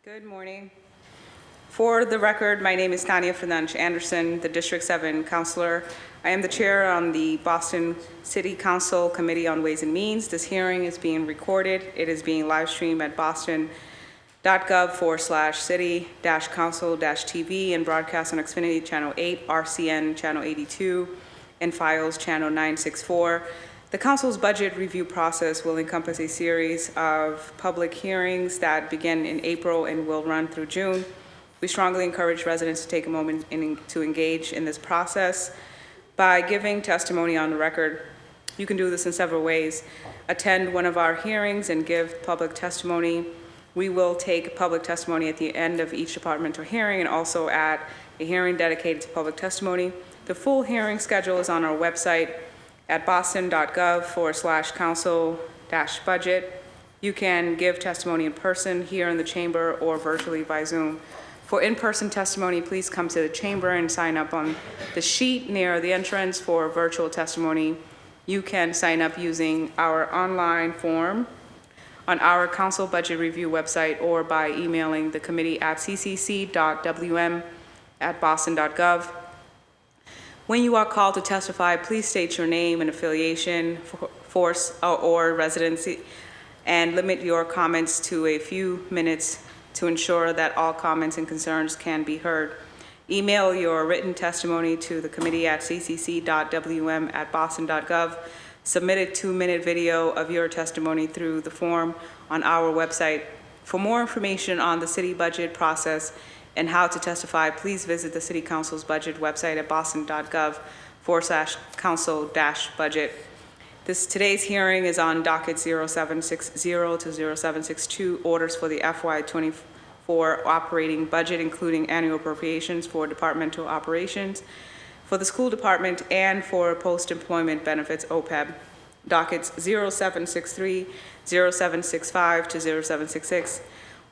Good morning. For the record, my name is Tanya Fernandes Anderson, the District 7 Councilor. I am the chair on the Boston City Council Committee on Ways and Means. This hearing is being recorded. It is being live streamed at boston.gov/city-council-TV and broadcast on Xfinity Channel 8, RCN Channel 82, and Files Channel 964. The Council's budget review process will encompass a series of public hearings that begin in April and will run through June. We strongly encourage residents to take a moment to engage in this process by giving testimony on the record. You can do this in several ways. Attend one of our hearings and give public testimony. We will take public testimony at the end of each departmental hearing and also at a hearing dedicated to public testimony. The full hearing schedule is on our website at boston.gov/council-budget. You can give testimony in person here in the chamber or virtually by Zoom. For in-person testimony, please come to the chamber and sign up on the sheet near the entrance. For virtual testimony, you can sign up using our online form on our council budget review website or by emailing the committee at ccc.wm@boston.gov. When you are called to testify, please state your name and affiliation, force or residency, and limit your comments to a few minutes to ensure that all comments and concerns can be heard. Email your written testimony to the committee at ccc.wm@boston.gov. Submit a 2-minute video of your testimony through the form on our website. For more information on the city budget process and how to testify, please visit the City Council's budget website at boston.gov/council-budget. Today's hearing is on docket 0760 to 0762, orders for the FY24 operating budget, including annual appropriations for departmental operations, for the school department, and for post-employment benefits, OPEB. Dockets 0763, 0765 to 0766,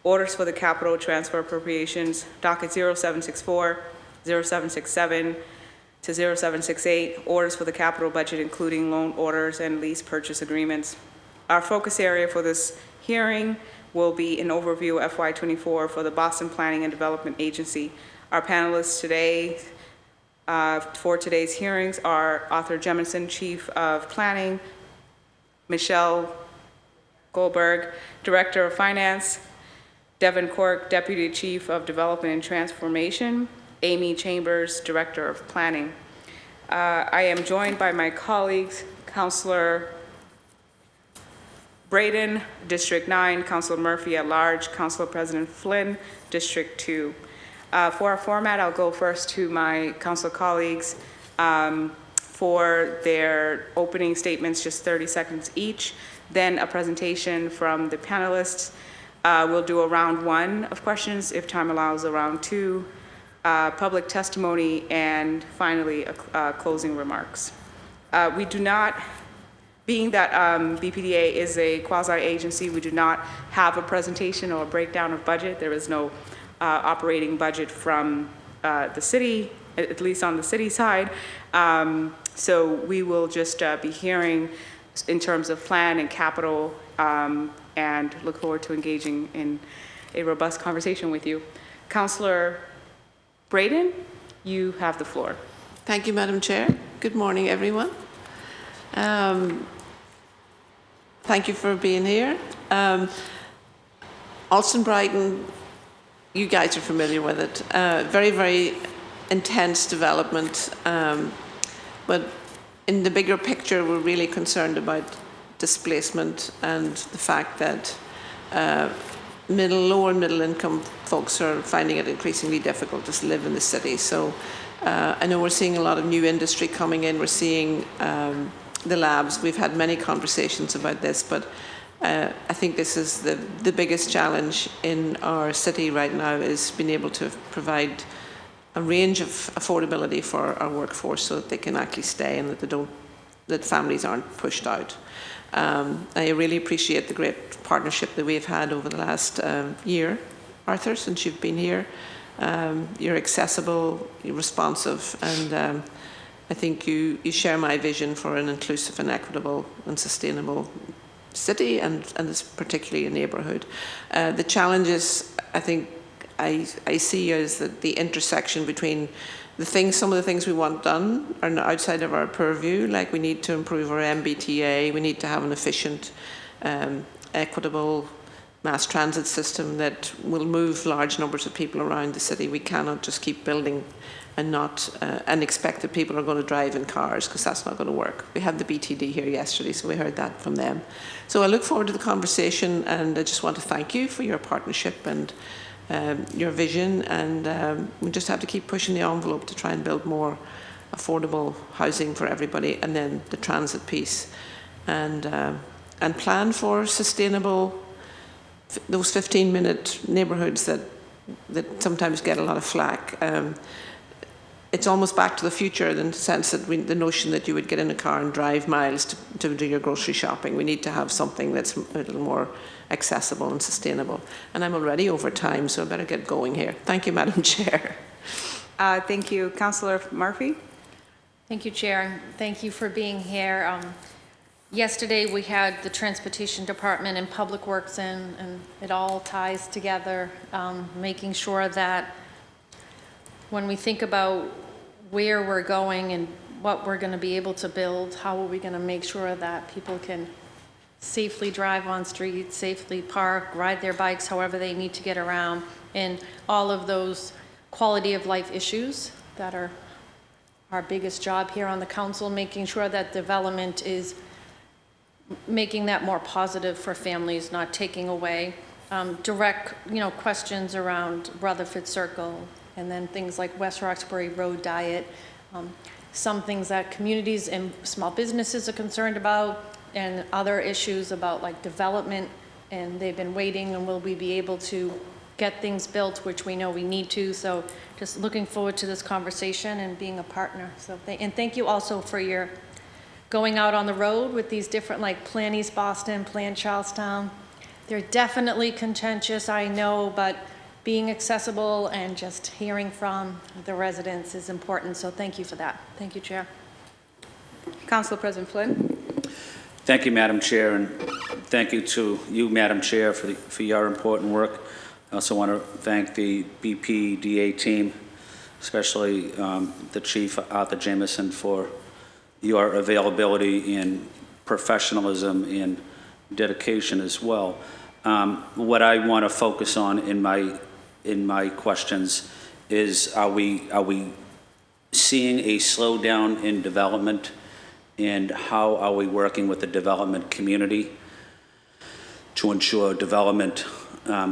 orders for the capital transfer appropriations, docket 0764, 0767 to 0768, orders for the capital budget, including loan orders and lease purchase agreements. Our focus area for this hearing will be an overview of FY24 for the Boston Planning and Development Agency. Our panelists today for today's hearings are Arthur Jemison, Chief of Planning, Michelle Goldberg, Director of Finance, Devin Cork, Deputy Chief of Development and Transformation, Amy Chambers, Director of Planning. I am joined by my colleagues, Councilor Braden, District 9, Councilor Murphy at large, Councilor President Flynn, District 2. For our format, I'll go first to my council colleagues for their opening statements, just 30 seconds each, then a presentation from the panelists. We'll do a round 1 of questions, if time allows, a round 2, public testimony, and finally closing remarks. We do not, being that BPDA is a quasi-agency, we do not have a presentation or a breakdown of budget. There is no operating budget from the city, at least on the city side. So we will just be hearing in terms of plan and capital and look forward to engaging in a robust conversation with you. Councillor Braden, you have the floor. Thank you, Madam Chair. Good morning, everyone. Thank you for being here. Alston Brighton, you guys are familiar with it. Very, very intense development. But in the bigger picture, we're really concerned about displacement and the fact that lower and middle income folks are finding it increasingly difficult to live in the city. So I know we're seeing a lot of new industry coming in. We're seeing the labs. We've had many conversations about this, but I think this is the biggest challenge in our city right now, is being able to provide a range of affordability for our workforce so that they can actually stay and that families aren't pushed out. I really appreciate the great partnership that we've had over the last year, Arthur, since you've been here. You're accessible, you're responsive, and I think you share my vision for an inclusive and equitable and sustainable city, and particularly a neighbourhood. The challenges, I think, I see as that the intersection between some of the things we want done are outside of our purview, like we need to improve our MBTA, we need to have an efficient, equitable mass transit system that will move large numbers of people around the city. We cannot just keep building and expect that people are going to drive in cars, because that's not going to work. We had the BTD here yesterday, so we heard that from them. So I look forward to the conversation, and I just want to thank you for your partnership and your vision, and we just have to keep pushing the envelope to try and build more affordable housing for everybody, and then the transit piece, and plan for sustainable, those 15-minute neighbourhoods that sometimes get a lot of flack. It's almost back to the future in the sense that the notion that you would get in a car and drive miles to do your grocery shopping. We need to have something that's a little more accessible and sustainable. And I'm already over time, so I better get going here. Thank you, Madam Chair. Thank you. Councillor Murphy? Thank you, Chair. Thank you for being here. Yesterday we had the Transportation Department and Public Works in, and it all ties together, making sure that when we think about where we're going and what we're going to be able to build, how are we going to make sure that people can safely drive on streets, safely park, ride their bikes, however they need to get around, and all of those quality of life issues that are our biggest job here on the council, making sure that development is making that more positive for families, not taking away. Direct, questions around Rutherford Circle, and then things like West Roxbury Road Diet, some things that communities and small businesses are concerned about, and other issues about like development, and they've been waiting, and will we be able to get things built, which we know we need to. So just looking forward to this conversation and being a partner. So and thank you also for your going out on the road with these different, like Plan East Boston, Plan Charlestown. They're definitely contentious, I know, but being accessible and just hearing from the residents is important. So thank you for that. Thank you, Chair. Council President Flynn. Thank you, Madam Chair, and thank you to you, Madam Chair, for your important work. I also want to thank the BPDA team, especially the Chief, Arthur Jameson, for your availability and professionalism and dedication as well. What I want to focus on in my questions is, are we seeing a slowdown in development, and how are we working with the development community to ensure development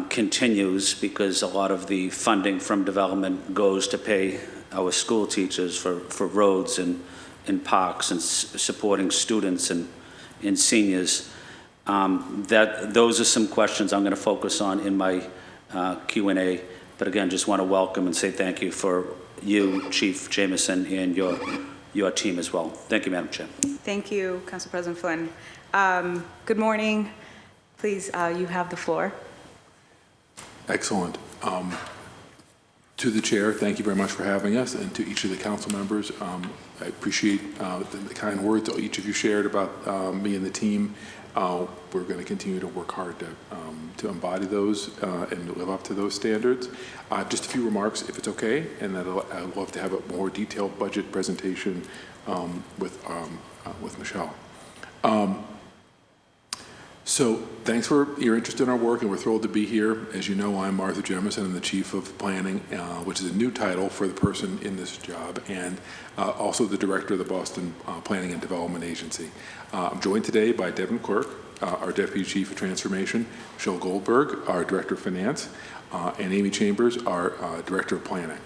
continues, because a lot of the funding from development goes to pay our school teachers for roads and parks and supporting students and seniors. Those are some questions I'm going to focus on in my Q&A. But again, just want to welcome and say thank you for you, Chief Jameson, and your team as well. Thank you, Madam Chair. Thank you, Council President Flynn. Good morning. Please, you have the floor. Excellent. To the chair, thank you very much for having us, and to each of the council members. I appreciate the kind words that each of you shared about me and the team. We're going to continue to work hard to embody those and live up to those standards. Just a few remarks, if it's okay, and then I'd love to have a more detailed budget presentation with Michelle. So thanks for your interest in our work, and we're thrilled to be here. As you know, I'm Arthur Jemison. I'm the Chief of Planning, which is a new title for the person in this job, and also the Director of the Boston Planning and Development Agency. I'm joined today by Devin Quirk, our Deputy Chief of Transformation, Michelle Goldberg, our Director of Finance, and Amy Chambers, our Director of Planning.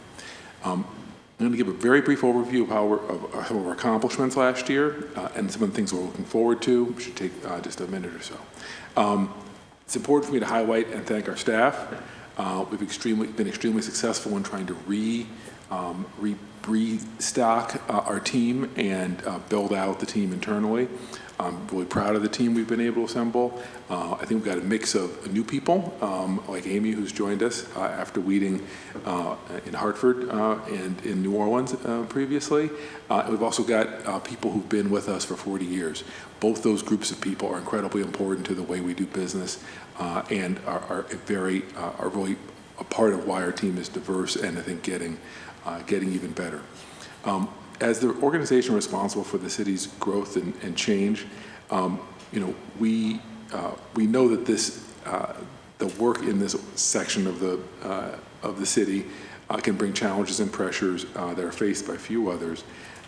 I'm going to give a very brief overview of some of our accomplishments last year and some of the things we're looking forward to. It should take just a minute or so. It's important for me to highlight and thank our staff. We've been extremely successful in trying to restock our team and build out the team internally. I'm really proud of the team we've been able to assemble. I think we've got a mix of new people, like Amy, who's joined us after leading in Hartford and in New Orleans previously. We've also got people who've been with us for 40 years. Both those groups of people are incredibly important to the way we do business and are really a part of why our team is diverse and I think getting even better. As the organization responsible for the city's growth and change, we know that the work in this section of the city can bring challenges and pressures that are faced by few others.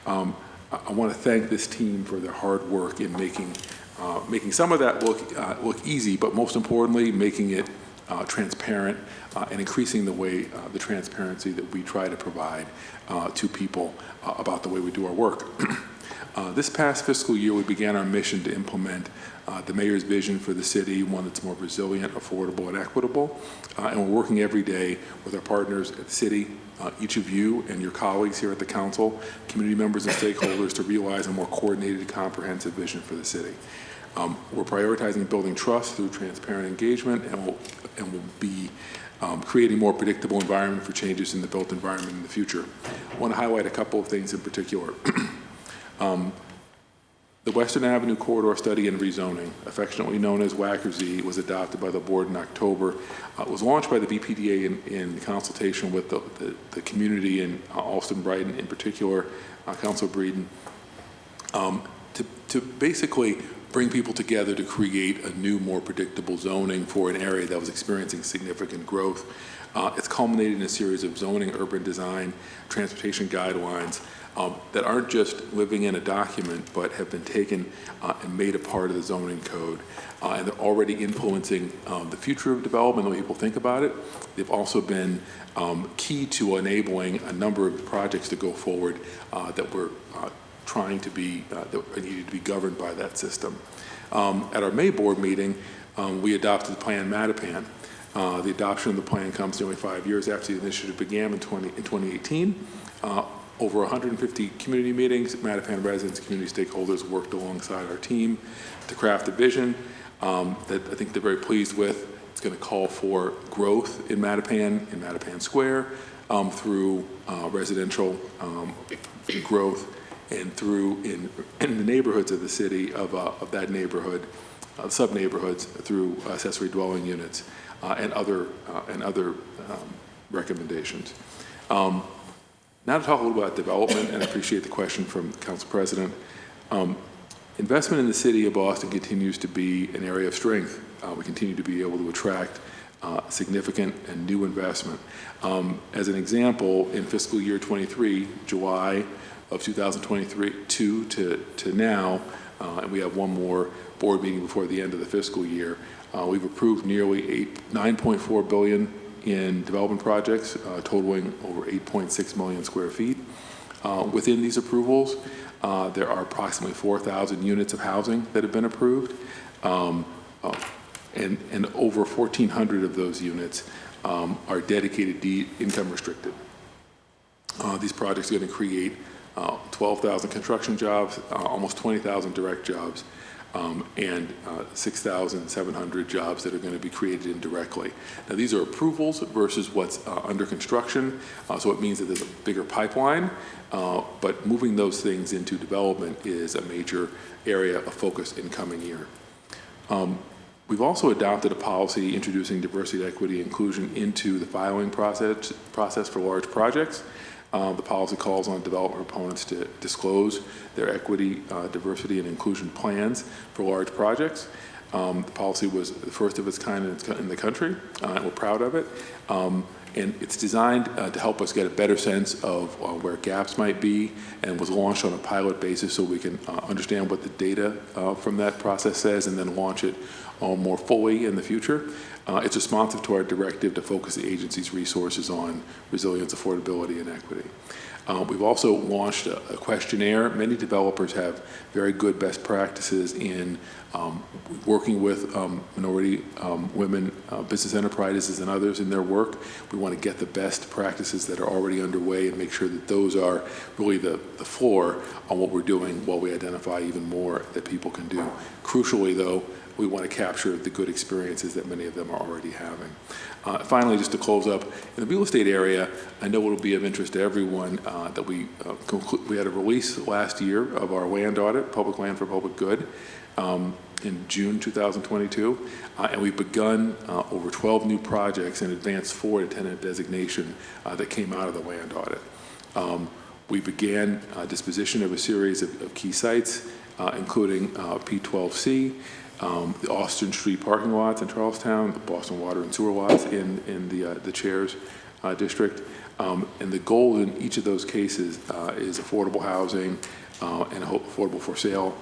I want to thank this team for their hard work in making some of that look easy, but most importantly, making it transparent and increasing the transparency that we try to provide to people about the way we do our work. This past fiscal year, we began our mission to implement the mayor's vision for the city, one that's more resilient, affordable, and equitable. And we're working every day with our partners at the city, each of you and your colleagues here at the council, community members and stakeholders to realize a more coordinated, comprehensive vision for the city. We're prioritizing building trust through transparent engagement, and we'll be creating a more predictable environment for changes in the built environment in the future. I want to highlight a couple of things in particular. The Western Avenue Corridor Study and Rezoning, affectionately known as WACRZ, was adopted by the board in October. It was launched by the BPDA in consultation with the community in Alston-Brighton, in particular, Council Breeden, to basically bring people together to create a new, more predictable zoning for an area that was experiencing significant growth. It's culminated in a series of zoning, urban design, transportation guidelines that aren't just living in a document, but have been taken and made a part of the zoning code. And they're already influencing the future of development, the way people think about it. They've also been key to enabling a number of projects to go forward that we're trying to be, that needed to be governed by that system. At our May board meeting, we adopted the Plan Mattapan. The adoption of the plan comes nearly 5 years after the initiative began in 2018. Over 150 community meetings, Mattapan residents, community stakeholders worked alongside our team to craft a vision that I think they're very pleased with. It's going to call for growth in Mattapan Square, through residential growth, and through in the neighborhoods of the city of that neighborhood, sub-neighborhoods through accessory dwelling units and other recommendations. Now to talk a little about development, and I appreciate the question from the Council President. Investment in the city of Boston continues to be an area of strength. We continue to be able to attract significant and new investment. As an example, in fiscal year 23, July of 2022 to now, and we have one more board meeting before the end of the fiscal year, we've approved nearly $9.4 billion in development projects, totaling over 8.6 million square feet. Within these approvals, there are approximately 4,000 units of housing that have been approved, and over 1,400 of those units are dedicated income restricted. These projects are going to create 12,000 construction jobs, almost 20,000 direct jobs, and 6,700 jobs that are going to be created indirectly. Now, these are approvals versus what's under construction, so it means that there's a bigger pipeline, but moving those things into development is a major area of focus in coming year. We've also adopted a policy introducing diversity, equity, inclusion into the filing process for large projects. The policy calls on development proponents to disclose their equity, diversity, and inclusion plans for large projects. The policy was the first of its kind in the country, and we're proud of it. And it's designed to help us get a better sense of where gaps might be, and was launched on a pilot basis so we can understand what the data from that process says and then launch it more fully in the future. It's responsive to our directive to focus the agency's resources on resilience, affordability, and equity. We've also launched a questionnaire. Many developers have very good best practices in working with minority women, business enterprises, and others in their work. We want to get the best practices that are already underway and make sure that those are really the floor on what we're doing while we identify even more that people can do. Crucially, though, we want to capture the good experiences that many of them are already having. Finally, just to close up, in the real estate area, I know it'll be of interest to everyone that we had a release last year of our land audit, Public Land for Public Good, in June 2022, and we've begun over 12 new projects and advanced 4 to tenant designation that came out of the land audit. We began disposition of a series of key sites, including P12C, the Austin Street parking lots in Charlestown, the Boston Water and Sewer lots in the Chairs District. And the goal in each of those cases is affordable housing and affordable for sale,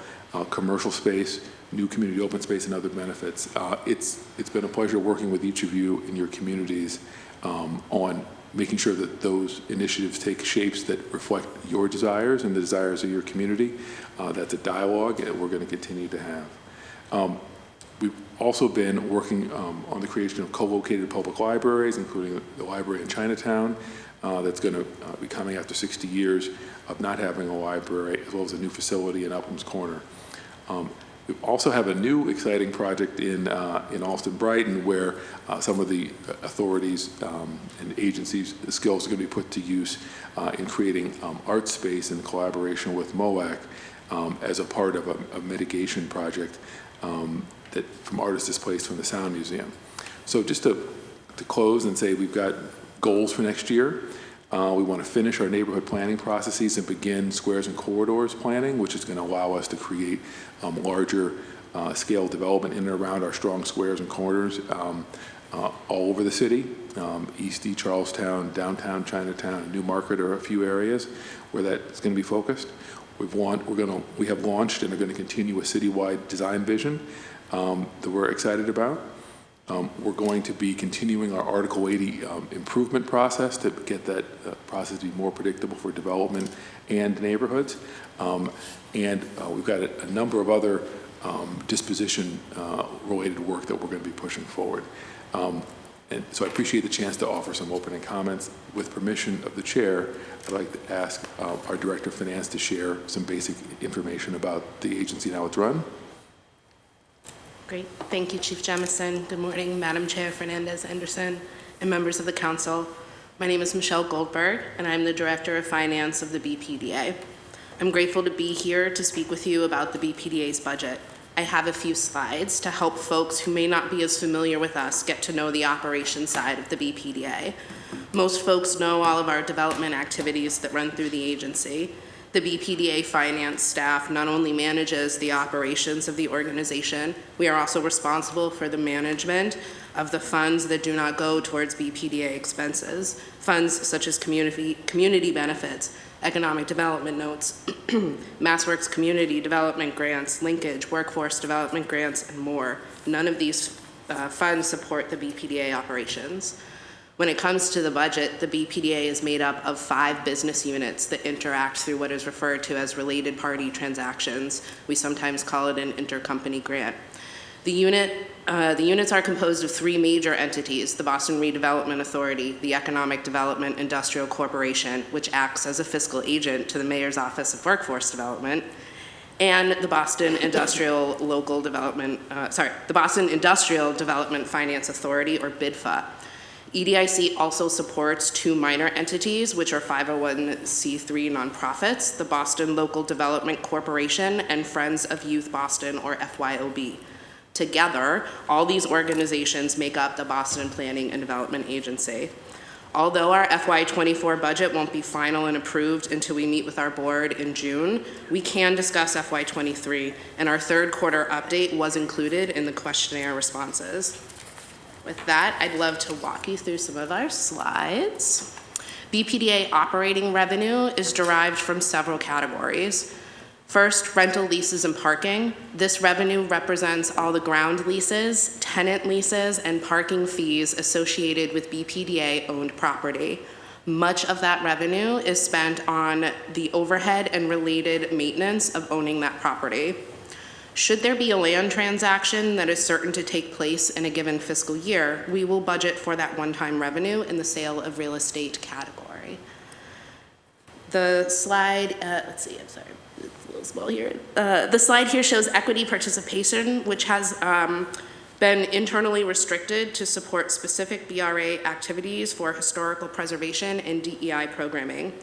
commercial space, new community open space, and other benefits. It's been a pleasure working with each of you in your communities on making sure that those initiatives take shapes that reflect your desires and the desires of your community. That's a dialogue that we're going to continue to have. We've also been working on the creation of co-located public libraries, including the library in Chinatown, that's going to be coming after 60 years of not having a library, as well as a new facility in Upham's Corner. We also have a new exciting project in Alston Brighton, where some of the authorities and agencies' skills are going to be put to use in creating art space in collaboration with MOAC as a part of a mitigation project that from artists displaced from the Sound Museum. So just to close and say we've got goals for next year. We want to finish our neighborhood planning processes and begin squares and corridors planning, which is going to allow us to create larger scale development in and around our strong squares and corridors all over the city. East Charlestown, downtown Chinatown, Newmarket are a few areas where that's going to be focused. We have launched and are going to continue a citywide design vision that we're excited about. We're going to be continuing our Article 80 improvement process to get that process to be more predictable for development and neighborhoods. And we've got a number of other disposition related work that we're going to be pushing forward. And so I appreciate the chance to offer some opening comments. With permission of the chair, I'd like to ask our Director of Finance to share some basic information about the agency and how it's run. Great. Thank you, Chief Jemison. Good morning, Madam Chair Fernandez Anderson and members of the Council. My name is Michelle Goldberg, and I'm the Director of Finance of the BPDA. I'm grateful to be here to speak with you about the BPDA's budget. I have a few slides to help folks who may not be as familiar with us get to know the operations side of the BPDA. Most folks know all of our development activities that run through the agency. The BPDA finance staff not only manages the operations of the organization, we are also responsible for the management of the funds that do not go towards BPDA expenses, funds such as community benefits, economic development notes, MassWorks community development grants, linkage, workforce development grants, and more. None of these funds support the BPDA operations. When it comes to the budget, the BPDA is made up of 5 business units that interact through what is referred to as related party transactions. We sometimes call it an intercompany grant. The units are composed of 3 major entities: the Boston Redevelopment Authority, the Economic Development Industrial Corporation, which acts as a fiscal agent to the Mayor's Office of Workforce Development, and the Boston Industrial Development Finance Authority, or BIDFA. EDIC also supports 2 minor entities, which are 501c3 nonprofits, the Boston Local Development Corporation and Friends of Youth Boston, or FYOB. Together, all these organizations make up the Boston Planning and Development Agency. Although our FY24 budget won't be final and approved until we meet with our board in June, we can discuss FY23, and our third quarter update was included in the questionnaire responses. With that, I'd love to walk you through some of our slides. BPDA operating revenue is derived from several categories. First, rental leases and parking. This revenue represents all the ground leases, tenant leases, and parking fees associated with BPDA-owned property. Much of that revenue is spent on the overhead and related maintenance of owning that property. Should there be a land transaction that is certain to take place in a given fiscal year, we will budget for that one-time revenue in the sale of real estate category. The slide, let's see, I'm sorry. Well here. The slide here shows equity participation, which has been internally restricted to support specific BRA activities for historical preservation and DEI programming.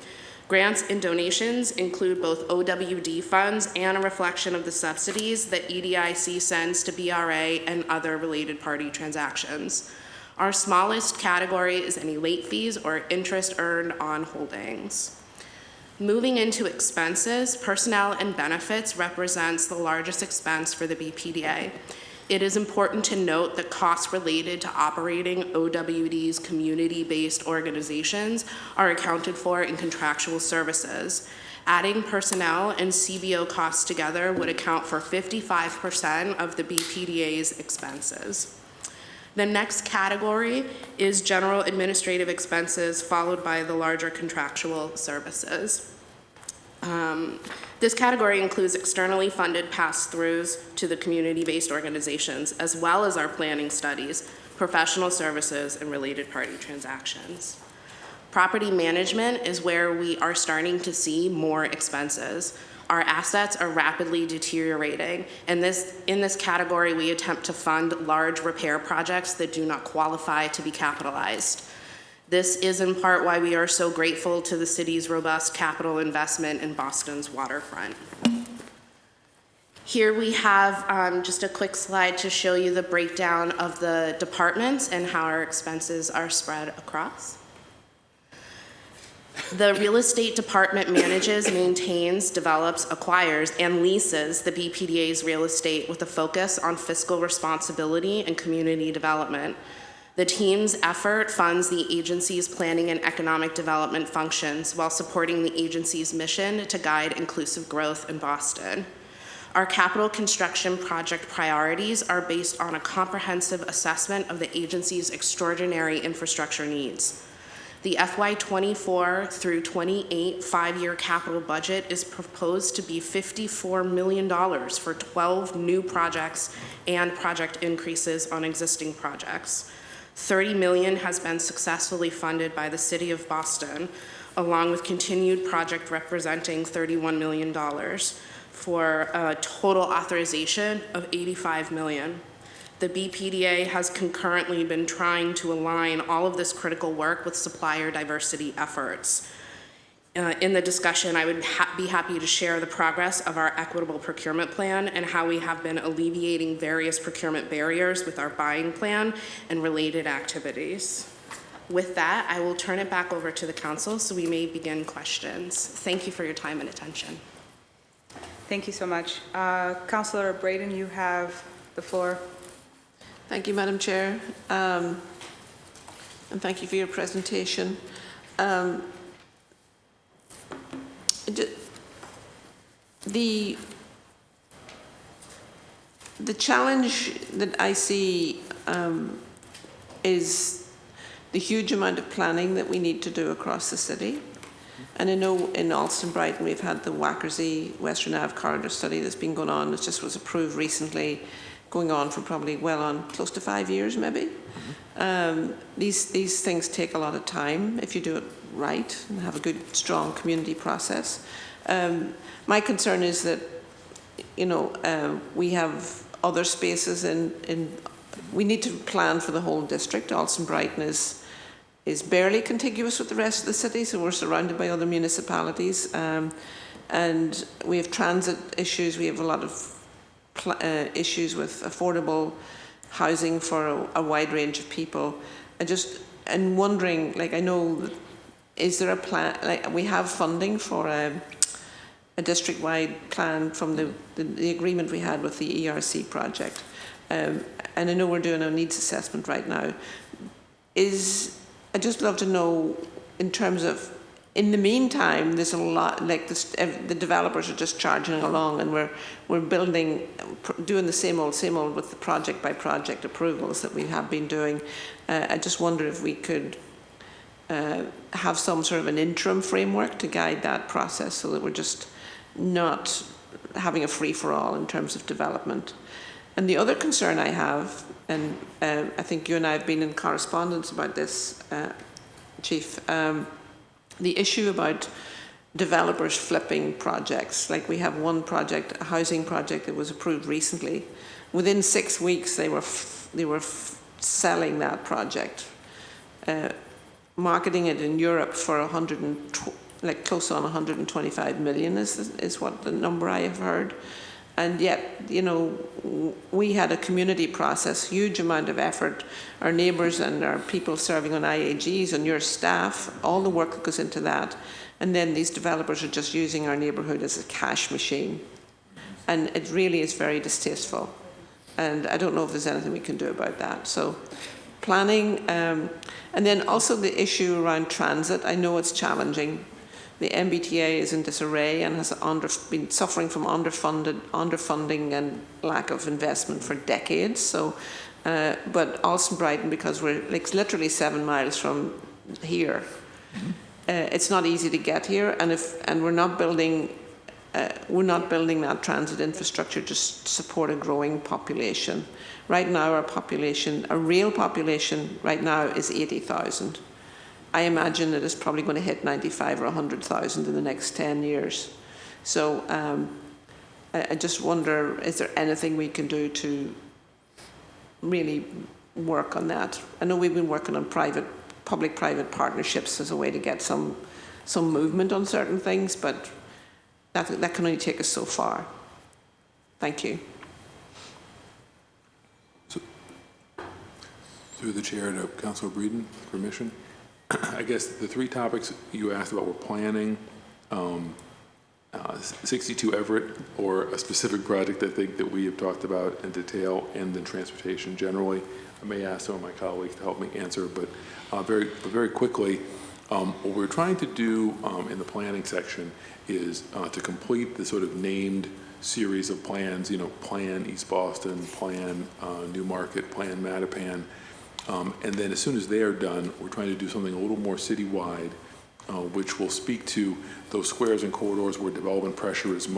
Grants and donations include both OWD funds and a reflection of the subsidies that EDIC sends to BRA and other related party transactions. Our smallest category is any late fees or interest earned on holdings. Moving into expenses, personnel and benefits represents the largest expense for the BPDA. It is important to note that costs related to operating OWD's community-based organizations are accounted for in contractual services. Adding personnel and CBO costs together would account for 55% of the BPDA's expenses. The next category is general administrative expenses, followed by the larger contractual services. This category includes externally funded pass-throughs to the community-based organizations, as well as our planning studies, professional services, and related party transactions. Property management is where we are starting to see more expenses. Our assets are rapidly deteriorating, and in this category, we attempt to fund large repair projects that do not qualify to be capitalized. This is in part why we are so grateful to the city's robust capital investment in Boston's waterfront. Here we have just a quick slide to show you the breakdown of the departments and how our expenses are spread across. The real estate department manages, maintains, develops, acquires, and leases the BPDA's real estate with a focus on fiscal responsibility and community development. The team's effort funds the agency's planning and economic development functions while supporting the agency's mission to guide inclusive growth in Boston. Our capital construction project priorities are based on a comprehensive assessment of the agency's extraordinary infrastructure needs. The FY24 through 28 five-year capital budget is proposed to be $54 million for 12 new projects and project increases on existing projects. $30 million has been successfully funded by the City of Boston, along with continued project representing $31 million for a total authorization of $85 million. The BPDA has concurrently been trying to align all of this critical work with supplier diversity efforts. In the discussion, I would be happy to share the progress of our equitable procurement plan and how we have been alleviating various procurement barriers with our buying plan and related activities. With that, I will turn it back over to the council so we may begin questions. Thank you for your time and attention. Thank you so much. Councilor Braden, you have the floor. Thank you, Madam Chair, and thank you for your presentation. The challenge that I see is the huge amount of planning that we need to do across the city. And I know in Alston Brighton we've had the Wackersey Western Ave corridor study that's been going on. It just was approved recently, going on for probably well on close to 5 years maybe. These things take a lot of time if you do it right and have a good, strong community process. My concern is that, you know, we have other spaces we need to plan for the whole district. Alston Brighton is barely contiguous with the rest of the city, so we're surrounded by other municipalities. And we have transit issues. We have a lot of issues with affordable housing for a wide range of people. And wondering, like, I know, is there a plan, like, we have funding for a district-wide plan from the agreement we had with the ERC project. And I know we're doing a needs assessment right now. I'd just love to know, in terms of, in the meantime, there's a lot, like the developers are just charging along, and we're building, doing the same old with the project by project approvals that we have been doing. I just wonder if we could have some sort of an interim framework to guide that process, so that we're just not having a free-for-all in terms of development. And the other concern I have, and I think you and I have been in correspondence about this, Chief, the issue about developers flipping projects. Like, we have one project, a housing project that was approved recently. Within 6 weeks, they were selling that project, marketing it in Europe for close on 125 million is what the number I have heard. And yet, you know, we had a community process, huge amount of effort, our neighbours and our people serving on IAGs and your staff, all the work that goes into that. And then these developers are just using our neighbourhood as a cash machine. And it really is very distasteful. And I don't know if there's anything we can do about that. So planning, and then also the issue around transit. I know it's challenging. The MBTA is in disarray and has been suffering from underfunding and lack of investment for decades. So, but Alston Brighton, because we're like literally 7 miles from here, it's not easy to get here. And we're not building that transit infrastructure to support a growing population. Right now, our real population right now is 80,000. I imagine that it's probably going to hit 95 or 100,000 in the next 10 years. So I just wonder, is there anything we can do to really work on that? I know we've been working on public-private partnerships as a way to get some movement on certain things, but that can only take us so far. Thank you. So, through the chair to Councilor Breeden, permission. I guess the 3 topics you asked about were planning, 62 Everett, or a specific project I think that we have talked about in detail, and then transportation generally. I may ask some of my colleagues to help me answer, but very quickly, what we're trying to do in the planning section is to complete the sort of named series of plans, you know, Plan East Boston, Plan Newmarket, Plan Mattapan. And then as soon as they are done, we're trying to do something a little more citywide, which will speak to those squares and corridors where development pressure is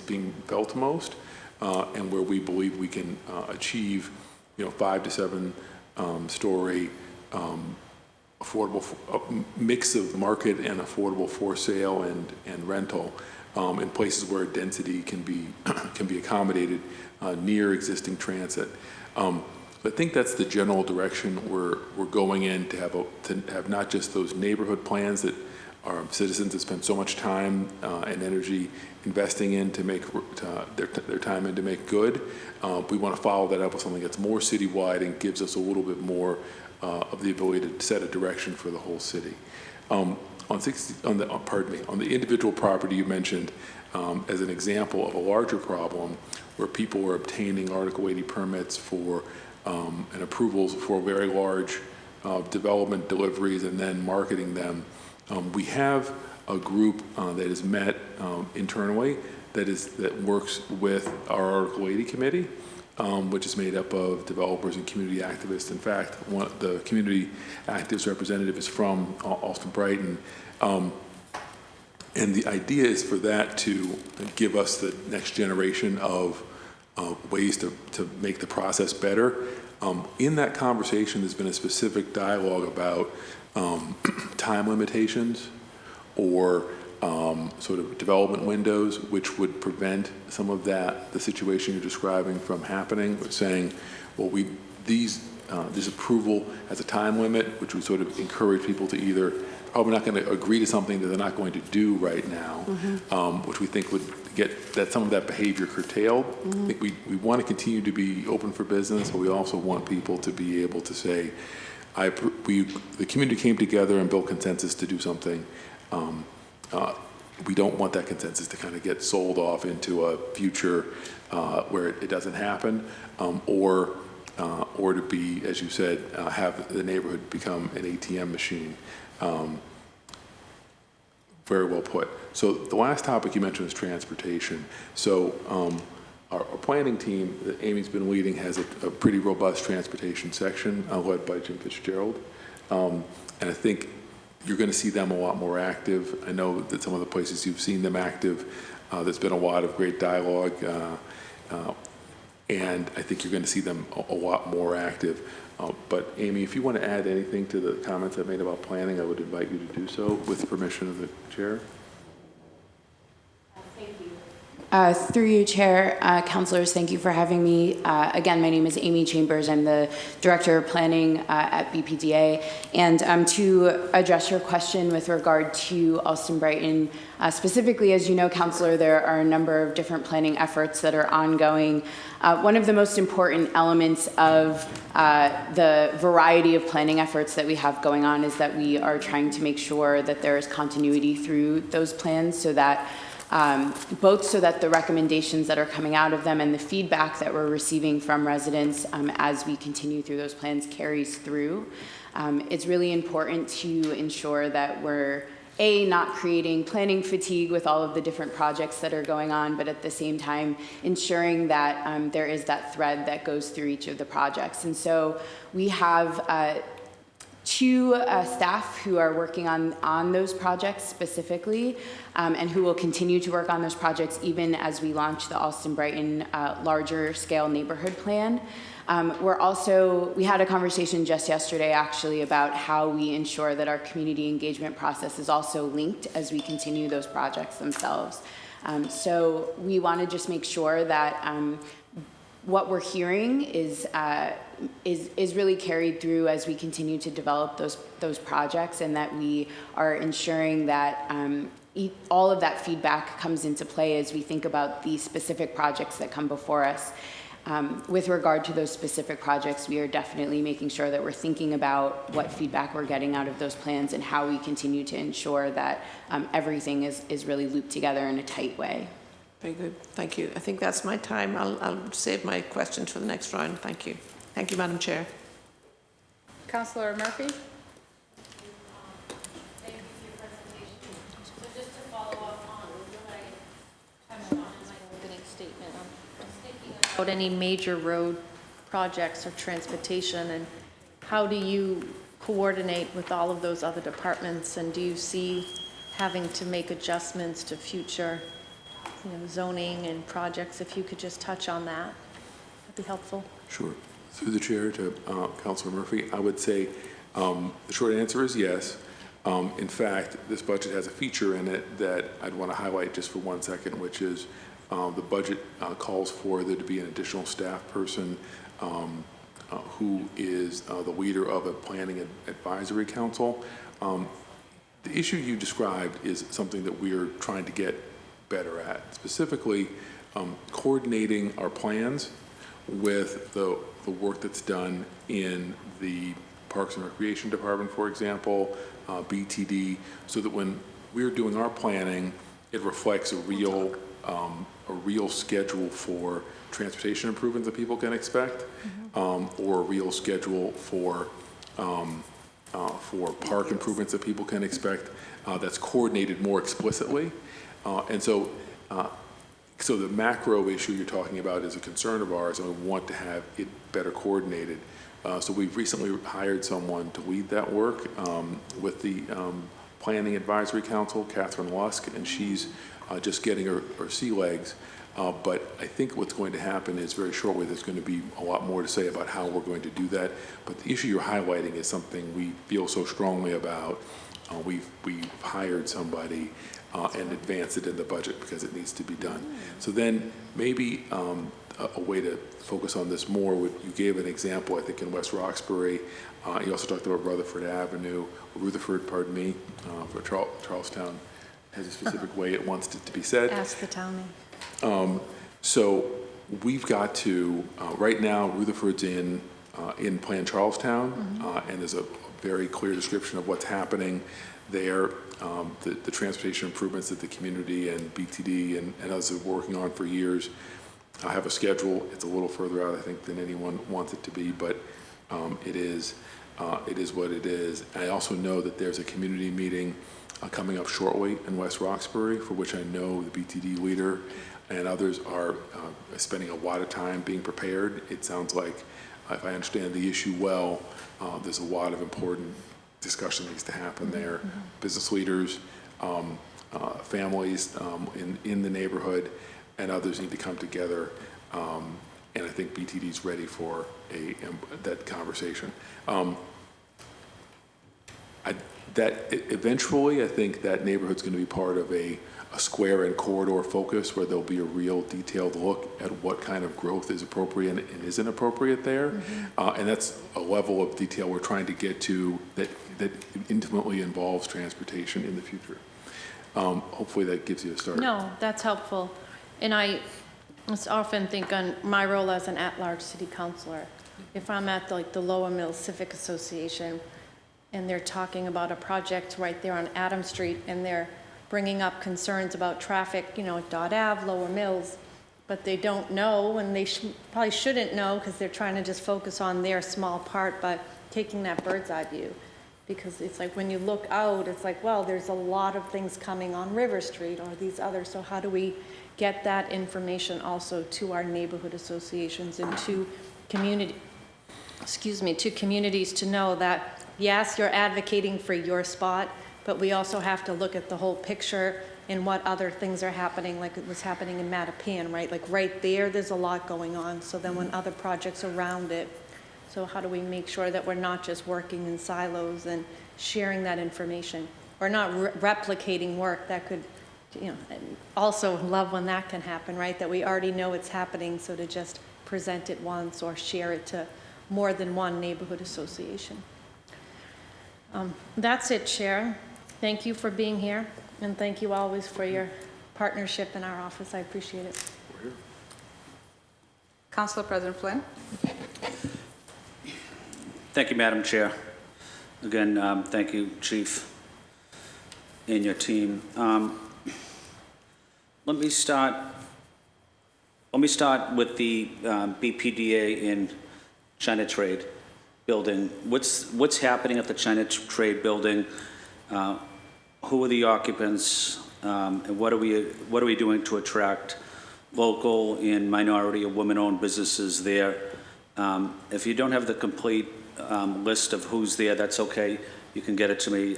being felt most, and where we believe we can achieve, you know, 5 to 7 story affordable mix of market and affordable for sale and rental in places where density can be accommodated near existing transit. I think that's the general direction we're going in, to have not just those neighborhood plans that our citizens have spent so much time and energy investing in to make their time in to make good. We want to follow that up with something that's more citywide and gives us a little bit more of the ability to set a direction for the whole city. On the individual property you mentioned as an example of a larger problem where people are obtaining Article 80 permits for and approvals for very large development deliveries and then marketing them. We have a group that is met internally that works with our Article 80 committee, which is made up of developers and community activists. In fact, the community activists representative is from Alston Brighton. And the idea is for that to give us the next generation of ways to make the process better. In that conversation, there's been a specific dialogue about time limitations or sort of development windows, which would prevent some of the situation you're describing from happening. We're saying, well, these this approval has a time limit, which would sort of encourage people to either, probably not going to agree to something that they're not going to do right now, which we think would get some of that behavior curtailed. I think we want to continue to be open for business, but we also want people to be able to say, the community came together and built consensus to do something. We don't want that consensus to kind of get sold off into a future where it doesn't happen, or to be, as you said, have the neighborhood become an ATM machine. Very well put. So the last topic you mentioned was transportation. So our planning team that Amy's been leading has a pretty robust transportation section led by Jim Fitzgerald. And I think you're going to see them a lot more active. I know that some of the places you've seen them active, there's been a lot of great dialogue. And I think you're going to see them a lot more active. But Amy, if you want to add anything to the comments I made about planning, I would invite you to do so with permission of the chair. Through you, Chair, councilors, thank you for having me. Again, my name is Amy Chambers. I'm the Director of Planning at BPDA. And to address your question with regard to Alston Brighton, specifically, as you know, Councilor, there are a number of different planning efforts that are ongoing. One of the most important elements of the variety of planning efforts that we have going on is that we are trying to make sure that there is continuity through those plans so that both so that the recommendations that are coming out of them and the feedback that we're receiving from residents as we continue through those plans carries through. It's really important to ensure that we're not creating planning fatigue with all of the different projects that are going on, but at the same time ensuring that there is that thread that goes through each of the projects. And so we have two staff who are working on those projects specifically, and who will continue to work on those projects even as we launch the Alston Brighton larger scale neighborhood plan. We had a conversation just yesterday actually about how we ensure that our community engagement process is also linked as we continue those projects themselves. So we want to just make sure that what we're hearing is really carried through as we continue to develop those projects, and that we are ensuring that all of that feedback comes into play as we think about the specific projects that come before us. With regard to those specific projects, we are definitely making sure that we're thinking about what feedback we're getting out of those plans and how we continue to ensure that everything is really looped together in a tight way. Very good. Thank you. I think that's my time. I'll save my questions for the next round. Thank you. Thank you, Madam Chair. Councillor Murphy? Thank you for your presentation. So just to follow up on what I touched on in my opening statement, I'm thinking about any major road projects or transportation, and how do you coordinate with all of those other departments, and do you see having to make adjustments to future zoning and projects? If you could just touch on that, that'd be helpful. Sure. Through the chair to Councilor Murphy, I would say the short answer is yes. In fact, this budget has a feature in it that I'd want to highlight just for 1 second, which is the budget calls for there to be an additional staff person who is the leader of a planning advisory council. The issue you described is something that we are trying to get better at, specifically coordinating our plans with the work that's done in the Parks and Recreation Department, for example, BTD, so that when we're doing our planning, it reflects a real schedule for transportation improvements that people can expect, or a real schedule for park improvements that people can expect, that's coordinated more explicitly. And so the macro issue you're talking about is a concern of ours, and we want to have it better coordinated. So we've recently hired someone to lead that work with the Planning Advisory Council, Catherine Lusk, and she's just getting her sea legs. But I think what's going to happen is very shortly there's going to be a lot more to say about how we're going to do that. But the issue you're highlighting is something we feel so strongly about. We've hired somebody and advance it in the budget because it needs to be done. So then maybe a way to focus on this more would, you gave an example, I think, in West Roxbury. You also talked about Rutherford, pardon me, for Charlestown has a specific way it wants it to be said. Ask the town name. So we've got to, right now, Rutherford's in Plan Charlestown, and there's a very clear description of what's happening there. The transportation improvements that the community and BTD and others are working on for years. I have a schedule. It's a little further out, I think, than anyone wants it to be, but it is what it is. I also know that there's a community meeting coming up shortly in West Roxbury, for which I know the BTD leader and others are spending a lot of time being prepared. It sounds like, if I understand the issue well, there's a lot of important discussion that needs to happen there. Business leaders, families in the neighborhood, and others need to come together. And I think BTD is ready for that conversation. Eventually, I think that neighborhood's going to be part of a square and corridor focus where there'll be a real detailed look at what kind of growth is appropriate and isn't appropriate there. And that's a level of detail we're trying to get to that intimately involves transportation in the future. Hopefully that gives you a start. No, that's helpful. And I just often think on my role as an at-large city councilor, if I'm at the Lower Mills Civic Association and they're talking about a project right there on Adam Street and they're bringing up concerns about traffic, at Dot Ave, Lower Mills, but they don't know, and they probably shouldn't know because they're trying to just focus on their small part, but taking that bird's eye view. Because it's like when you look out, it's like, well, there's a lot of things coming on River Street or these others, so how do we get that information also to our neighborhood associations and to communities to know that, yes, you're advocating for your spot, but we also have to look at the whole picture and what other things are happening, like it was happening in Mattapan, right? Like right there's a lot going on. So then when other projects around it, so how do we make sure that we're not just working in silos and sharing that information, or not replicating work that could, also love when that can happen, right? That we already know it's happening, so to just present it once or share it to more than one neighborhood association. That's it, Chair. Thank you for being here, and thank you always for your partnership in our office. I appreciate it. Council President Flynn. Thank you, Madam Chair. Again, thank you, Chief, and your team. Let me start with the BPDA in China Trade building. What's happening at the China Trade building? Who are the occupants, and what are we doing to attract local and minority or women-owned businesses there? If you don't have the complete list of who's there, that's okay. You can get it to me,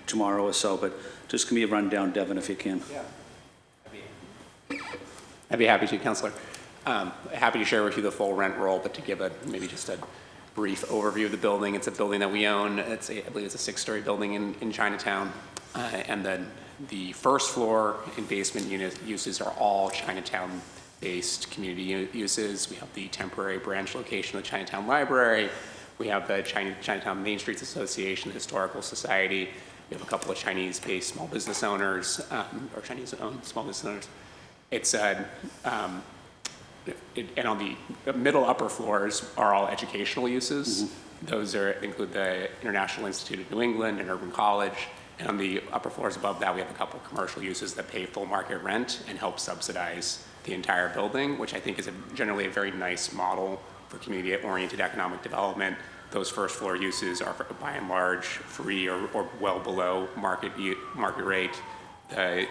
tomorrow or so. But just give me a rundown, Devin, if you can. Yeah, I'd be happy to, Councilor. Happy to share with you the full rent roll, but to give maybe just a brief overview of the building. It's a building that we own. I believe it's a 6-story building in Chinatown. And then the first floor and basement uses are all Chinatown-based community uses. We have the temporary branch location of the Chinatown Library. We have the Chinatown Main Streets Association, the Historical Society. We have a couple of Chinese-based small business owners, or Chinese-owned small business owners. And on the middle upper floors are all educational uses. Mm-hmm. Those include the International Institute of New England and Urban College. And on the upper floors above that, we have a couple of commercial uses that pay full market rent and help subsidize the entire building, which I think is generally a very nice model for community-oriented economic development. Those first floor uses are by and large free or well below market rate. The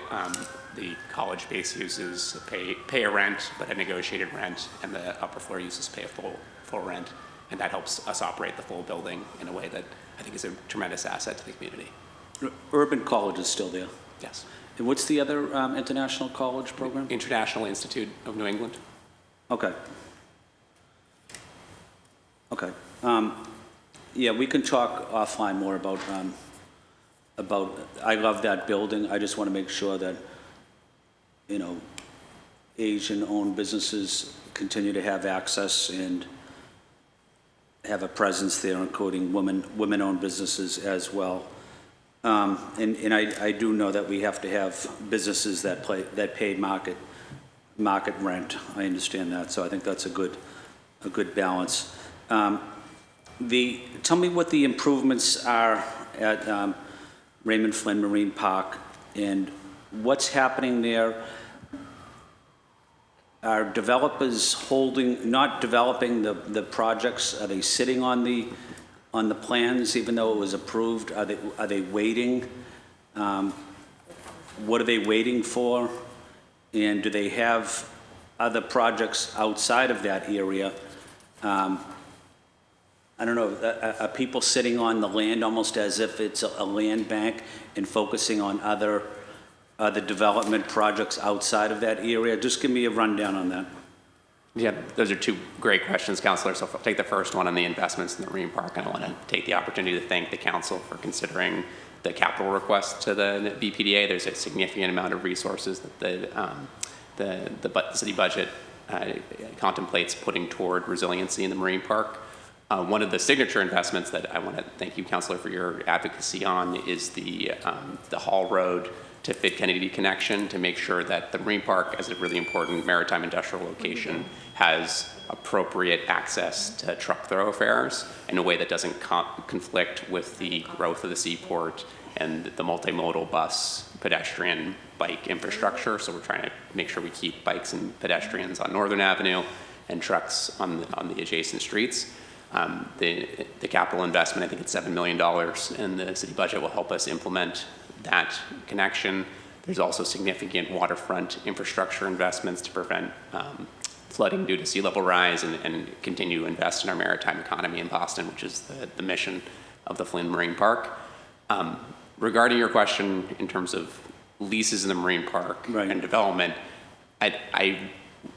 college-based uses pay a rent, but a negotiated rent, and the upper floor uses pay a full rent, and that helps us operate the full building in a way that I think is a tremendous asset to the community. Urban College is still there? Yes. And what's the other international college program? International Institute of New England. Okay. Yeah, we can talk offline more about I love that building. I just want to make sure that, you know, Asian-owned businesses continue to have access and have a presence there, including women-owned businesses as well. And I do know that we have to have businesses that pay market rent. I understand that, so I think that's a good balance. Tell me what the improvements are at Raymond Flynn Marine Park and what's happening there. Are developers not developing the projects? Are they sitting on the plans even though it was approved? Are they waiting? What are they waiting for? And do they have other projects outside of that area? I don't know, are people sitting on the land almost as if it's a land bank and focusing on other development projects outside of that area? Just give me a rundown on that. Yeah, those are two great questions, Councilor. So I'll take the first one on the investments in the Marine Park. I want to take the opportunity to thank the council for considering the capital request to the BPDA. There's a significant amount of resources that the city budget contemplates putting toward resiliency in the Marine Park. One of the signature investments that I want to thank you, Councilor, for your advocacy on is the Hall Road to Fit Kennedy connection, to make sure that the Marine Park, as a really important maritime industrial location, has appropriate access to truck thoroughfares in a way that doesn't conflict with the growth of the seaport and the multimodal bus, pedestrian, bike infrastructure. So we're trying to make sure we keep bikes and pedestrians on Northern Avenue and trucks on the adjacent streets. The capital investment, I think it's $7 million, and the city budget will help us implement that connection. There's also significant waterfront infrastructure investments to prevent flooding due to sea level rise and continue to invest in our maritime economy in Boston, which is the mission of the Flynn Marine Park. Regarding your question in terms of leases in the Marine Park and development, I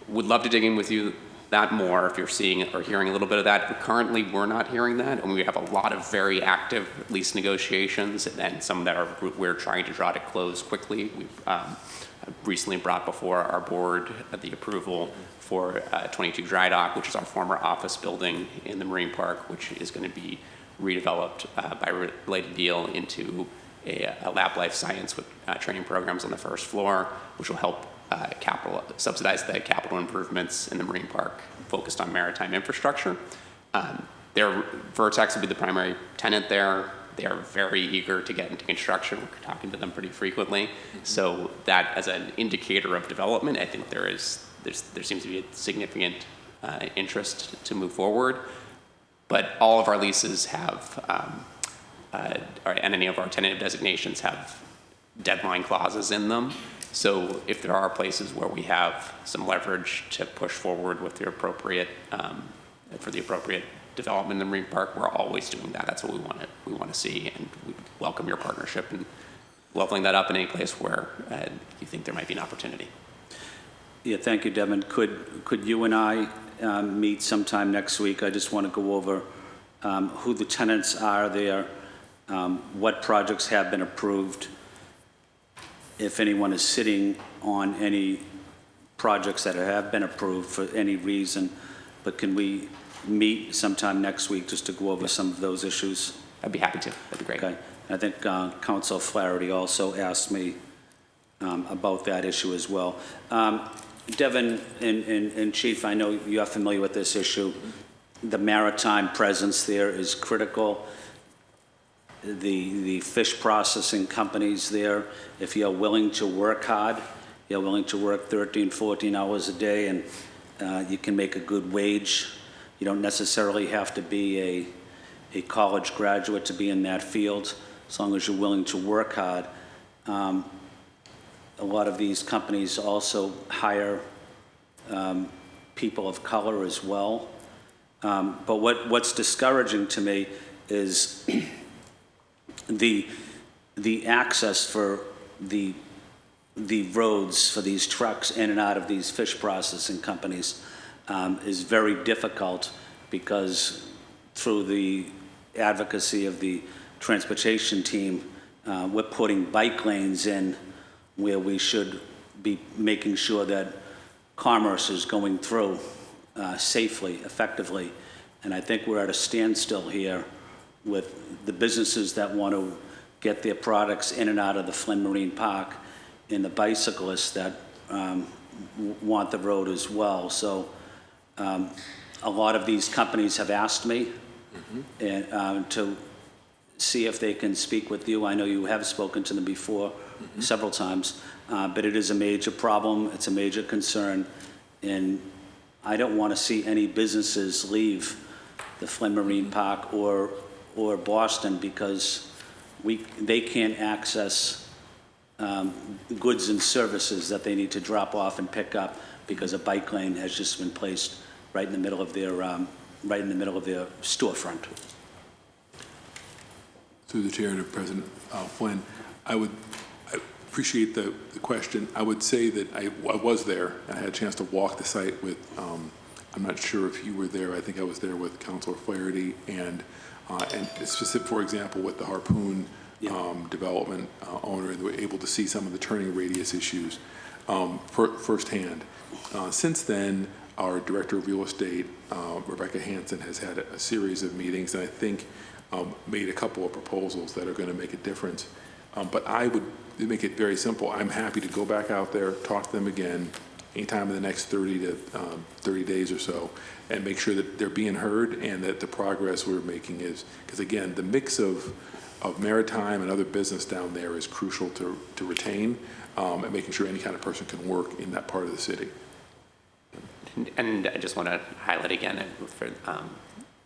would love to dig in with you that more if you're seeing or hearing a little bit of that. But currently, we're not hearing that, and we have a lot of very active lease negotiations, and some that we're trying to draw to close quickly. We've recently brought before our board the approval for 22 Dry Dock, which is our former office building in the Marine Park, which is going to be redeveloped by a related deal into a lab life science with training programs on the first floor, which will help subsidize the capital improvements in the Marine Park focused on maritime infrastructure. Vertex will be the primary tenant there. They are very eager to get into construction. We're talking to them pretty frequently. So that, as an indicator of development, I think there seems to be a significant interest to move forward. But all of our leases have, and any of our tentative designations have deadline clauses in them. So if there are places where we have some leverage to push forward with the appropriate, for the appropriate development in the Marine Park, we're always doing that. That's what we want to see, and we welcome your partnership in leveling that up in any place where you think there might be an opportunity. Yeah, thank you, Devin. Could you and I meet sometime next week? I just want to go over who the tenants are there, what projects have been approved, if anyone is sitting on any projects that have been approved for any reason. But can we meet sometime next week just to go over some of those issues? I'd be happy to. That'd be great. Okay. I think Council Flaherty also asked me about that issue as well. Devin and Chief, I know you're familiar with this issue. The maritime presence there is critical. The fish processing companies there, if you're willing to work hard, you're willing to work 13, 14 hours a day, and you can make a good wage. You don't necessarily have to be a college graduate to be in that field, as long as you're willing to work hard. A lot of these companies also hire people of color as well. But what's discouraging to me is the access for the roads for these trucks in and out of these fish processing companies is very difficult, because through the advocacy of the transportation team, we're putting bike lanes in where we should be making sure that commerce is going through safely, effectively. And I think we're at a standstill here with the businesses that want to get their products in and out of the Flynn Marine Park and the bicyclists that want the road as well. So a lot of these companies have asked me and, to see if they can speak with you. I know you have spoken to them before several times, but it is a major problem. It's a major concern. And I don't want to see any businesses leave the Flynn Marine Park or Boston because they can't access goods and services that they need to drop off and pick up because a bike lane has just been placed right in the middle of their storefront. Through the chair to President Flynn, I appreciate the question. I would say that I was there. I had a chance to walk the site with, I'm not sure if you were there. I think I was there with Councilor Flaherty and specific, for example, with the Harpoon development owner, and we were able to see some of the turning radius issues firsthand. Since then, our Director of Real Estate, Rebecca Hansen, has had a series of meetings, and I think made a couple of proposals that are going to make a difference. But I would make it very simple. I'm happy to go back out there, talk to them again, anytime in the next 30 days or so, and make sure that they're being heard and that the progress we're making is, because again, the mix of maritime and other business down there is crucial to retain, and making sure any kind of person can work in that part of the city. And I just want to highlight again, for,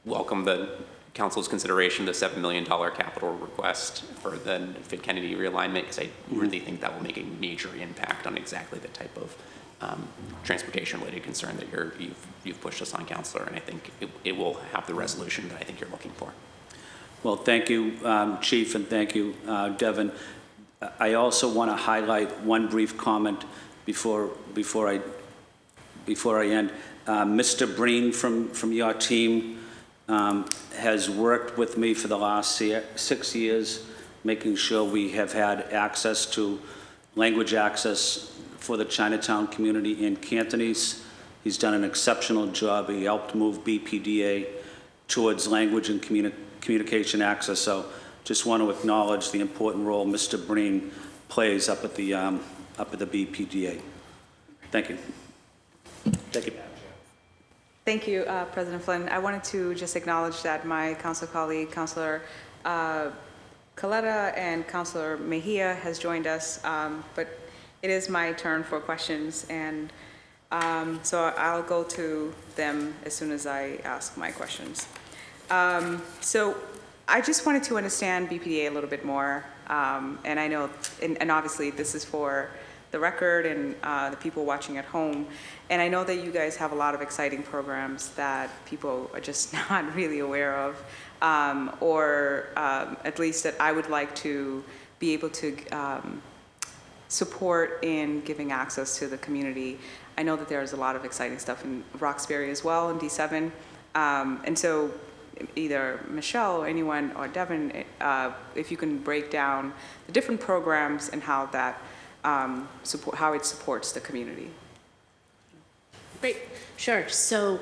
welcome the Council's consideration of the $7 million capital request for the Fit Kennedy realignment, because I really think that will make a major impact on exactly the type of transportation-related concern that you've pushed us on, Councilor, and I think it will have the resolution that I think you're looking for. Well, thank you, Chief, and thank you, Devin. I also want to highlight one brief comment before I end. Mr. Breen from your team has worked with me for the last 6 years, making sure we have had access to language access for the Chinatown community in Cantonese. He's done an exceptional job. He helped move BPDA towards language and communication access. So just want to acknowledge the important role Mr. Breen plays up at the BPDA. Thank you. Thank you. Thank you, President Flynn. I wanted to just acknowledge that my council colleague, Councilor Coletta and Councilor Mejia has joined us, but it is my turn for questions, and so I'll go to them as soon as I ask my questions. So I just wanted to understand BPDA a little bit more, and I know, and obviously this is for the record and the people watching at home. And I know that you guys have a lot of exciting programs that people are just not really aware of, or at least that I would like to be able to support in giving access to the community. I know that there's a lot of exciting stuff in Roxbury as well, in D7. And so either Michelle or anyone, or Devin, if you can break down the different programs and how that how it supports the community. Great, sure. So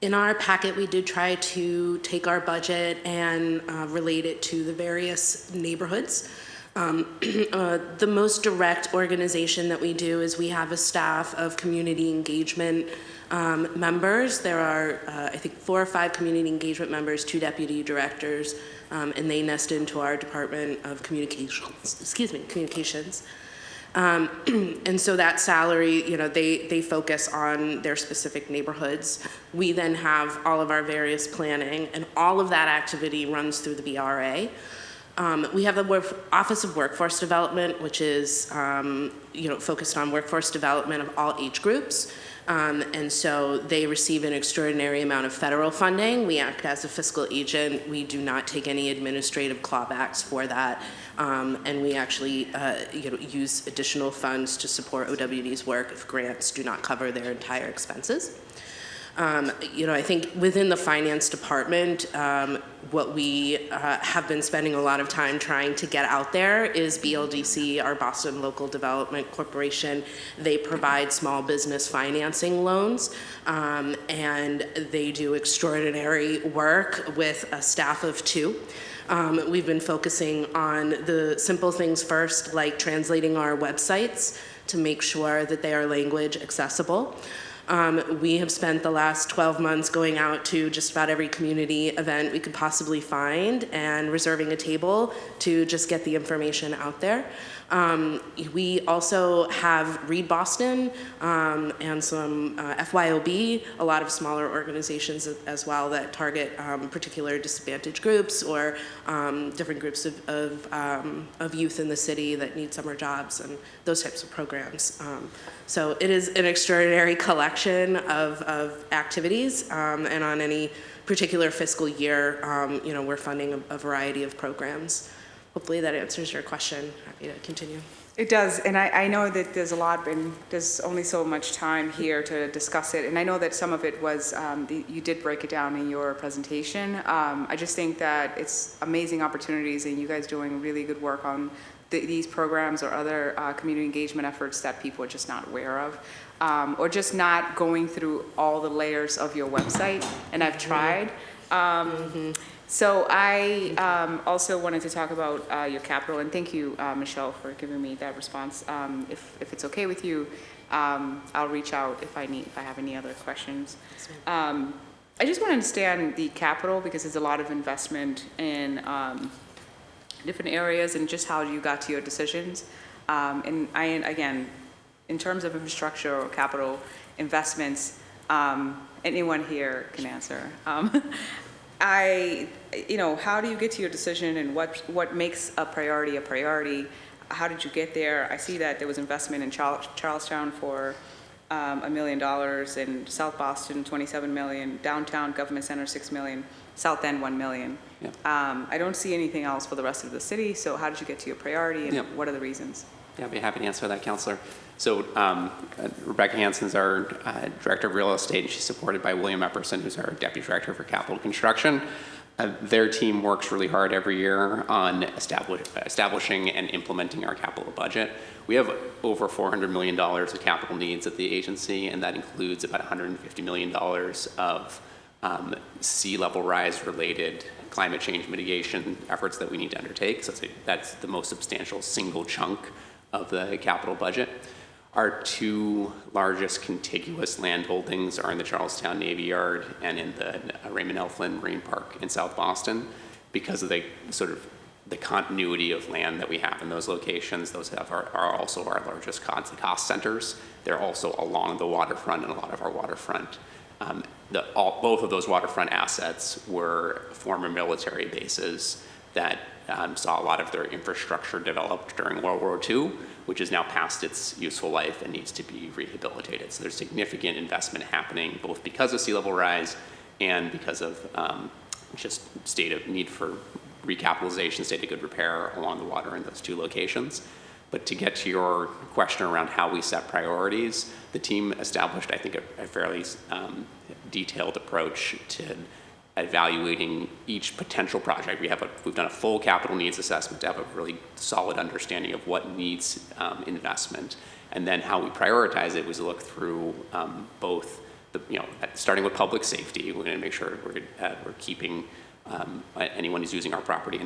in our packet, we did try to take our budget and relate it to the various neighborhoods. The most direct organization that we do is we have a staff of community engagement members. There are, I think, 4 or 5 community engagement members, 2 deputy directors, and they nest into our Department of Communications. And so that salary, you know, they focus on their specific neighborhoods. We then have all of our various planning, and all of that activity runs through the BRA. We have the Office of Workforce Development, which is, focused on workforce development of all age groups. And so they receive an extraordinary amount of federal funding. We act as a fiscal agent. We do not take any administrative clawbacks for that. And we actually, use additional funds to support OWD's work if grants do not cover their entire expenses. I think within the finance department, what we have been spending a lot of time trying to get out there is BLDC, our Boston Local Development Corporation. They provide small business financing loans, and they do extraordinary work with a staff of 2. We've been focusing on the simple things first, like translating our websites to make sure that they are language accessible. We have spent the last 12 months going out to just about every community event we could possibly find and reserving a table to just get the information out there. We also have Read Boston and some FYOB, a lot of smaller organizations as well that target particular disadvantaged groups or different groups of youth in the city that need summer jobs and those types of programs. So it is an extraordinary collection of activities, and on any particular fiscal year, we're funding a variety of programs. Hopefully that answers your question. Happy to continue. It does, and I know that there's only so much time here to discuss it, and I know that some of it was, you did break it down in your presentation. I just think that it's amazing opportunities, and you guys doing really good work on these programs or other community engagement efforts that people are just not aware of, or just not going through all the layers of your website, and I've tried. So I also wanted to talk about your capital, and thank you, Michelle, for giving me that response. If it's okay with you, I'll reach out if I have any other questions. I just want to understand the capital because there's a lot of investment in different areas, and just how you got to your decisions. And again, in terms of infrastructure or capital investments, anyone here can answer. How do you get to your decision, and what makes a priority a priority? How did you get there? I see that there was investment in Charlestown for $1 million, in South Boston, $27 million, downtown Government Center, $6 million, South End, $1 million. Yeah. I don't see anything else for the rest of the city, so how did you get to your priority, and what are the reasons? Yeah, I'd be happy to answer that, Councilor. So Rebecca Hansen's our Director of Real Estate, and she's supported by William Epperson, who's our Deputy Director for Capital Construction. Their team works really hard every year on establishing and implementing our capital budget. We have over $400 million of capital needs at the agency, and that includes about $150 million of sea level rise related climate change mitigation efforts that we need to undertake. So that's the most substantial single chunk of the capital budget. Our 2 largest contiguous land holdings are in the Charlestown Navy Yard and in the Raymond L. Flynn Marine Park in South Boston. Because of the the continuity of land that we have in those locations, those are also our largest cost centers. They're also along the waterfront and a lot of our waterfront. Both of those waterfront assets were former military bases that saw a lot of their infrastructure developed during World War II, which is now past its useful life and needs to be rehabilitated. So there's significant investment happening, both because of sea level rise and because of just state of need for recapitalization, state of good repair along the water in those 2 locations. But to get to your question around how we set priorities, the team established, I think, a fairly detailed approach to evaluating each potential project. We've done a full capital needs assessment to have a really solid understanding of what needs investment, and then how we prioritize it was look through both starting with public safety. We're going to make sure we're keeping anyone who's using our property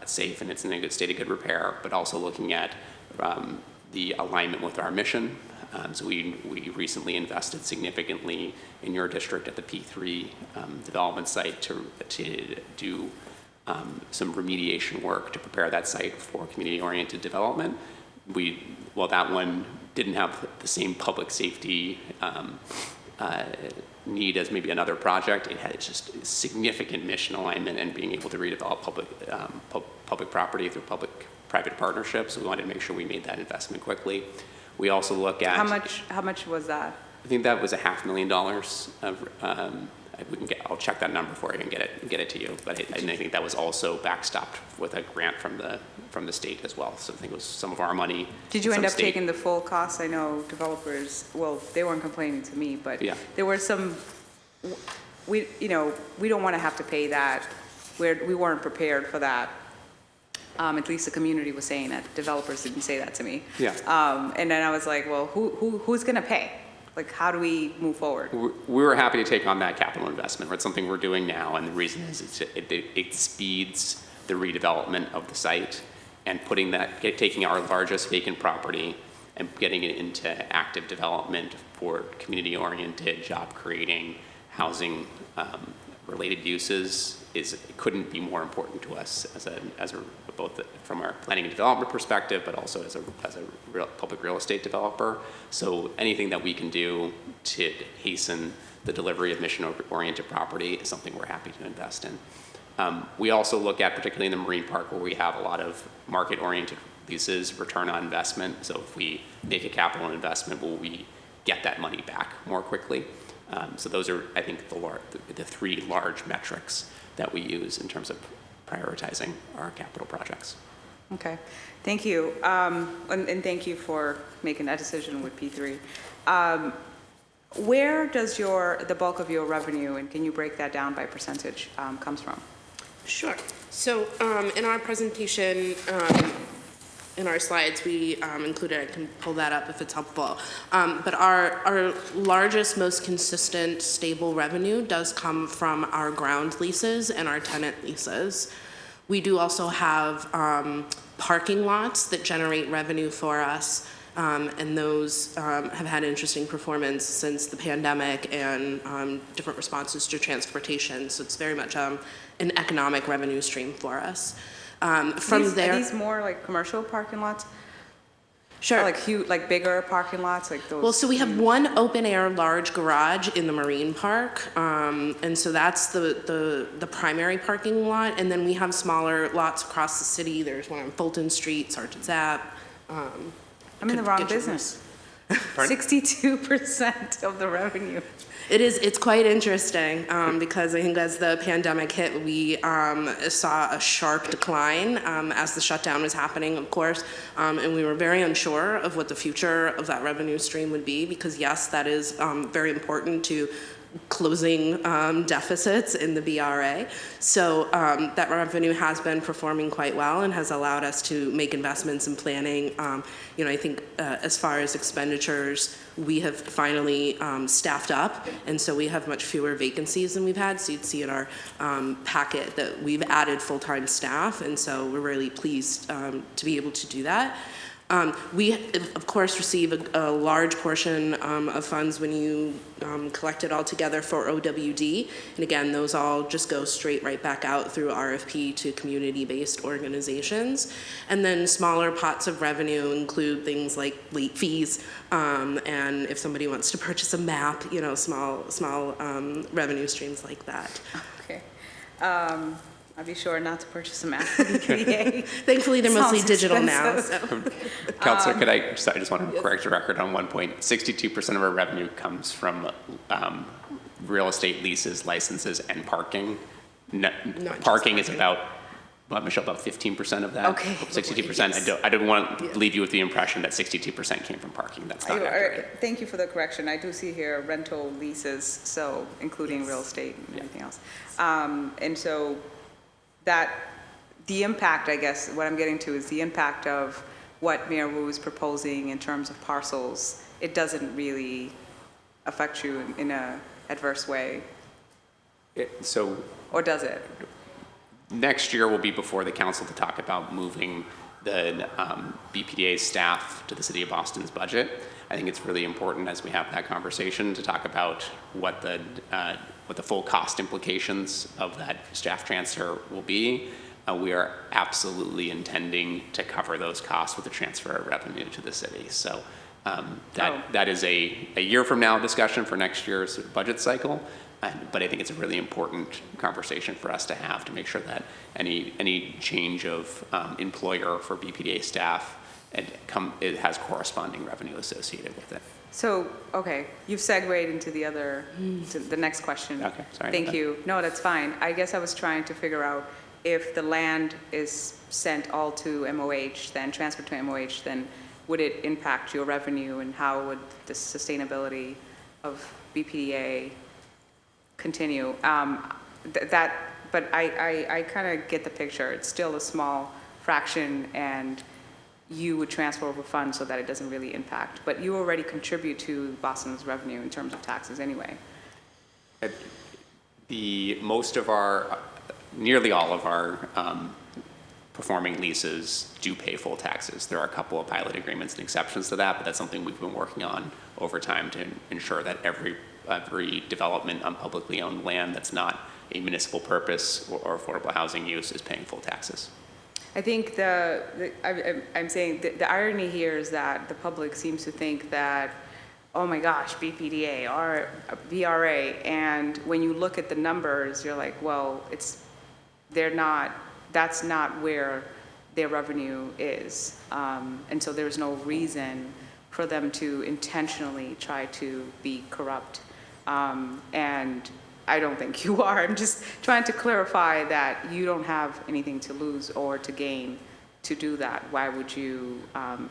safe and it's in a good state of good repair, but also looking at the alignment with our mission. So we recently invested significantly in your district at the P3 development site to do some remediation work to prepare that site for community-oriented development. While that one didn't have the same public safety need as maybe another project, it had just significant mission alignment and being able to redevelop public property through public-private partnerships. So we wanted to make sure we made that investment quickly. We also look at How much was that? I think that was $500,000 I'll check that number for you and get it to you. But I think that was also backstopped with a grant from the state as well. So I think it was some of our money. Did you end up taking the full cost? I know developers, well, they weren't complaining to me, but there were some. we don't want to have to pay that. We weren't prepared for that. At least the community was saying that. Developers didn't say that to me. Yeah. And then I was like, well, who's going to pay? Like, how do we move forward? We were happy to take on that capital investment. It's something we're doing now, and the reason is it speeds the redevelopment of the site and taking our largest vacant property and getting it into active development for community-oriented, job-creating, housing-related uses it couldn't be more important to us as a both from our planning and development perspective, but also as a public real estate developer. So anything that we can do to hasten the delivery of mission-oriented property is something we're happy to invest in. We also look at, particularly in the Marine Park, where we have a lot of market-oriented leases, return on investment. So if we make a capital investment, will we get that money back more quickly? So those are, I think, the three large metrics that we use in terms of prioritizing our capital projects. Okay, thank you. And thank you for making that decision with P3. Where does the bulk of your revenue, and can you break that down by percentage, comes from? Sure. So in our presentation, in our slides, we included, I can pull that up if it's helpful, but our largest, most consistent, stable revenue does come from our ground leases and our tenant leases. We do also have parking lots that generate revenue for us, and those have had interesting performance since the pandemic and different responses to transportation. So it's very much an economic revenue stream for us. Are these more like commercial parking lots? Sure. Or like huge, like bigger parking lots, like those? Well, so we have one open air large garage in the Marine Park, and so that's the primary parking lot. And then we have smaller lots across the city. There's one on Fulton Street, Sergeant Zapp. I'm in the wrong business. 62% of the revenue. It's quite interesting because I think as the pandemic hit, we saw a sharp decline as the shutdown was happening, of course, and we were very unsure of what the future of that revenue stream would be because, yes, that is very important to closing deficits in the BRA. So that revenue has been performing quite well and has allowed us to make investments in planning. I think as far as expenditures, we have finally staffed up, and so we have much fewer vacancies than we've had. So you'd see in our packet that we've added full-time staff, and so we're really pleased to be able to do that. We, of course, receive a large portion of funds when you collect it all together for OWD. And again, those all just go straight right back out through RFP to community-based organizations. And then smaller pots of revenue include things like late fees, and if somebody wants to purchase a map, small revenue streams like that. Okay. I'll be sure not to purchase a map for BPDA. Thankfully, they're mostly digital now. Councilor, I just want to correct the record on one point. 62% of our revenue comes from real estate leases, licenses, and parking. Parking is about 15% of that. Okay. 62%. I don't want to leave you with the impression that 62% came from parking. That's not accurate. Thank you for the correction. I do see here rental leases, so including real estate and everything else. And so the impact, I guess, what I'm getting to is the impact of what Mayor Wu is proposing in terms of parcels. It doesn't really affect you in a adverse way. Or does it? Next year will be before the council to talk about moving the BPDA staff to the City of Boston's budget. I think it's really important as we have that conversation to talk about what the full cost implications of that staff transfer will be. We are absolutely intending to cover those costs with the transfer of revenue to the city. So that is a year from now discussion for next year's budget cycle. But I think it's a really important conversation for us to have to make sure that any change of employer for BPDA staff it has corresponding revenue associated with it. So, okay, you've segued into the next question. Okay, sorry. Thank you. No, that's fine. I guess I was trying to figure out if the land is sent all to MOH, then transferred to MOH, then would it impact your revenue, and how would the sustainability of BPDA continue. But I kind of get the picture. It's still a small fraction, and you would transfer over funds so that it doesn't really impact. But you already contribute to Boston's revenue in terms of taxes anyway. Nearly all of our performing leases do pay full taxes. There are a couple of pilot agreements and exceptions to that, but that's something we've been working on over time to ensure that every development on publicly owned land that's not a municipal purpose or affordable housing use is paying full taxes. I think I'm saying the irony here is that the public seems to think that, oh my gosh, BPDA or VRA, and when you look at the numbers, you're like, well, that's not where their revenue is. And so there's no reason for them to intentionally try to be corrupt. And I don't think you are. I'm just trying to clarify that you don't have anything to lose or to gain to do that. Why would you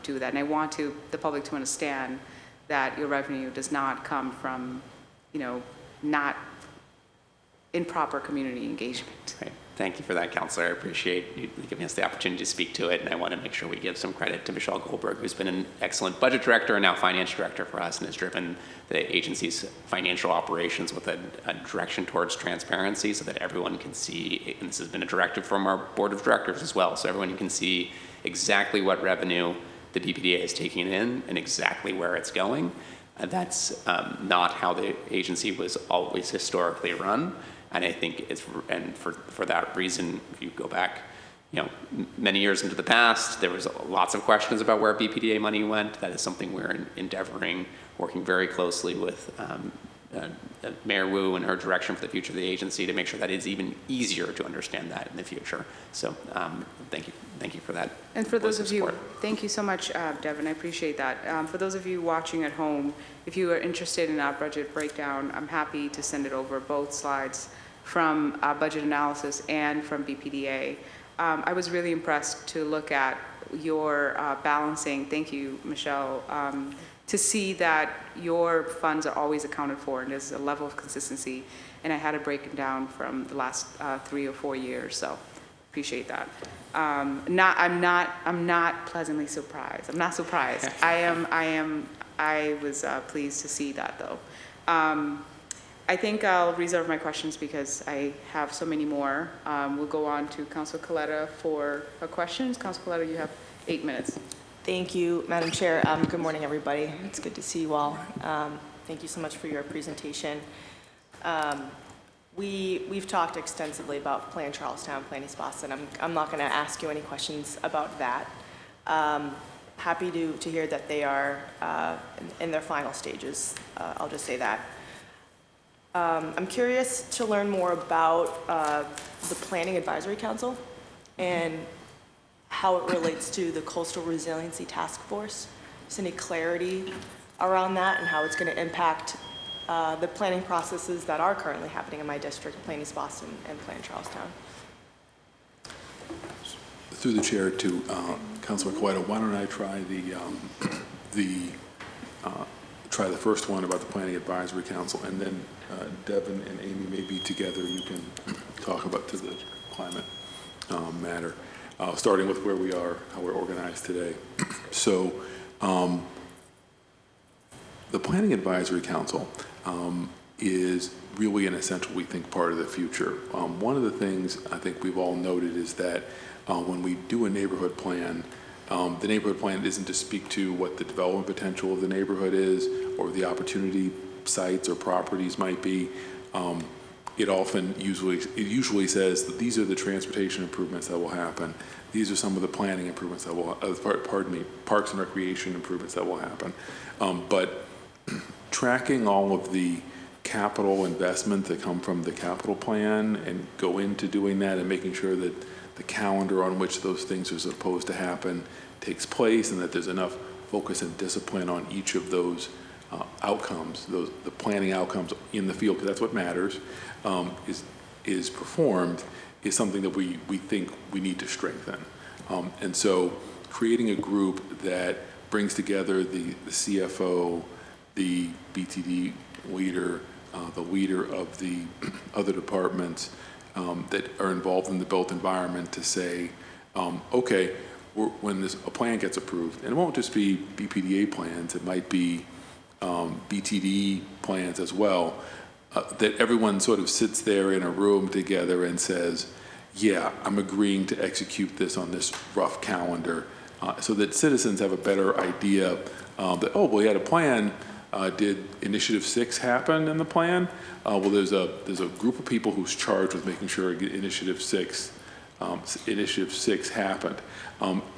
do that? And I want the public to understand that your revenue does not come from, not improper community engagement. Right. Thank you for that, Councilor. I appreciate you giving us the opportunity to speak to it, and I want to make sure we give some credit to Michelle Goldberg, who's been an excellent budget director and now finance director for us and has driven the agency's financial operations with a direction towards transparency so that everyone can see, and this has been a directive from our board of directors as well, so everyone can see exactly what revenue the BPDA is taking in and exactly where it's going. That's not how the agency was always historically run. And I think for that reason, if you go back, many years into the past, there was lots of questions about where BPDA money went. That is something we're endeavoring, working very closely with Mayor Wu and her direction for the future of the agency to make sure that it's even easier to understand that in the future. So thank you for that. And for those of you, support. thank you so much, Devin, I appreciate that. For those of you watching at home, if you are interested in our budget breakdown, I'm happy to send it over, both slides from budget analysis and from BPDA. I was really impressed to look at your balancing, thank you, Michelle, to see that your funds are always accounted for and there's a level of consistency. And I had to break it down from the last 3 or 4 years, so appreciate that. I'm not pleasantly surprised. I'm not surprised. I was pleased to see that though. I think I'll reserve my questions because I have so many more. We'll go on to Councilor Coletta for her questions. Councilor Coletta, you have 8 minutes. Thank you, Madam Chair. Good morning, everybody. It's good to see you all. Thank you so much for your presentation. We've talked extensively about Plan Charlestown, Plan East Boston. I'm not going to ask you any questions about that. Happy to hear that they are in their final stages. I'll just say that. I'm curious to learn more about the Planning Advisory Council and how it relates to the Coastal Resiliency Task Force. Just any clarity around that and how it's going to impact the planning processes that are currently happening in my district, Plan East Boston and Plan Charlestown. Through the chair to Councilor Coletta, why don't I try try the first one about the Planning Advisory Council, and then Devin and Amy, maybe together you can talk about to the climate matter, starting with where we are, how we're organized today. So the Planning Advisory Council is really an essential, we think, part of the future. One of the things I think we've all noted is that when we do a neighborhood plan, the neighborhood plan isn't to speak to what the development potential of the neighborhood is or the opportunity sites or properties might be. It usually says that these are the transportation improvements that will happen. These are some of the planning improvements that will, parks and recreation improvements that will happen. But tracking all of the capital investment that come from the capital plan and go into doing that and making sure that the calendar on which those things are supposed to happen takes place and that there's enough focus and discipline on each of those outcomes, the planning outcomes in the field, because that's what matters, is performed, is something that we think we need to strengthen. And so creating a group that brings together the CFO, the BTD leader, the leader of the other departments that are involved in the built environment to say, okay, when a plan gets approved, and it won't just be BPDA plans, it might be BTD plans as well, that everyone sort of sits there in a room together and says, yeah, I'm agreeing to execute this on this rough calendar, so that citizens have a better idea that, oh, well, we had a plan. Did Initiative 6 happen in the plan? Well, there's a group of people who's charged with making sure Initiative 6 happened.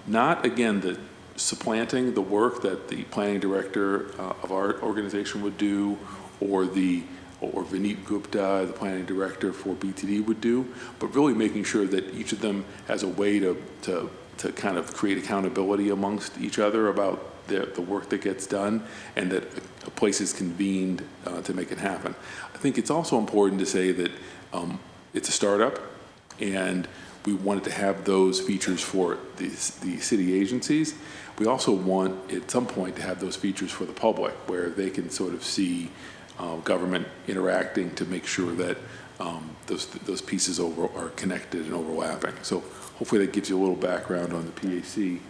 Not, again, the supplanting the work that the planning director of our organization would do, or Vineet Gupta, the planning director for BTD, would do, but really making sure that each of them has a way to kind of create accountability amongst each other about the work that gets done, and that a place is convened to make it happen. I think it's also important to say that it's a startup, and we wanted to have those features for the city agencies. We also want, at some point, to have those features for the public, where they can sort of see government interacting to make sure that those pieces are connected and overlapping. So hopefully that gives you a little background on the PAC.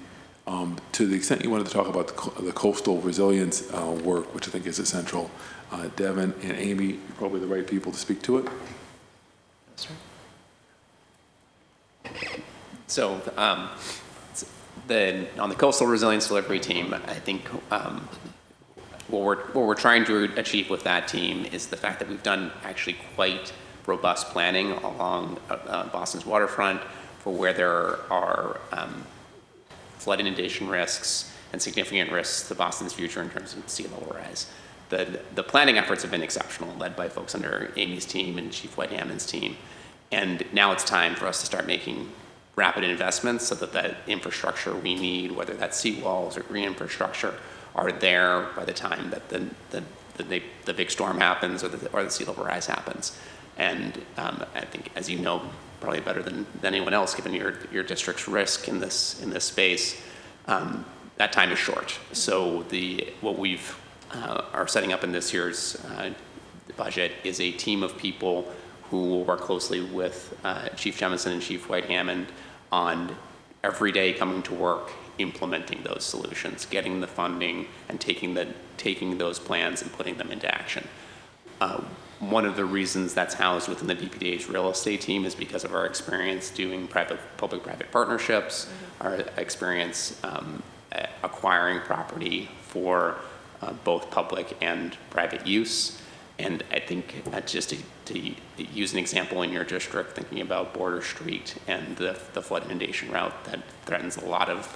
To the extent you wanted to talk about the coastal resilience work, which I think is essential, Devin and Amy, you're probably the right people to speak to it. That's right. So on the coastal resilience delivery team, I think what we're trying to achieve with that team is the fact that we've done actually quite robust planning along Boston's waterfront for where there are flood inundation risks and significant risks to Boston's future in terms of sea level rise. The planning efforts have been exceptional, led by folks under Amy's team and Chief White-Hammond's team. And now it's time for us to start making rapid investments so that that infrastructure we need, whether that's seawalls or green infrastructure, are there by the time that the big storm happens or the sea level rise happens. And I think, as you know, probably better than anyone else, given your district's risk in this space, that time is short. So what we've are setting up in this year's budget is a team of people who will work closely with Chief Jemison and Chief White-Hammond on every day coming to work, implementing those solutions, getting the funding, and taking those plans and putting them into action. One of the reasons that's housed within the BPDA's real estate team is because of our experience doing public-private partnerships, our experience acquiring property for both public and private use. And I think just to use an example in your district, thinking about Border Street and the flood inundation route that threatens a lot of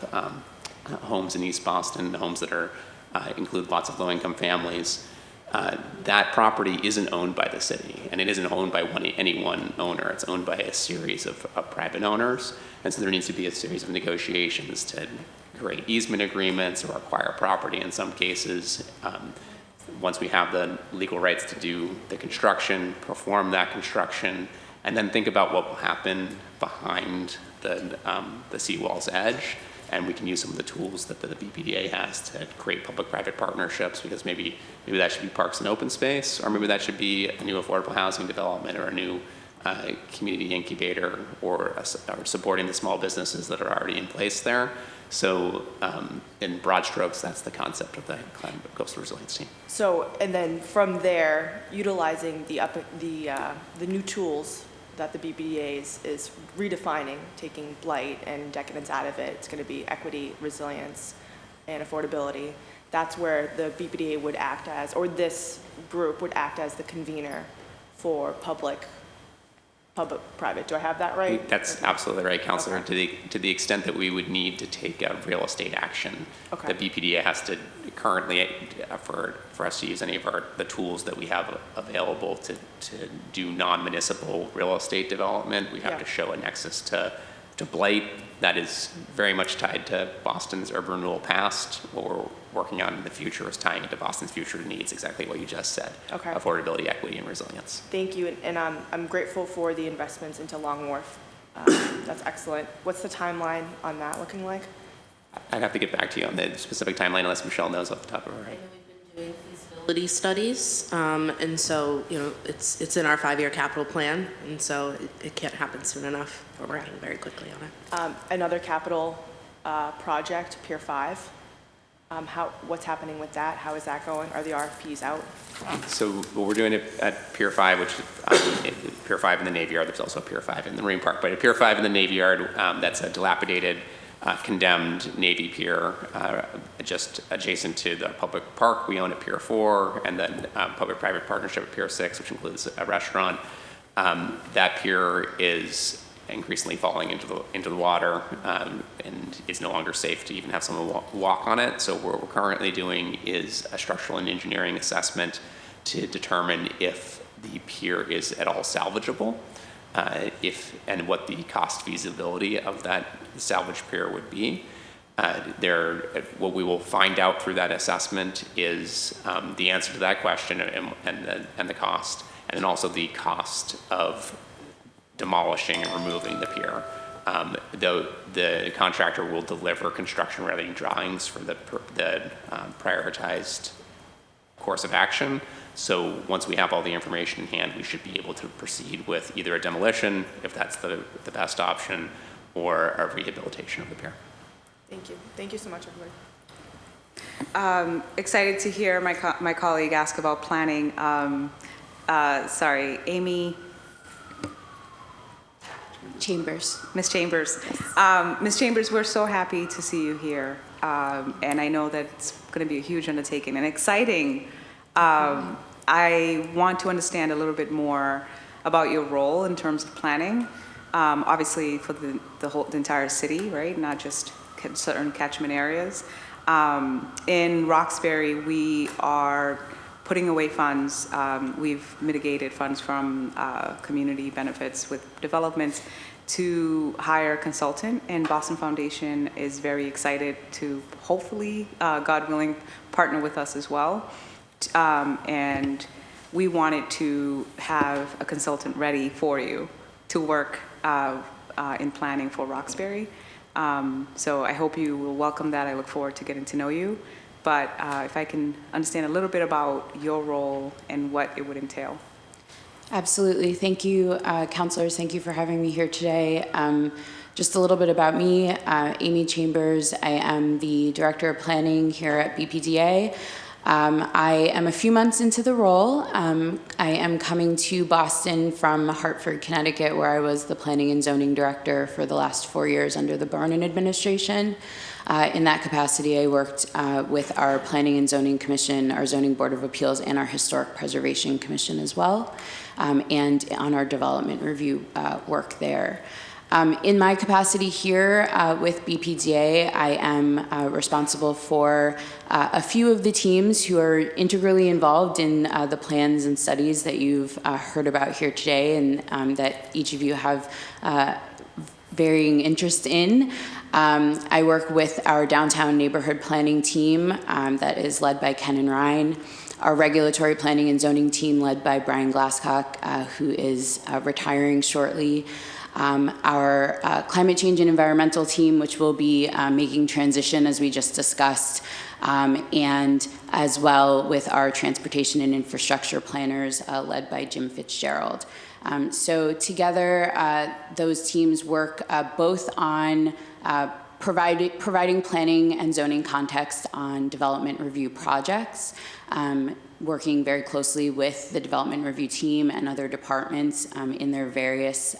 homes in East Boston, homes that include lots of low-income families. That property isn't owned by the city, and it isn't owned by any one owner. It's owned by a series of private owners, and so there needs to be a series of negotiations to create easement agreements or acquire property in some cases. Once we have the legal rights to do the construction, perform that construction, and then think about what will happen behind the seawall's edge. And we can use some of the tools that the BPDA has to create public-private partnerships, because maybe that should be parks and open space, or maybe that should be a new affordable housing development or a new community incubator, or supporting the small businesses that are already in place there. So in broad strokes, that's the concept of the coastal resilience team. So, and then from there, utilizing the new tools that the BPDA is redefining, taking blight and decadence out of it. It's going to be equity, resilience, and affordability. That's where the BPDA would act as, or this group would act as the convener for public-private. Do I have that right? That's absolutely right, Councilor. Okay. To the extent that we would need to take a real estate action, okay, the BPDA has to currently, for us to use any of the tools that we have available to do non-municipal real estate development, we have to show a nexus to blight that is very much tied to Boston's urban renewal past. What we're working on in the future is tying into Boston's future needs, exactly what you just said. Okay. Affordability, equity, and resilience. Thank you, and I'm grateful for the investments into Long Wharf. That's excellent. What's the timeline on that looking like? I'd have to get back to you on the specific timeline unless Michelle knows off the top of her head. I know we've been doing feasibility feasibility studies, and so, you know, it's in our 5-year capital plan, and so it can't happen soon enough. We're working very quickly on it. Another capital project, Pier 5. What's happening with that? How is that going? Are the RFPs out? So what we're doing at Pier 5, which Pier 5 in the Navy Yard, there's also a Pier 5 in the Marine Park, but at Pier 5 in the Navy Yard, that's a dilapidated, condemned Navy pier just adjacent to the public park. We own at Pier 4, and then public-private partnership at Pier 6, which includes a restaurant. That pier is increasingly falling into the water and is no longer safe to even have someone walk on it. So what we're currently doing is a structural and engineering assessment to determine if the pier is at all salvageable, and what the cost feasibility of that salvage pier would be. What we will find out through that assessment is the answer to that question and the cost, and then also the cost of demolishing and removing the pier. The contractor will deliver construction-ready drawings for the prioritized course of action. So once we have all the information in hand, we should be able to proceed with either a demolition, if that's the best option, or a rehabilitation of the pier. Thank you. Thank you so much, everybody. Excited to hear my colleague ask about planning. Sorry, Amy Chambers. Ms. Chambers. Ms. Chambers, we're so happy to see you here. And I know that it's going to be a huge undertaking and exciting. I want to understand a little bit more about your role in terms of planning, obviously for the entire city, right? Not just certain catchment areas. In Roxbury, we are putting away funds. We've mitigated funds from community benefits with developments to hire a consultant, and Boston Foundation is very excited to hopefully, God willing, partner with us as well. And we wanted to have a consultant ready for you to work in planning for Roxbury. So I hope you will welcome that. I look forward to getting to know you. But if I can understand a little bit about your role and what it would entail. Absolutely. Thank you, counselors. Thank you for having me here today. Just a little bit about me. Amy Chambers. I am the Director of Planning here at BPDA. I am a few months into the role. I am coming to Boston from Hartford, Connecticut, where I was the Planning and Zoning Director for the last 4 years under the Barnon administration. In that capacity, I worked with our Planning and Zoning Commission, our Zoning Board of Appeals, and our Historic Preservation Commission as well, and on our development review work there. In my capacity here with BPDA, I am responsible for a few of the teams who are integrally involved in the plans and studies that you've heard about here today, and that each of you have varying interest in. I work with our downtown neighborhood planning team that is led by Ken and Ryan, our regulatory planning and zoning team led by Brian Glasscock, who is retiring shortly, our climate change and environmental team, which will be making transition as we just discussed, and as well with our transportation and infrastructure planners led by Jim Fitzgerald. So together, those teams work both on providing planning and zoning context on development review projects, working very closely with the development review team and other departments in their various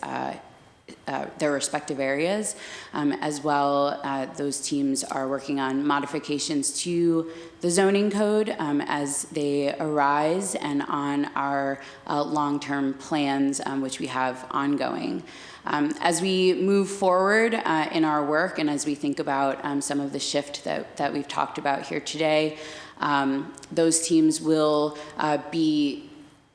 their respective areas. As well, those teams are working on modifications to the zoning code as they arise, and on our long-term plans, which we have ongoing. As we move forward in our work, and as we think about some of the shift that we've talked about here today, those teams will be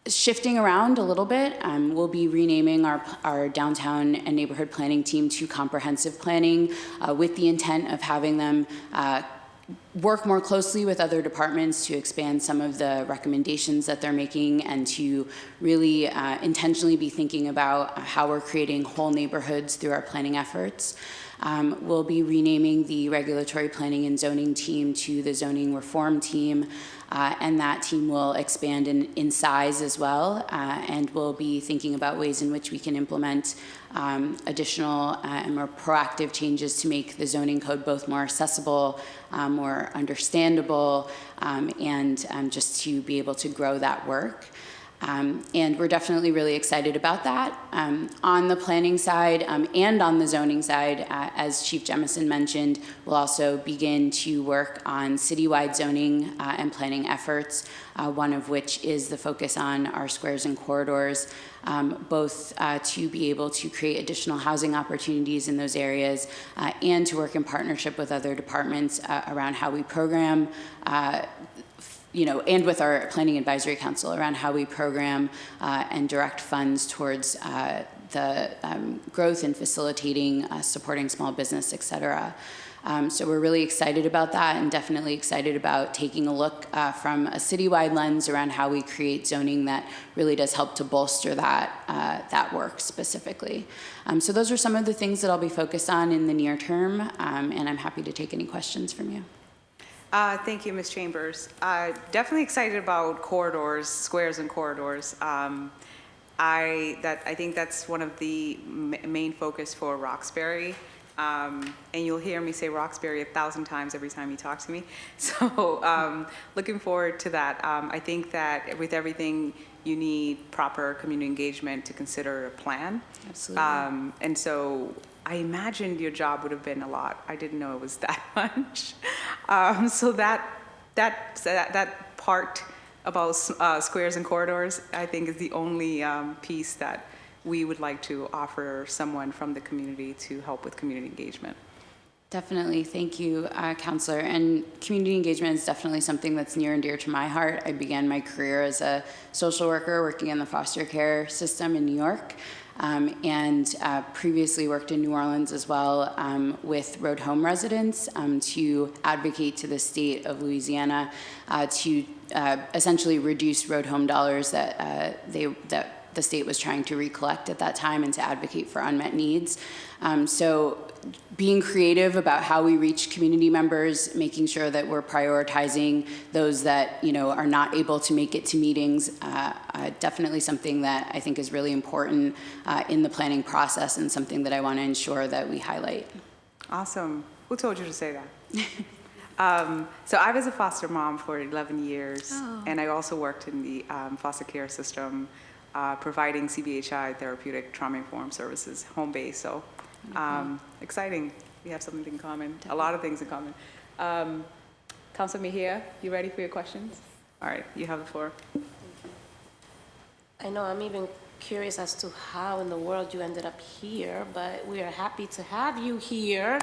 shifting around a little bit. We'll be renaming our downtown and neighborhood planning team to comprehensive planning with the intent of having them work more closely with other departments to expand some of the recommendations that they're making, and to really intentionally be thinking about how we're creating whole neighborhoods through our planning efforts. We'll be renaming the regulatory planning and zoning team to the zoning reform team, and that team will expand in size as well, and we'll be thinking about ways in which we can implement additional and more proactive changes to make the zoning code both more accessible, more understandable, and just to be able to grow that work. And we're definitely really excited about that. On the planning side and on the zoning side, as Chief Jemison mentioned, we'll also begin to work on citywide zoning and planning efforts, one of which is the focus on our squares and corridors, both to be able to create additional housing opportunities in those areas and to work in partnership with other departments around how we program and with our Planning Advisory Council around how we program and direct funds towards the growth and facilitating, supporting small business, et cetera. So we're really excited about that and definitely excited about taking a look from a citywide lens around how we create zoning that really does help to bolster that work specifically. So those are some of the things that I'll be focused on in the near term, and I'm happy to take any questions from you. Thank you, Ms. Chambers. Definitely excited about corridors, squares and corridors. I think that's one of the main focus for Roxbury. And you'll hear me say Roxbury 1,000 times every time you talk to me. So looking forward to that. I think that with everything, you need proper community engagement to consider a plan. Absolutely. And so I imagined your job would have been a lot. I didn't know it was that much. So that part about squares and corridors, I think, is the only piece that we would like to offer someone from the community to help with community engagement. Definitely. Thank you, Counselor. And community engagement is definitely something that's near and dear to my heart. I began my career as a social worker working in the foster care system in New York, and previously worked in New Orleans as well with road home residents to advocate to the state of Louisiana to essentially reduce road home dollars that the state was trying to recollect at that time and to advocate for unmet needs. So being creative about how we reach community members, making sure that we're prioritizing those that are not able to make it to meetings, definitely something that I think is really important in the planning process and something that I want to ensure that we highlight. Awesome. Who told you to say that? So I was a foster mom for 11 years, and I also worked in the foster care system, providing CBHI, therapeutic trauma-informed services, home base. So exciting. We have something in common, a lot of things in common. Councilor Mejia, you ready for your questions? All right, you have the floor. I know I'm even curious as to how in the world you ended up here, but we are happy to have you here.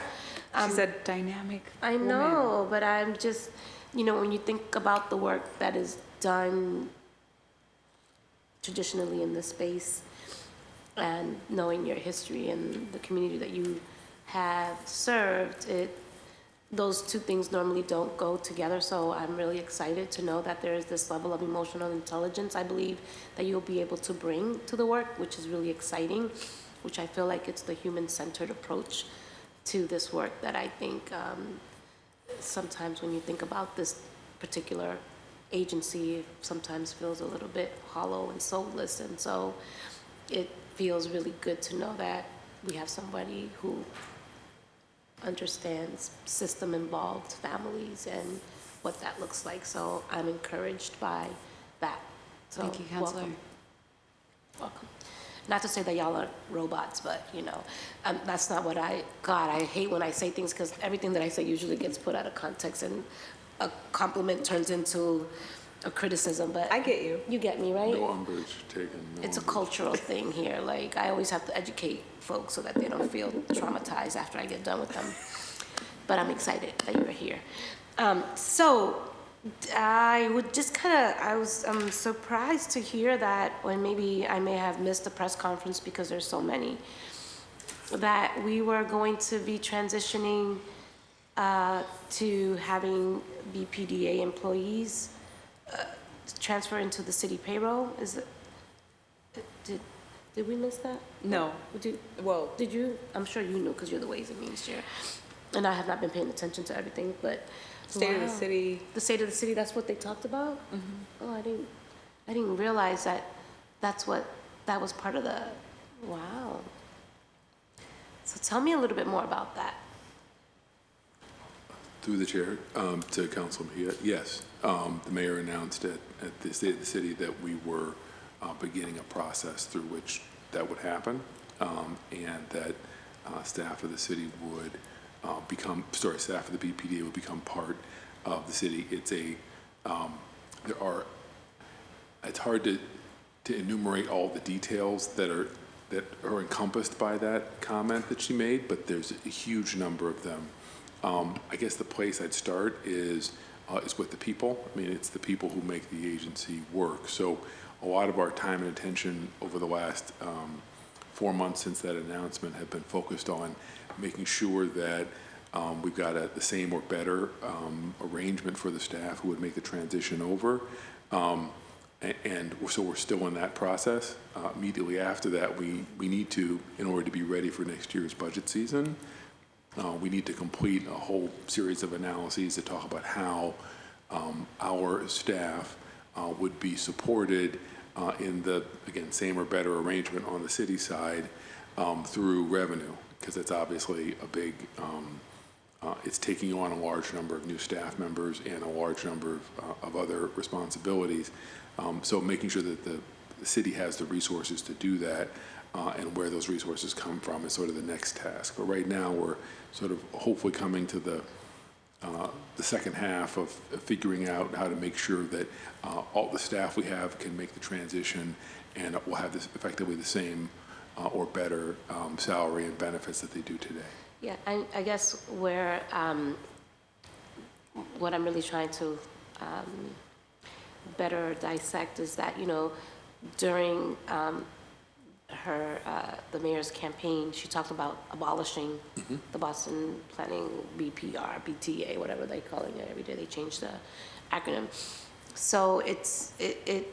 She's a dynamic I know, but I'm just, when you think about the work that is done traditionally in this space and knowing your history and the community that you have served, those two things normally don't go together. So I'm really excited to know that there is this level of emotional intelligence, I believe, that you'll be able to bring to the work, which is really exciting, which I feel like it's the human-centered approach to this work that I think sometimes when you think about this particular agency, it sometimes feels a little bit hollow and soulless. And so it feels really good to know that we have somebody who understands system-involved families and what that looks like. So I'm encouraged by that. So Thank you, Counselor. Welcome. Not to say that y'all are robots, but that's not what God, I hate when I say things because everything that I say usually gets put out of context and a compliment turns into a criticism, but I get you. You get me, right? No umbrage taken. It's a cultural thing here. Like, I always have to educate folks so that they don't feel traumatized after I get done with them. But I'm excited that you're here. So I would just I'm surprised to hear that, when maybe I may have missed the press conference because there's so many, that we were going to be transitioning to having BPDA employees transfer into the city payroll. Did Did we miss that? No. Well, Did you? I'm sure you knew because you're the Ways and Means Chair. And I have not been paying attention to everything, but. State of the wow. City. The State of the City, that's what they talked about? Oh, I didn't realize that that was part of the, wow. So tell me a little bit more about that. Through the chair, to Councilman Mejia, yes. The mayor announced at the State of the City that we were beginning a process through which that would happen, and that staff of the city would staff of the BPDA would become part of the city. It's it's hard to enumerate all the details that are encompassed by that comment that she made, but there's a huge number of them. I guess the place I'd start is with the people. I mean, it's the people who make the agency work. So a lot of our time and attention over the last 4 months since that announcement have been focused on making sure that we've got the same or better arrangement for the staff who would make the transition over. And so we're still in that process. Immediately after that, we need to, in order to be ready for next year's budget season, we need to complete a whole series of analyses to talk about how our staff would be supported in the, again, same or better arrangement on the city side through revenue, because it's obviously a big, it's taking on a large number of new staff members and a large number of other responsibilities. So making sure that the city has the resources to do that and where those resources come from is sort of the next task. But right now we're sort of hopefully coming to the second half of figuring out how to make sure that all the staff we have can make the transition and will have this effectively the same or better salary and benefits that they do today. Yeah, I guess where, what I'm really trying to better dissect is that, you know, during the mayor's campaign, she talked about abolishing the Boston Planning BPR, BTA, whatever they call it. Every day they change the acronym. So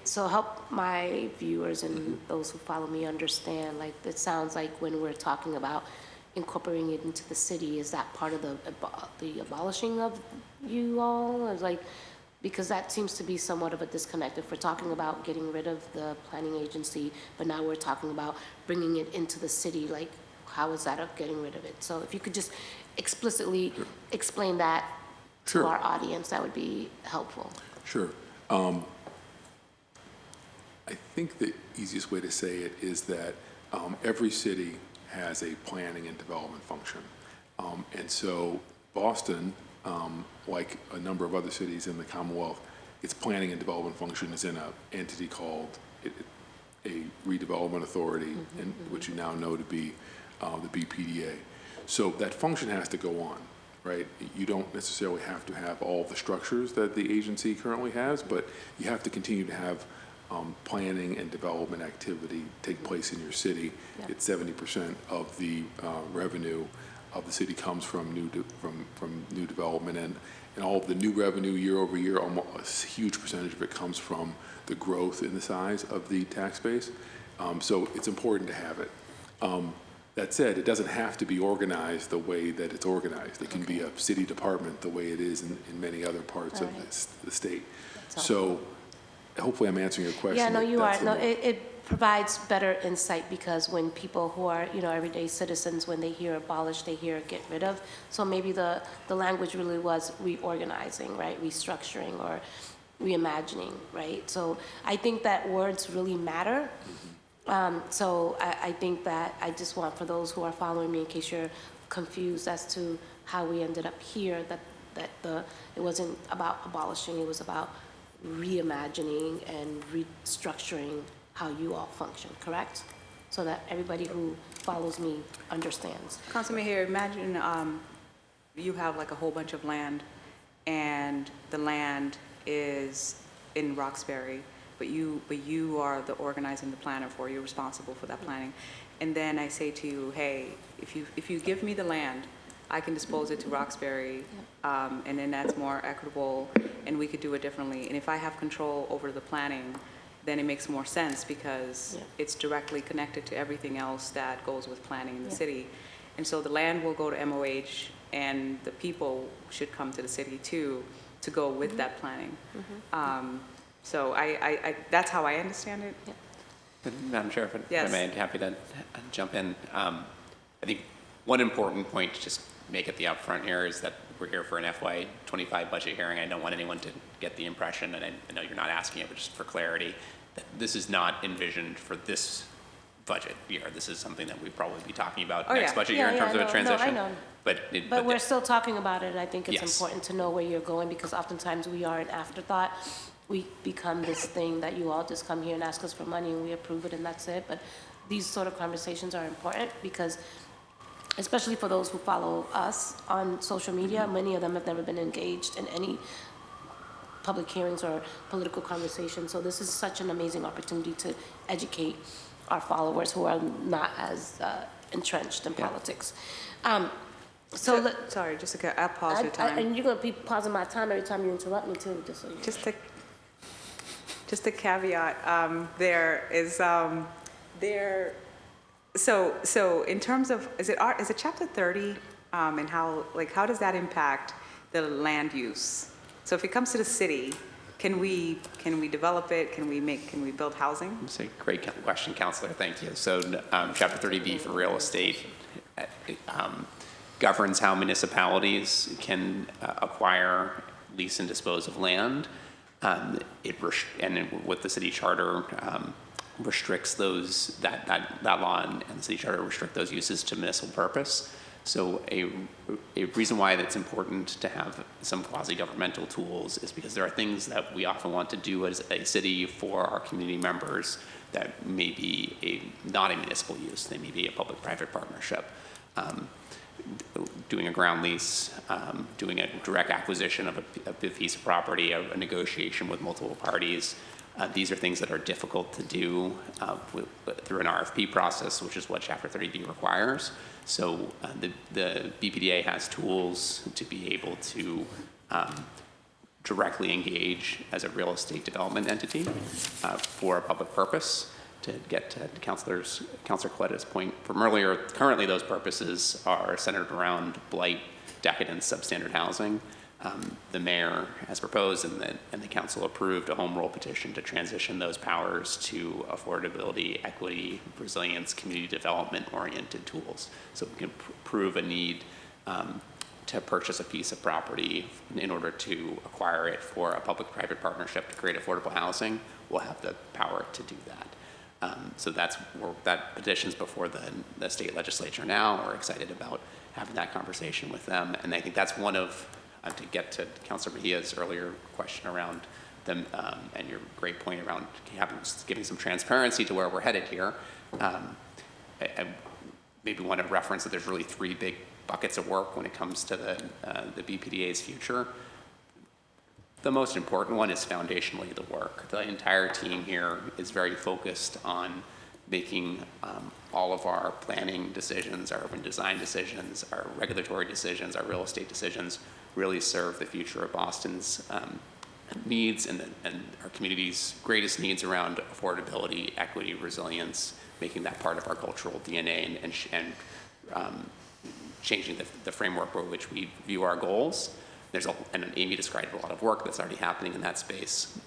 so help my viewers and those who follow me understand, like, it sounds like when we're talking about incorporating it into the city, is that part of the abolishing of you all? It's like, because that seems to be somewhat of a disconnect. If we're talking about getting rid of the planning agency, but now we're talking about bringing it into the city, like, how is that of getting rid of it? So if you could just explicitly explain that to our audience, that would be helpful. Sure. I think the easiest way to say it is that every city has a planning and development function. And so Boston, like a number of other cities in the Commonwealth, its planning and development function is in an entity called a redevelopment authority, which you now know to be the BPDA. So that function has to go on, right? You don't necessarily have to have all the structures that the agency currently has, but you have to continue to have planning and development activity take place in your city. Yeah. It's 70% of the revenue of the city comes from new development, and all of the new revenue year over year, almost a huge percentage of it comes from the growth in the size of the tax base. So it's important to have it. That said, it doesn't have to be organized the way that it's organized. It can be a city department the way it is in many other parts of the state. So hopefully I'm answering your question. Yeah, no, you are. No, it provides better insight, because when people who are, you know, everyday citizens, when they hear abolish, they hear get rid of. So maybe the language really was reorganizing, right? Restructuring or reimagining, right? So I think that words really matter. So I think that I just want, for those who are following me, in case you're confused as to how we ended up here, that it wasn't about abolishing, it was about reimagining and restructuring how you all function, correct? So that everybody who follows me understands. Councilman here, imagine you have like a whole bunch of land, and the land is in Roxbury, but you are the organizing the planner for, you're responsible for that planning. And then I say to you, hey, if you give me the land, I can dispose it to Roxbury, and then that's more equitable, and we could do it differently. And if I have control over the planning, then it makes more sense because Yeah. it's directly connected to everything else that goes with planning in the Yeah. city. And so the land will go to MOH, and the people should come to the city too, to go with that planning. So that's how I understand it. Madam Chair, if I Yes. may, I'd be happy to jump in. I think one important point to just make at the upfront here is that we're here for an FY25 budget hearing. I don't want anyone to get the impression, and I know you're not asking it, but just for clarity, that this is not envisioned for this budget year. This is something that we'd probably be talking about Oh, next yeah. budget year in terms of a transition. No, I know. But we're still talking about it, and I think it's Yes. important to know where you're going, because oftentimes we are an afterthought. We become this thing that you all just come here and ask us for money, and we approve it, and that's it. But these sort of conversations are important, because especially for those who follow us on social media, many of them have never been engaged in any public hearings or political conversations. So this is such an amazing opportunity to educate our followers who are not as entrenched in politics. Sorry, Jessica, I'll pause your time. And you're going to be pausing my time every time you interrupt me too, just so you know. Just a caveat, there is, so in terms of, is it chapter 30, and how does that impact the land use? So if it comes to the city, can we develop it? Can we build housing? It's a great question, Counselor. Thank you. So Chapter 30B for real estate governs how municipalities can acquire, lease, and dispose of land. And with the city charter, restricts that law and the city charter restrict those uses to municipal purpose. So a reason why it's important to have some quasi-governmental tools is because there are things that we often want to do as a city for our community members that may be not a municipal use. They may be a public-private partnership. Doing a ground lease, doing a direct acquisition of a piece of property, a negotiation with multiple parties. These are things that are difficult to do through an RFP process, which is what Chapter 30B requires. So the BPDA has tools to be able to directly engage as a real estate development entity for a public purpose. To get to Councilor Coletta's point from earlier, currently those purposes are centered around blight, decadence, substandard housing. The mayor has proposed and the council approved a home rule petition to transition those powers to affordability, equity, resilience, community development oriented tools. So we can prove a need to purchase a piece of property in order to acquire it for a public-private partnership to create affordable housing. We'll have the power to do that. So that petition's before the state legislature now. We're excited about having that conversation with them. And I think that's one of, to get to Councilor Mejia's earlier question around them, and your great point around giving some transparency to where we're headed here. I maybe want to reference that there's really three big buckets of work when it comes to the BPDA's future. The most important one is foundationally the work. The entire team here is very focused on making all of our planning decisions, our urban design decisions, our regulatory decisions, our real estate decisions really serve the future of Boston's needs and our community's greatest needs around affordability, equity, resilience, making that part of our cultural DNA and changing the framework by which we view our goals. And Amy described a lot of work that's already happening in that space.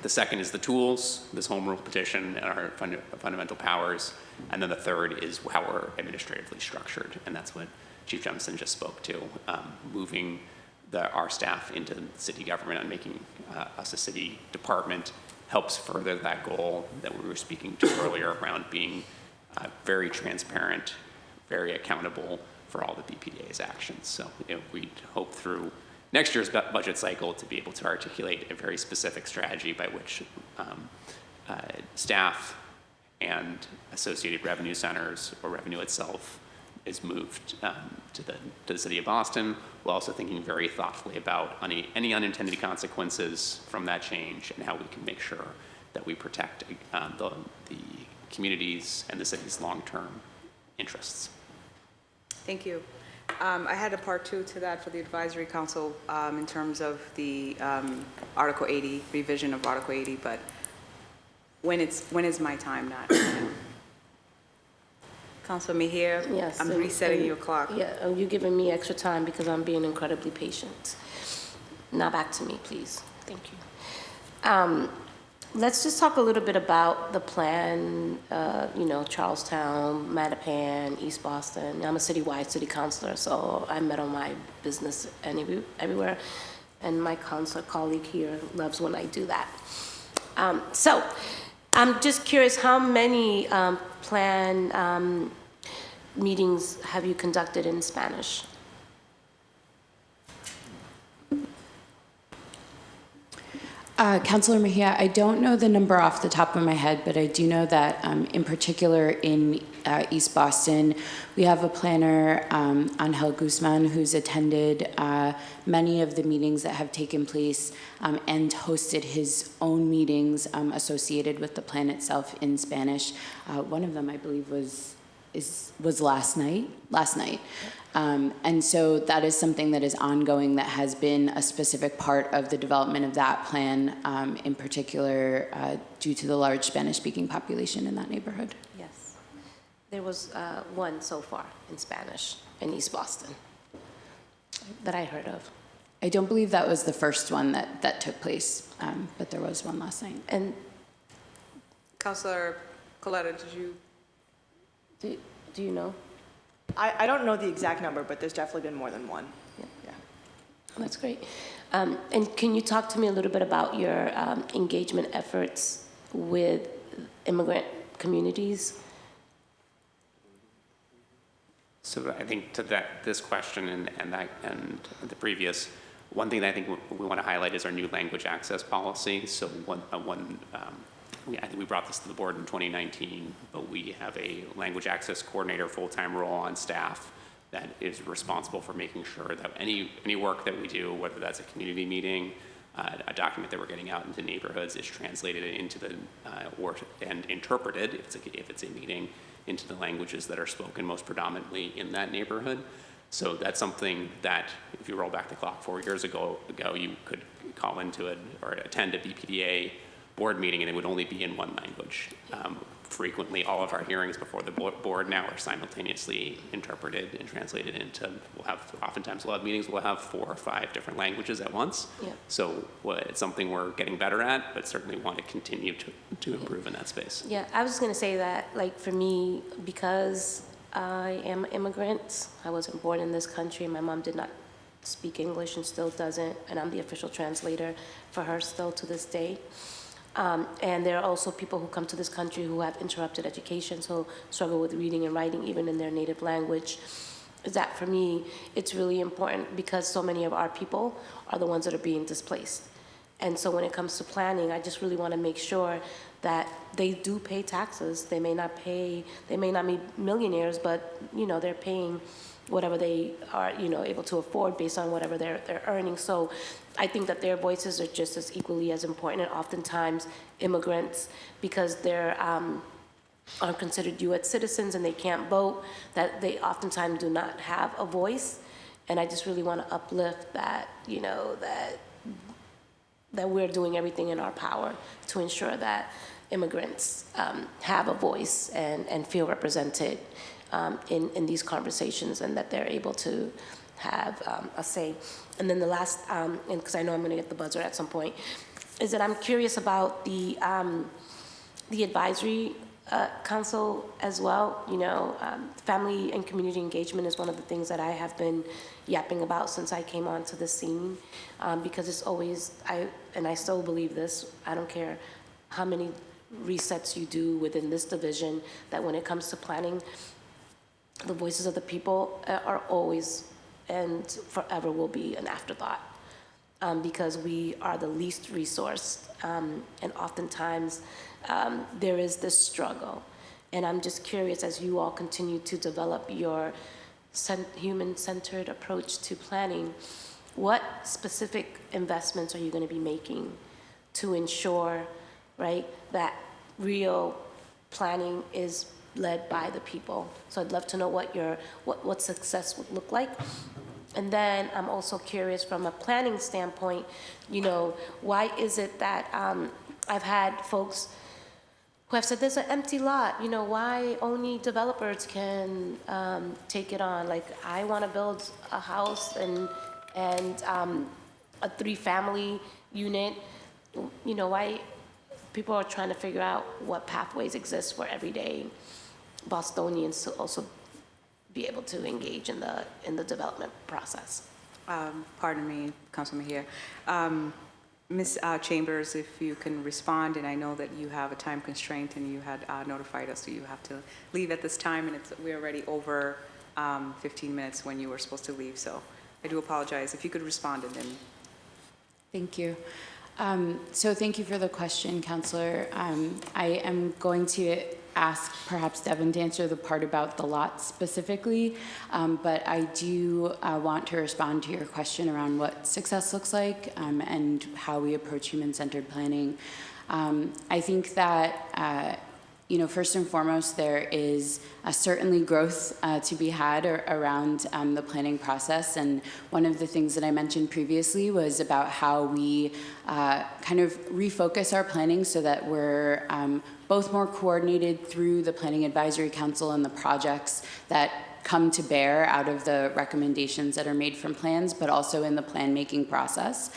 The second is the tools, this home rule petition and our fundamental powers. And then the third is how we're administratively structured. And that's what Chief Jemison just spoke to, moving our staff into city government and making us a city department helps further that goal that we were speaking to earlier around being very transparent, very accountable for all the BPDA's actions. So we hope through next year's budget cycle to be able to articulate a very specific strategy by which staff and associated revenue centers or revenue itself is moved to the city of Boston, while also thinking very thoughtfully about any unintended consequences from that change and how we can make sure that we protect the communities and the city's long-term interests. Thank you. I had a part two to that for the advisory council in terms of the Article 80, revision of Article 80, but when is my time not? Councilor Mejia, Yes. I'm and- resetting and- your clock. Yeah, you're giving me extra time because I'm being incredibly patient. Now back to me, please. Thank you. Let's just talk a little bit about the plan, Charlestown, Mattapan, East Boston. I'm a citywide city councilor, so I met on my business everywhere, and my councilor colleague here loves when I do that. So I'm just curious, how many plan meetings have you conducted in Spanish? Councilor Mejia, I don't know the number off the top of my head, but I do know that in particular in East Boston, we have a planner, Angel Guzman, who's attended many of the meetings that have taken place and hosted his own meetings associated with the plan itself in Spanish. One of them, I believe, was last night. And so that is something that is ongoing, that has been a specific part of the development of that plan, in particular due to the large Spanish-speaking population in that neighborhood. Yes. There was one so far in Spanish in East Boston that I heard of. I don't believe that was the first one that took place, but there was one last night. And Councilor Coletta, did you? do you know? I don't know the exact number, but there's definitely been more than one. Yeah. That's great. And can you talk to me a little bit about your engagement efforts with immigrant communities? So I think to this question and the previous, one thing that I think we want to highlight is our new language access policy. So I think we brought this to the board in 2019, but we have a language access coordinator full-time role on staff that is responsible for making sure that any work that we do, whether that's a community meeting, a document that we're getting out into neighborhoods, is translated into and interpreted, if it's a meeting, into the languages that are spoken most predominantly in that neighborhood. So that's something that, if you roll back the clock 4 years ago, you could call into it or attend a BPDA board meeting, and it would only be in one language. Frequently, all of our hearings before the board now are simultaneously interpreted and translated into, oftentimes we'll have meetings, we'll have 4 or 5 different languages at once. Yeah. So it's something we're getting better at, but certainly want to continue to improve in that space. Yeah, I was just going to say that, like, for me, because I am an immigrant, I wasn't born in this country, my mom did not speak English and still doesn't, and I'm the official translator for her still to this day. And there are also people who come to this country who have interrupted education, so struggle with reading and writing even in their native language. Is that, for me, it's really important because so many of our people are the ones that are being displaced. And so when it comes to planning, I just really want to make sure that they do pay taxes. They may not be millionaires, but they're paying whatever they are able to afford based on whatever they're earning. So I think that their voices are just as equally as important. And oftentimes immigrants, because they're are considered U.S. citizens and they can't vote, that they oftentimes do not have a voice. And I just really want to uplift that, that we're doing everything in our power to ensure that immigrants have a voice and feel represented in these conversations, and that they're able to have a say. And then the last, and because I know I'm going to get the buzzer at some point, is that I'm curious about the advisory council as well. Family and community engagement is one of the things that I have been yapping about since I came onto the scene, because it's always, and I still believe this, I don't care how many resets you do within this division, that when it comes to planning, the voices of the people are always and forever will be an afterthought, because we are the least resourced, and oftentimes there is this struggle. And I'm just curious, as you all continue to develop your human-centered approach to planning, what specific investments are you going to be making to ensure, right, that real planning is led by the people? So I'd love to know what success would look like. And then I'm also curious from a planning standpoint, why is it that I've had folks who have said there's an empty lot, why only developers can take it on? Like, I want to build a house and a 3-family unit, why people are trying to figure out what pathways exist for everyday Bostonians to also be able to engage in the development process. Pardon me, Councilman here. Ms. Chambers, if you can respond, and I know that you have a time constraint and you had notified us that you have to leave at this time, and we're already over 15 minutes when you were supposed to leave, so I do apologize. If you could respond and then. Thank you. So thank you for the question, Councillor. I am going to ask perhaps Devin to answer the part about the lot specifically, but I do want to respond to your question around what success looks like and how we approach human-centered planning. I think that first and foremost, there is certainly growth to be had around the planning process. And one of the things that I mentioned previously was about how we kind of refocus our planning so that we're both more coordinated through the Planning Advisory Council and the projects that come to bear out of the recommendations that are made from plans, but also in the plan-making process.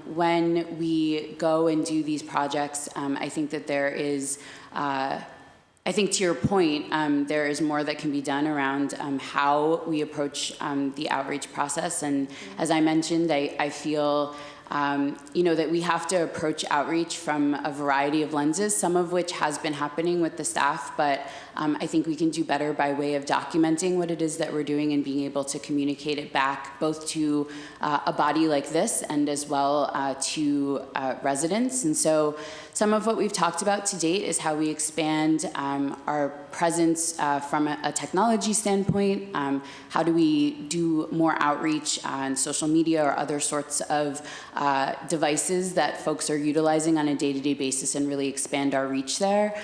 When we go and do these projects, I think that there is, I think to your point, there is more that can be done around how we approach the outreach process. And as I mentioned, I feel that we have to approach outreach from a variety of lenses, some of which has been happening with the staff, but I think we can do better by way of documenting what it is that we're doing and being able to communicate it back both to a body like this and as well to residents. And so some of what we've talked about to date is how we expand our presence from a technology standpoint. How do we do more outreach on social media or other sorts of devices that folks are utilizing on a day-to-day basis and really expand our reach there.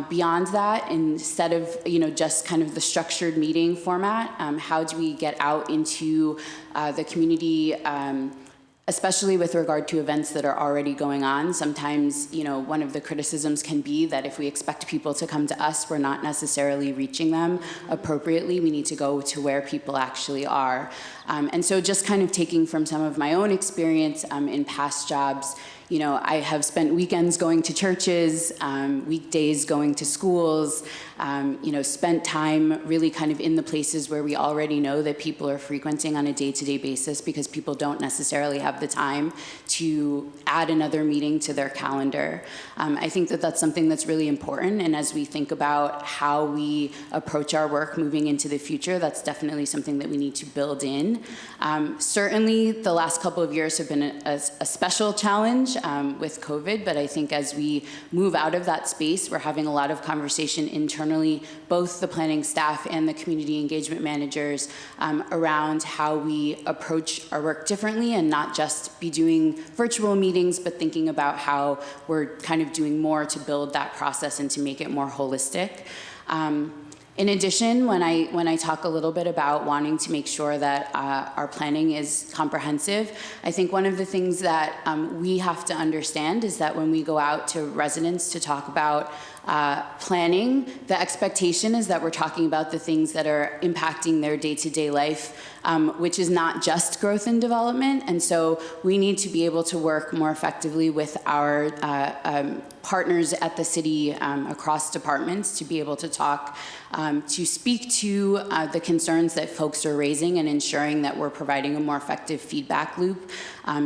Beyond that, instead of just kind of the structured meeting format, how do we get out into the community, especially with regard to events that are already going on? Sometimes, one of the criticisms can be that if we expect people to come to us, we're not necessarily reaching them appropriately. We need to go to where people actually are. And so just kind of taking from some of my own experience in past jobs, I have spent weekends going to churches, weekdays going to schools, spent time really kind of in the places where we already know that people are frequenting on a day-to-day basis because people don't necessarily have the time to add another meeting to their calendar. I think that that's something that's really important, and as we think about how we approach our work moving into the future, that's definitely something that we need to build in. Certainly, the last couple of years have been a special challenge with COVID, but I think as we move out of that space, we're having a lot of conversation internally, both the planning staff and the community engagement managers, around how we approach our work differently and not just be doing virtual meetings, but thinking about how we're kind of doing more to build that process and to make it more holistic. In addition, when I talk a little bit about wanting to make sure that our planning is comprehensive, I think one of the things that we have to understand is that when we go out to residents to talk about planning, the expectation is that we're talking about the things that are impacting their day-to-day life, which is not just growth and development. And so we need to be able to work more effectively with our partners at the city across departments to be able to talk, to speak to the concerns that folks are raising and ensuring that we're providing a more effective feedback loop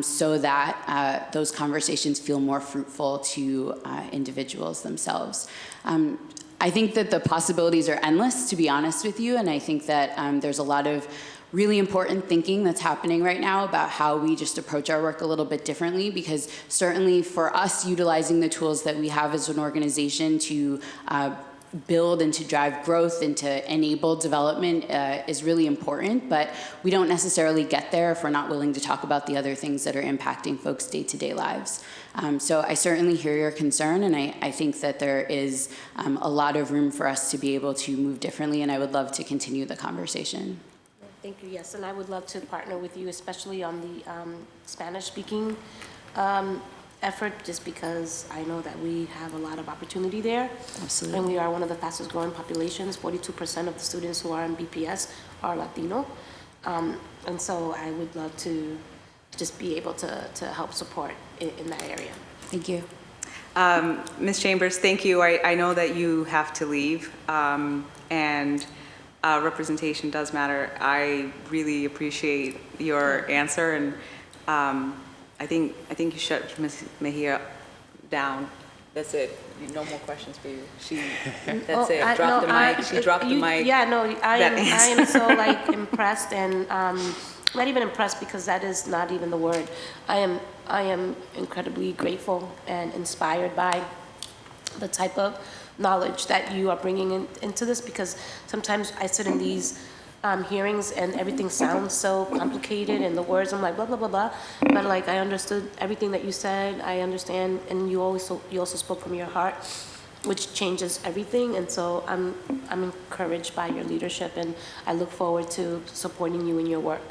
so that those conversations feel more fruitful to individuals themselves. I think that the possibilities are endless, to be honest with you, and I think that there's a lot of really important thinking that's happening right now about how we just approach our work a little bit differently, because certainly for us, utilizing the tools that we have as an organization to build and to drive growth and to enable development is really important, but we don't necessarily get there if we're not willing to talk about the other things that are impacting folks' day-to-day lives. So I certainly hear your concern, and I think that there is a lot of room for us to be able to move differently, and I would love to continue the conversation. Thank you, yes, and I would love to partner with you, especially on the Spanish-speaking effort just because I know that we have a lot of opportunity there. Absolutely. And we are one of the fastest growing populations. 42% of the students who are in BPS are Latino. And so I would love to just be able to help support in that area. Thank you. Ms. Chambers, thank you. I know that you have to leave, and representation does matter. I really appreciate your answer, and I think you shut Ms. Mejia down. That's it. No more questions for you. That's it. Drop the mic. She dropped the mic. Yeah, no, I am so like impressed, and not even impressed because that is not even the word. I am incredibly grateful and inspired by the type of knowledge that you are bringing into this, because sometimes I sit in these hearings and everything sounds so complicated and the words, I'm like blah blah blah blah, but like I understood everything that you said. I understand, and you also spoke from your heart, which changes everything. And so I'm encouraged by your leadership, and I look forward to supporting you in your work.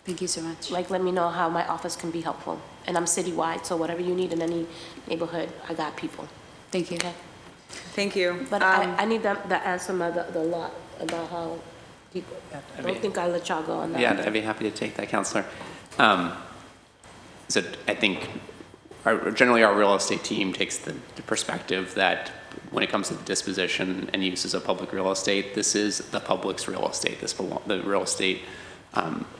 Thank you so much. Like, let me know how my office can be helpful, and I'm citywide, so whatever you need in any neighborhood, I got people. Thank you. Okay. Thank you. But I need the answer the lot about how people, don't think I let y'all go on that. Yeah, I'd be happy to take that, Counselor. So I think generally our real estate team takes the perspective that when it comes to the disposition and uses of public real estate, this is the public's real estate. The real estate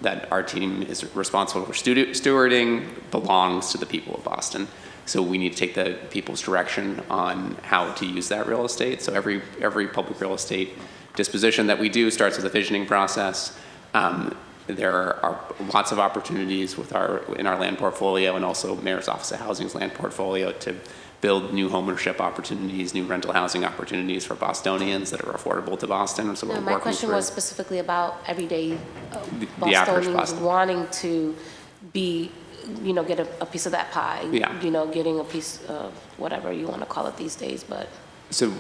that our team is responsible for stewarding belongs to the people of Boston. So we need to take the people's direction on how to use that real estate. So every public real estate disposition that we do starts with a visioning process. There are lots of opportunities in our land portfolio, and also Mayor's Office of Housing's land portfolio, to build new homeownership opportunities, new rental housing opportunities for Bostonians that are affordable to Boston. So No, my question was specifically about everyday the average Bostonians Boston wanting to be, get a piece of that pie. Yeah. Getting a piece of whatever you want to call it these days, but. So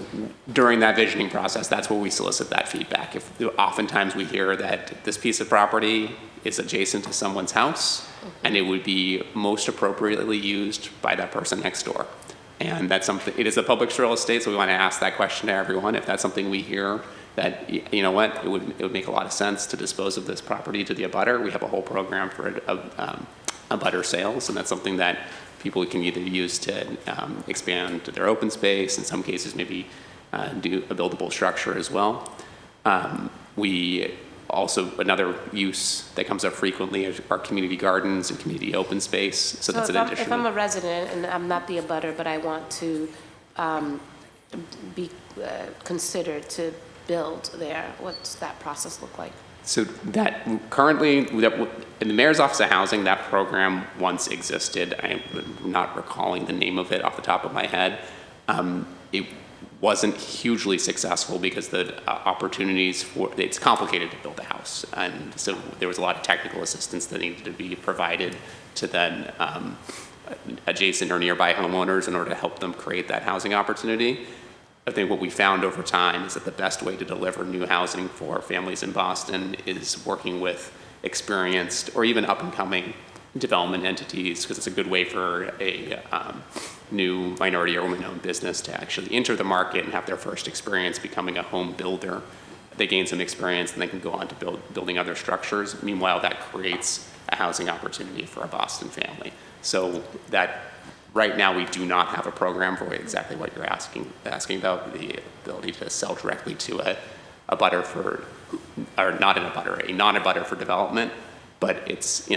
during that visioning process, that's where we solicit that feedback. Oftentimes we hear that this piece of property is adjacent to someone's house, and it would be most appropriately used by that person next door. And that's something, it is a public real estate, so we want to ask that question to everyone. If that's something we hear that, you know what, it would make a lot of sense to dispose of this property to the abutter. We have a whole program for abutter sales, and that's something that people can either use to expand their open space, in some cases maybe do a buildable structure as well. We also, another use that comes up frequently are community gardens and community open space. So that's an additional. If I'm a resident and I'm not the abutter, but I want to be considered to build there, what's that process look like? So that currently, in the Mayor's Office of Housing, that program once existed. I am not recalling the name of it off the top of my head. It wasn't hugely successful because the opportunities it's complicated to build a house. And so there was a lot of technical assistance that needed to be provided to then adjacent or nearby homeowners in order to help them create that housing opportunity. I think what we found over time is that the best way to deliver new housing for families in Boston is working with experienced or even up-and-coming development entities, because it's a good way for a new minority or women-owned business to actually enter the market and have their first experience becoming a home builder. They gain some experience and they can go on to building other structures. Meanwhile, that creates a housing opportunity for a Boston family. So that right now we do not have a program for exactly what you're asking about, the ability to sell directly to a butter for, or not an abutter, a non-abutter for development. But it's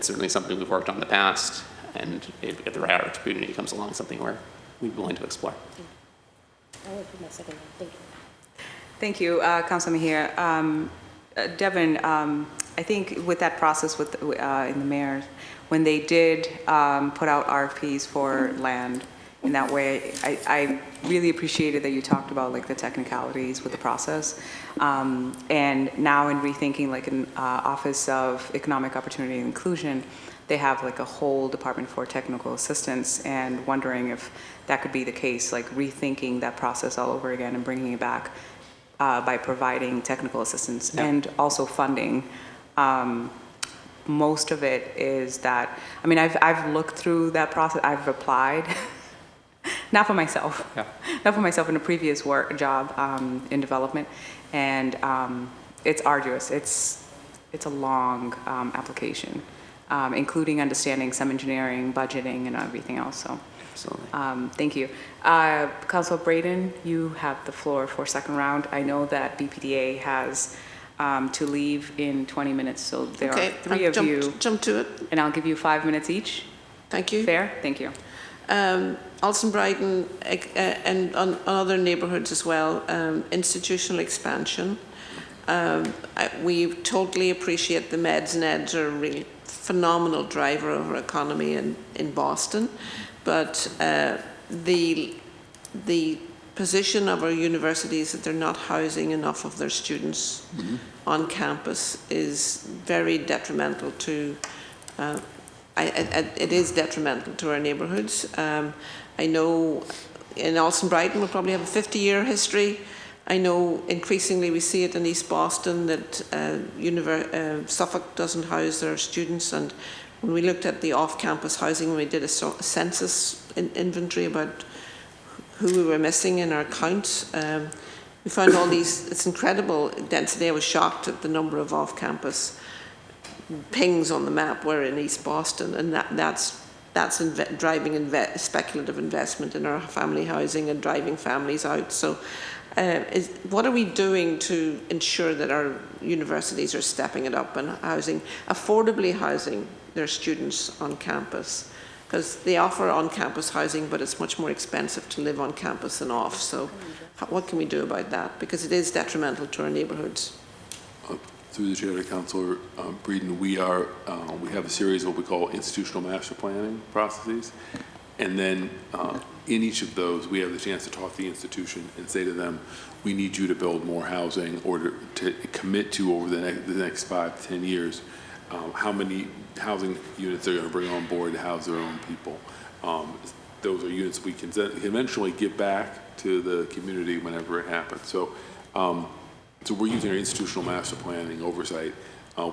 certainly something we've worked on in the past, and if the right opportunity comes along, something we'd be willing to explore. I will put my second one. Thank you. Thank you, Councilman Mejia. Devin, I think with that process in the mayor, when they did put out RFPs for land in that way, I really appreciated that you talked about like the technicalities with the process. And now in rethinking like an Office of Economic Opportunity and Inclusion, they have like a whole department for technical assistance, and wondering if that could be the case, like rethinking that process all over again and bringing it back by providing technical assistance and also funding most of it is that, I mean, I've looked through that process, I've applied, not for myself, not for myself in a previous job in development, and it's arduous. It's a long application, including understanding some engineering, budgeting, and everything else. So, Absolutely. thank you. Councilor Braden, you have the floor for second round. I know that BPDA has to leave in 20 minutes, so there are three of you. Jump to it. And I'll give you 5 minutes each. Thank you. Fair? Thank you. Alston Brighton and on other neighbourhoods as well, institutional expansion. We totally appreciate the meds and eds are a really phenomenal driver of our economy in Boston, but the position of our universities that they're not housing enough of their students on campus is very detrimental to it is detrimental to our neighbourhoods. I know in Alston Brighton we'll probably have a 50-year history. I know increasingly we see it in East Boston that Suffolk doesn't house their students, and when we looked at the off-campus housing, when we did a census inventory about who we were missing in our counts, we found all these, it's incredible density. I was shocked at the number of off-campus pings on the map were in East Boston, and that's driving speculative investment in our family housing and driving families out. So what are we doing to ensure that our universities are stepping it up and affordably housing their students on campus? Because they offer on-campus housing, but it's much more expensive to live on campus than off. So what can we do about that? Because it is detrimental to our neighbourhoods. Through the chair to Councilor Breeden, we have a series of what we call institutional master planning processes, and then in each of those we have the chance to talk to the institution and say to them, we need you to build more housing or to commit to over the next 5 to 10 years how many housing units they're going to bring on board to house their own people. Those are units we can eventually give back to the community whenever it happens. So we're using our institutional master planning oversight,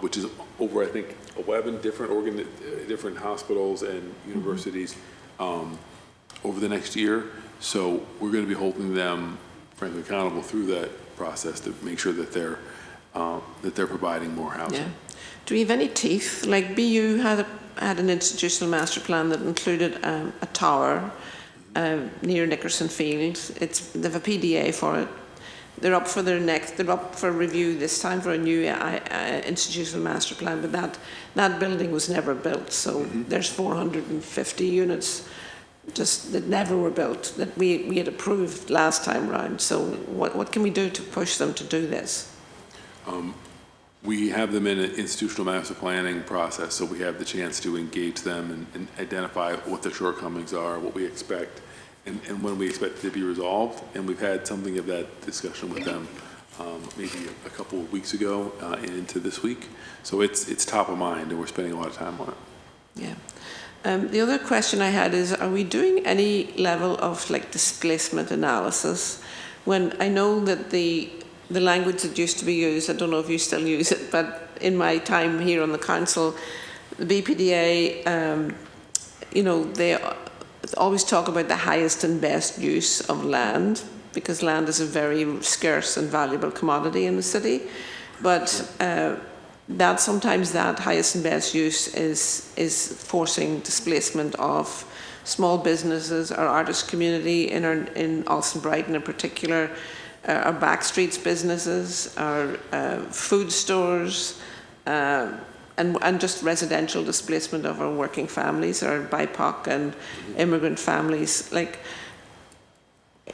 which is over, I think, 11 different hospitals and universities over the next year. So we're going to be holding them, frankly, accountable through that process to make sure that they're providing more housing. Yeah. Do we have any teeth? Like BU had an institutional master plan that included a tower near Nickerson Field. They have a PDA for it. They're up for review this time for a new institutional master plan, but that building was never built. So there's 450 units that never were built that we had approved last time round. So what can we do to push them to do this? We have them in an institutional master planning process, so we have the chance to engage them and identify what their shortcomings are, what we expect, and when we expect it to be resolved. And we've had something of that discussion with them maybe a couple of weeks ago and into this week. So it's top of mind, and we're spending a lot of time on it. Yeah. The other question I had is, are we doing any level of displacement analysis? When I know that the language that used to be used, I don't know if you still use it, but in my time here on the council, the BPDA, they always talk about the highest and best use of land, because land is a very scarce and valuable commodity in the city. But sometimes that highest and best use is forcing displacement of small businesses, our artist community in Alston Brighton in particular, our backstreets businesses, our food stores, and just residential displacement of our working families, our BIPOC and immigrant families.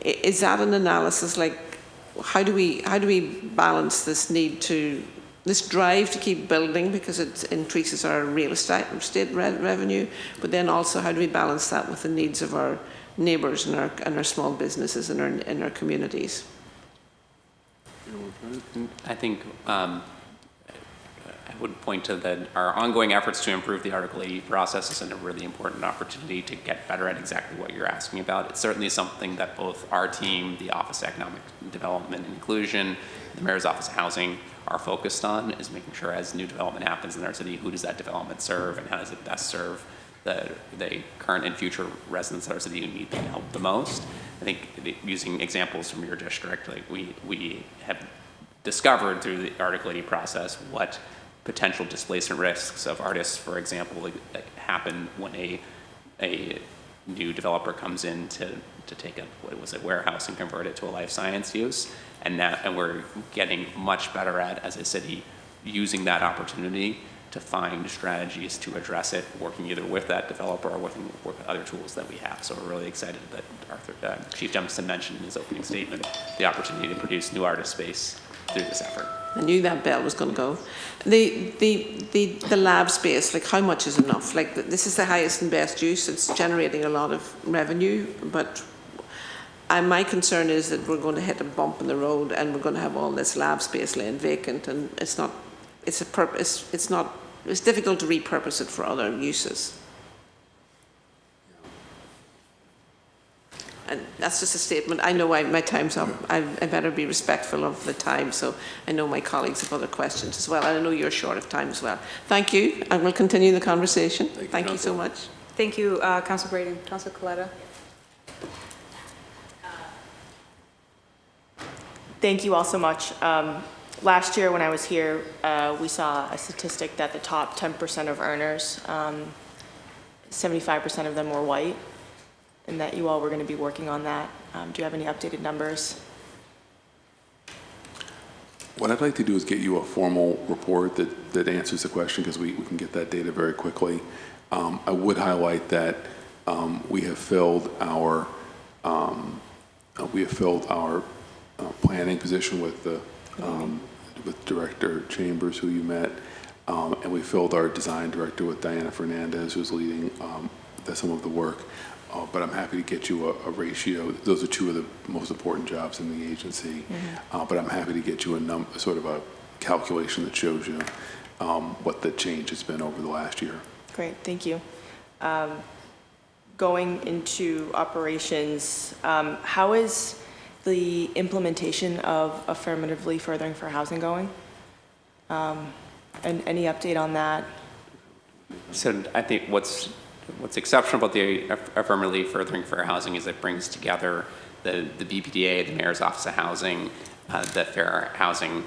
Is that an analysis? How do we balance this drive to keep building because it increases our real estate revenue, but then also how do we balance that with the needs of our neighbours and our small businesses in our communities? I think I would point to our ongoing efforts to improve the Article 80 process is a really important opportunity to get better at exactly what you're asking about. It's certainly something that both our team, the Office of Economic Development and Inclusion, the Mayor's Office of Housing are focused on, is making sure as new development happens in our city, who does that development serve and how does it best serve the current and future residents of our city who need the help the most. I think using examples from your district, like we have discovered through the Article 80 process what potential displacement risks of artists, for example, that happen when a new developer comes in to take a warehouse and convert it to a life science use, and we're getting much better at, as a city, using that opportunity to find strategies to address it, working either with that developer or working with other tools that we have. So we're really excited that Chief Jemison mentioned in his opening statement the opportunity to produce new artist space through this effort. I knew that bell was going to go. The lab space, like how much is enough? Like this is the highest and best use. It's generating a lot of revenue, but my concern is that we're going to hit a bump in the road and we're going to have all this lab space laying vacant, and it's difficult to repurpose it for other uses. And that's just a statement. I know my time's up. I better be respectful of the time, so I know my colleagues have other questions as well. And I know you're short of time as well. Thank you, and we'll continue the conversation. Thank you so much. Thank you, Council Brady. Council Coletta. Thank you all so much. Last year when I was here, we saw a statistic that the top 10% of earners, 75% of them were white, and that you all were going to be working on that. Do you have any updated numbers? What I'd like to do is get you a formal report that answers the question, because we can get that data very quickly. I would highlight that we have filled our planning position with Director Chambers, who you met, and we filled our design director with Diana Fernandez, who's leading some of the work. But I'm happy to get you a ratio. Those are two of the most important jobs in the agency. But I'm happy to get you a sort of a calculation that shows you what the change has been over the last year. Great, thank you. Going into operations, how is the implementation of affirmatively furthering for housing going? And any update on that? So I think what's exceptional about the affirmatively furthering fair housing is it brings together the BPDA, the Mayor's Office of Housing, the Fair Housing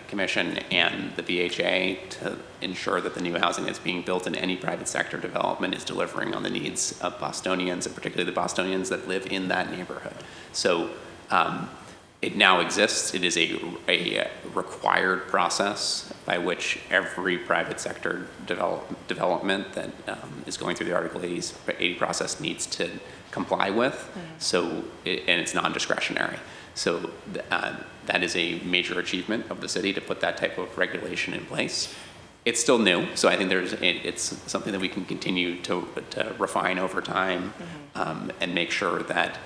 Commission, and the BHA to ensure that the new housing that's being built in any private sector development is delivering on the needs of Bostonians, and particularly the Bostonians that live in that neighborhood. So it now exists. It is a required process by which every private sector development that is going through the Article 80 process needs to comply with. So, and it's non-discretionary. So that is a major achievement of the city to put that type of regulation in place. It's still new, so I think it's something that we can continue to refine over time, and make sure that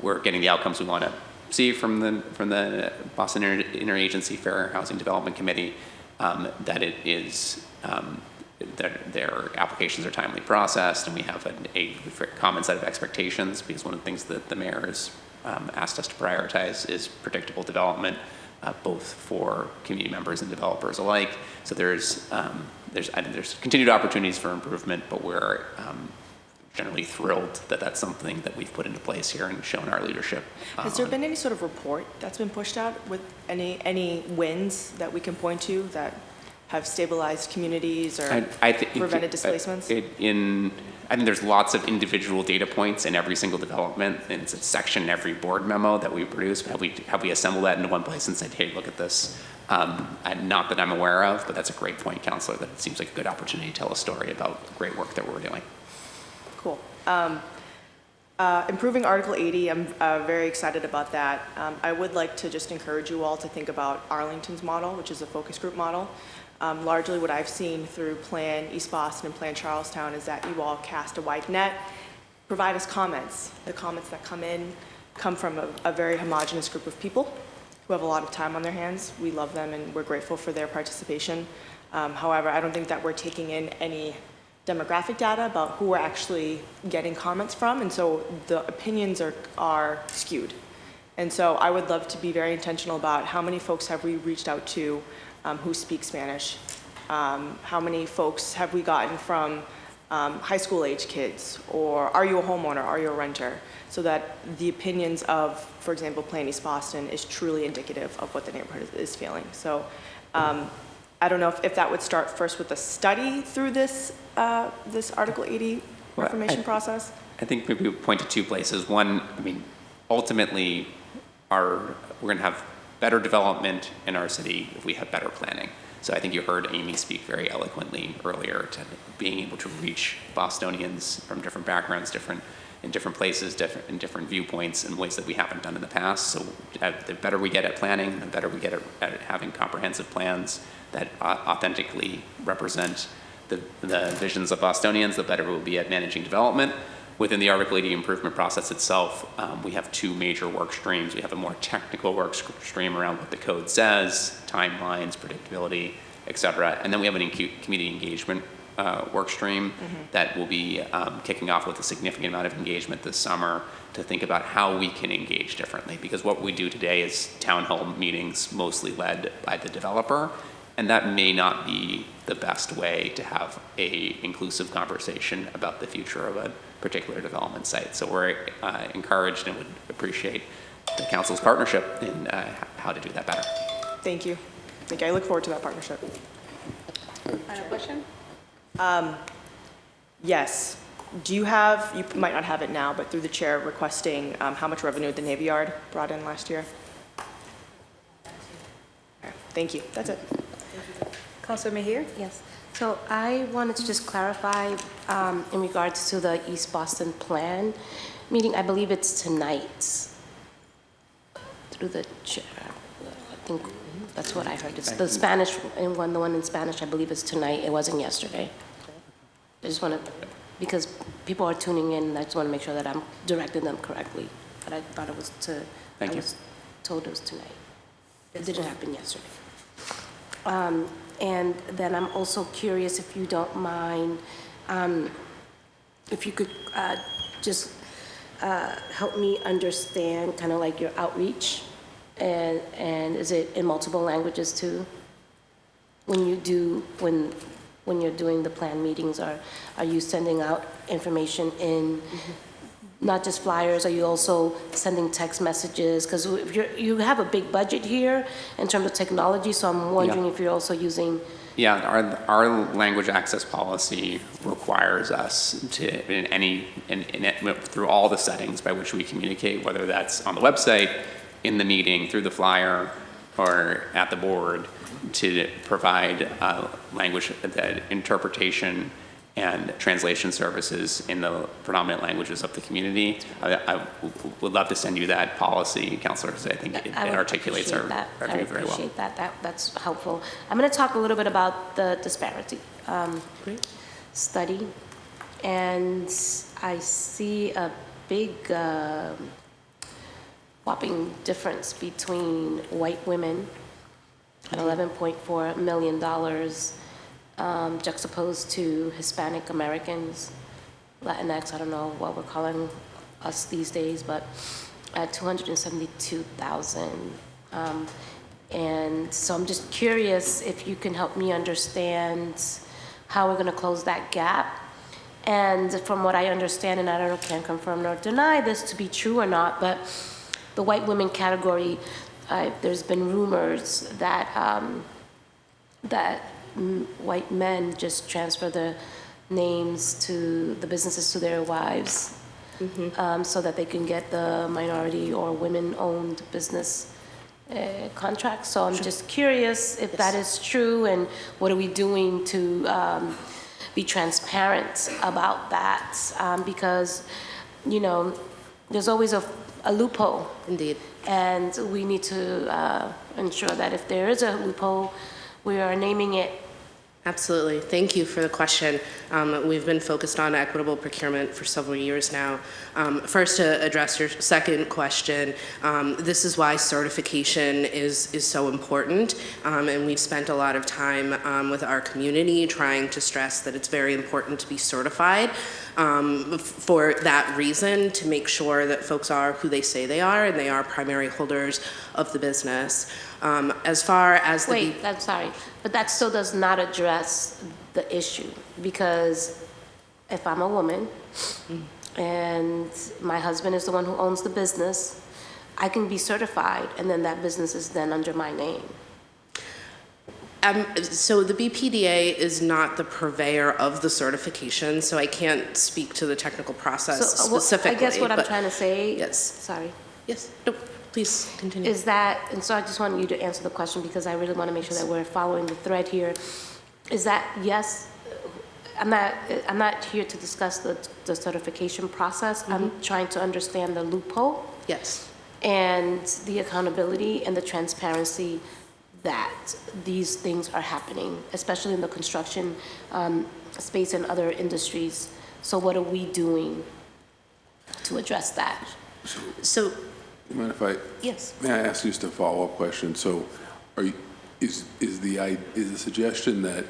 we're getting the outcomes we want to see from the Boston Interagency Fair Housing Development Committee, that it is that their applications are timely processed, and we have a common set of expectations, because one of the things that the mayor has asked us to prioritize is predictable development, both for community members and developers alike. So I think there's continued opportunities for improvement, but we're generally thrilled that that's something that we've put into place here and shown our leadership. Has there been any sort of report that's been pushed out with any wins that we can point to that have stabilized communities or prevented displacements? I think there's lots of individual data points in every single development, and it's a section in every board memo that we produce. Have we assembled that into one place and said, hey, look at this? Not that I'm aware of, but that's a great point, Councilor, that it seems like a good opportunity to tell a story about the great work that we're doing. Cool. Improving Article 80, I'm very excited about that. I would like to just encourage you all to think about Arlington's model, which is a focus group model. Largely what I've seen through Plan East Boston and Plan Charlestown is that you all cast a wide net, provide us comments. The comments that come in come from a very homogenous group of people who have a lot of time on their hands. We love them and we're grateful for their participation. However, I don't think that we're taking in any demographic data about who we're actually getting comments from, and so the opinions are skewed. And so I would love to be very intentional about how many folks have we reached out to who speak Spanish. How many folks have we gotten from high school age kids, or are you a homeowner, are you a renter? So that the opinions of, for example, Plan East Boston is truly indicative of what the neighborhood is feeling. So I don't know if that would start first with a study through this, this Article 80 reformation process? I think maybe we point to two places. One, I mean, ultimately, we're going to have better development in our city if we have better planning. So I think you heard Amy speak very eloquently earlier to being able to reach Bostonians from different backgrounds, in different places, in different viewpoints in ways that we haven't done in the past. So the better we get at planning, the better we get at having comprehensive plans that authentically represent the visions of Bostonians, the better we'll be at managing development. Within the Article 80 improvement process itself, we have two major work streams. We have a more technical work stream around what the code says, timelines, predictability, et cetera. And then we have an community engagement work stream that will be kicking off with a significant amount of engagement this summer to think about how we can engage differently. Because what we do today is town hall meetings mostly led by the developer, and that may not be the best way to have a inclusive conversation about the future of a particular development site. So we're encouraged and would appreciate the council's partnership in how to do that better. Thank you. I look forward to that partnership. Final question? Yes. Do you have, you might not have it now, but through the chair requesting how much revenue the Navy Yard brought in last year? Okay, thank you. That's it. Councilor Mejia? Yes. So I wanted to just clarify in regards to the East Boston plan meeting. I believe it's tonight. Through the chair. I think that's what I heard. It's the Spanish, and the one in Spanish, I believe is tonight. It wasn't yesterday. I just want to, because people are tuning in, I just want to make sure that I'm directing them correctly. But I thought it was I was told it was tonight. It didn't happen yesterday. And then I'm also curious, if you don't mind, if you could just help me understand kind of like your outreach, and is it in multiple languages too? When you do, when you're doing the plan meetings, are you sending out information in not just flyers? Are you also sending text messages? Because you have a big budget here in terms of technology, so I'm wondering if you're also using. Yeah, our language access policy requires us to, through all the settings by which we communicate, whether that's on the website, in the meeting, through the flyer, or at the board, to provide language, that interpretation and translation services in the predominant languages of the community. I would love to send you that policy, Councilor, because I think it articulates our view very well. I appreciate that. That's helpful. I'm going to talk a little bit about the disparity study. And I see a big whopping difference between white women at $11.4 million juxtaposed to Hispanic Americans, Latinx, I don't know what we're calling us these days, but at 272,000. And so I'm just curious if you can help me understand how we're going to close that gap. And from what I understand, and I don't know, can't confirm nor deny this to be true or not, but the white women category, there's been rumors that white men just transfer the names to the businesses to their wives, so that they can get the minority or women-owned business contracts. So I'm just curious if that is true, and what are we doing to be transparent about that? Because, you know, there's always a loophole. Indeed. And we need to ensure that if there is a loophole, we are naming it Absolutely. Thank you for the question. We've been focused on equitable procurement for several years now. First, to address your second question, this is why certification is so important, and we've spent a lot of time with our community trying to stress that it's very important to be certified for that reason, to make sure that folks are who they say they are and they are primary holders of the business. As far as the... Wait, I'm sorry, but that still does not address the issue, because if I'm a woman and my husband is the one who owns the business, I can be certified, and then that business is then under my name. So the BPDA is not the purveyor of the certification, so I can't speak to the technical process specifically. I guess what I'm but trying to say, yes. Sorry. Yes, no, please continue. Is that, and so I just want you to answer the question because I really want to make sure that we're following the thread here. Is that, yes, I'm not here to discuss the certification process. I'm trying to understand the loophole. Yes. And the accountability and the transparency that these things are happening, especially in the construction space and other industries. So what are we doing to address that? So, You mind if I? yes. May I ask just a follow-up question? So, is the suggestion that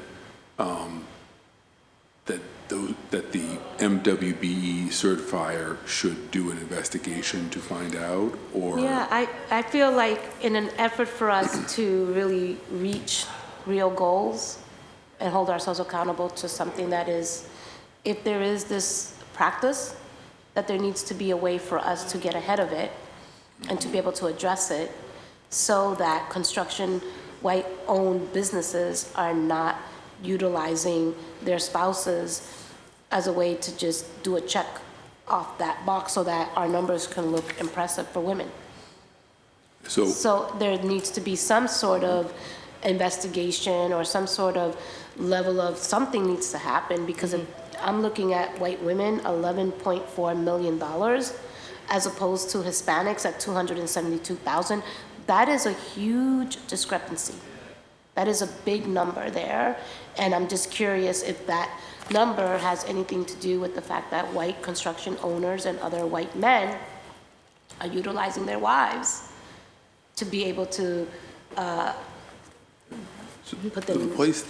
that the MWBE certifier should do an investigation to find out, or? Yeah, I feel like in an effort for us to really reach real goals and hold ourselves accountable to something that is, if there is this practice, that there needs to be a way for us to get ahead of it and to be able to address it so that construction white-owned businesses are not utilizing their spouses as a way to just do a check off that box so that our numbers can look impressive for women. So there needs to be some sort of investigation or some sort of level of something needs to happen, because if I'm looking at white women, $11.4 million, as opposed to Hispanics at $272,000, that is a huge discrepancy. That is a big number there, and I'm just curious if that number has anything to do with the fact that white construction owners and other white men are utilizing their wives to be able to put them in. The place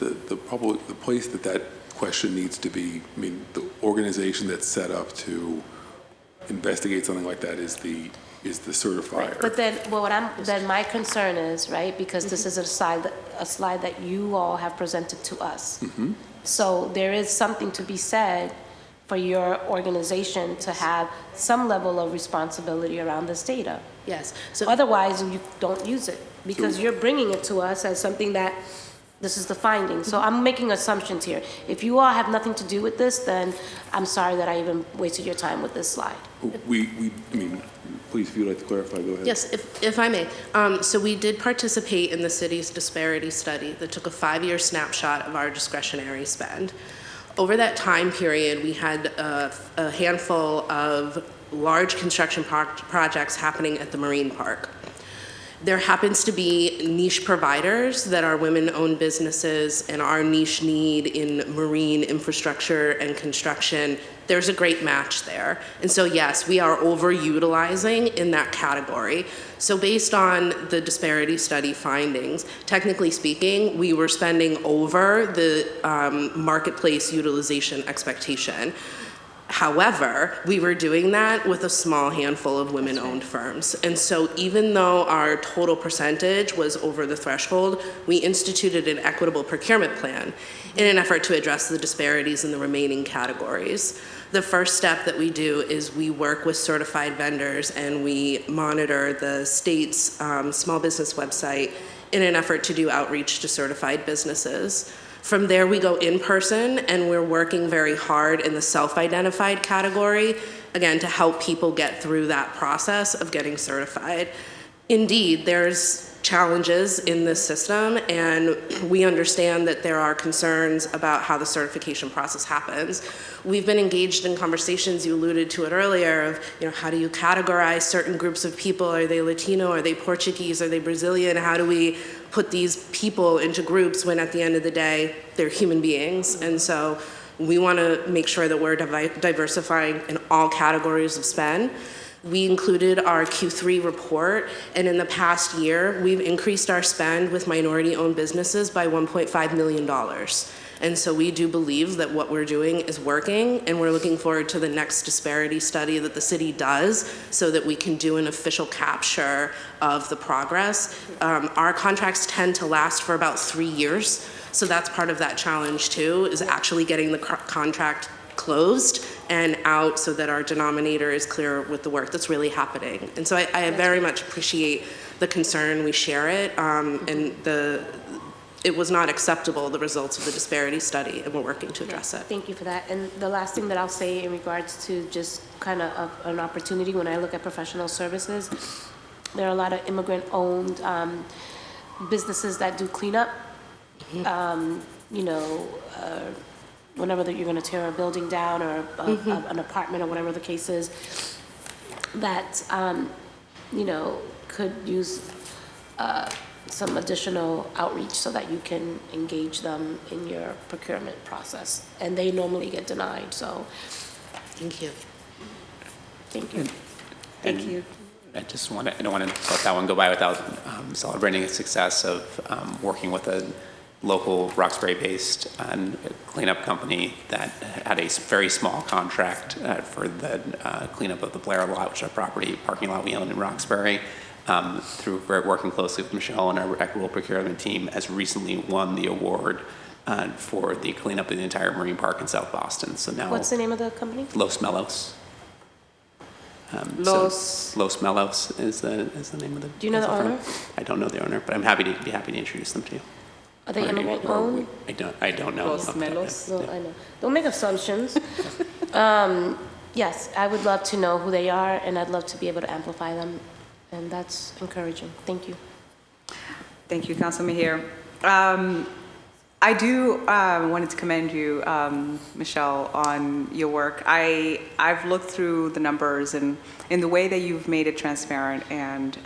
that question needs to be, I mean, the organization that's set up to investigate something like that is the certifier. Right. But then, then my concern is, right, because this is a slide that you all have presented to us. So there is something to be said for your organization to have some level of responsibility around this data. Yes. So otherwise, you don't use it, because you're bringing it to us as something that this is the finding. So I'm making assumptions here. If you all have nothing to do with this, then I'm sorry that I even wasted your time with this slide. I mean, please, if you'd like to clarify, go ahead. Yes, if I may. So we did participate in the city's disparity study that took a 5-year snapshot of our discretionary spend. Over that time period, we had a handful of large construction projects happening at the Marine Park. There happens to be niche providers that are women-owned businesses, and our niche need in marine infrastructure and construction, there's a great match there. And so yes, we are overutilizing in that category. So based on the disparity study findings, technically speaking, we were spending over the marketplace utilization expectation. However, we were doing that with a small handful of women-owned firms. And so even though our total percentage was over the threshold, we instituted an equitable procurement plan in an effort to address the disparities in the remaining categories. The first step that we do is we work with certified vendors and we monitor the state's small business website in an effort to do outreach to certified businesses. From there, we go in person, and we're working very hard in the self-identified category, again, to help people get through that process of getting certified. Indeed, there's challenges in this system, and we understand that there are concerns about how the certification process happens. We've been engaged in conversations, you alluded to it earlier, of how do you categorize certain groups of people? Are they Latino? Are they Portuguese? Are they Brazilian? How do we put these people into groups when at the end of the day, they're human beings? And so we want to make sure that we're diversifying in all categories of spend. We included our Q3 report, and in the past year, we've increased our spend with minority-owned businesses by $1.5 million. And so we do believe that what we're doing is working, and we're looking forward to the next disparity study that the city does so that we can do an official capture of the progress. Our contracts tend to last for about 3 years, so that's part of that challenge too, is actually getting the contract closed and out so that our denominator is clear with the work that's really happening. And so I very much appreciate the concern, we share it, and it was not acceptable, the results of the disparity study, and we're working to address it. Thank you for that. And the last thing that I'll say in regards to just kind of an opportunity, when I look at professional services, there are a lot of immigrant-owned businesses that do cleanup. Whenever you're going to tear a building down or an apartment or whatever the case is, that, could use some additional outreach so that you can engage them in your procurement process. And they normally get denied, so. Thank you. Thank you. Thank you. I don't want to let that one go by without celebrating the success of working with a local Roxbury-based cleanup company that had a very small contract for the cleanup of the Blair lot, which is a parking lot we own in Roxbury. Through working closely with Michelle and our equitable procurement team, has recently won the award for the cleanup of the entire marine park in South Boston. So now, What's the name of the company? Los Melos. Los Melos is the name of the. Do you know the owner? I don't know the owner, but I'm happy to introduce them to you. Are they immigrant-owned? I don't know. Los Melos? No, I know. Don't make assumptions. Yes, I would love to know who they are, and I'd love to be able to amplify them, and that's encouraging. Thank you. Thank you, Councilman Mejia. I do wanted to commend you, Michelle, on your work. I've looked through the numbers and in the way that you've made it transparent, and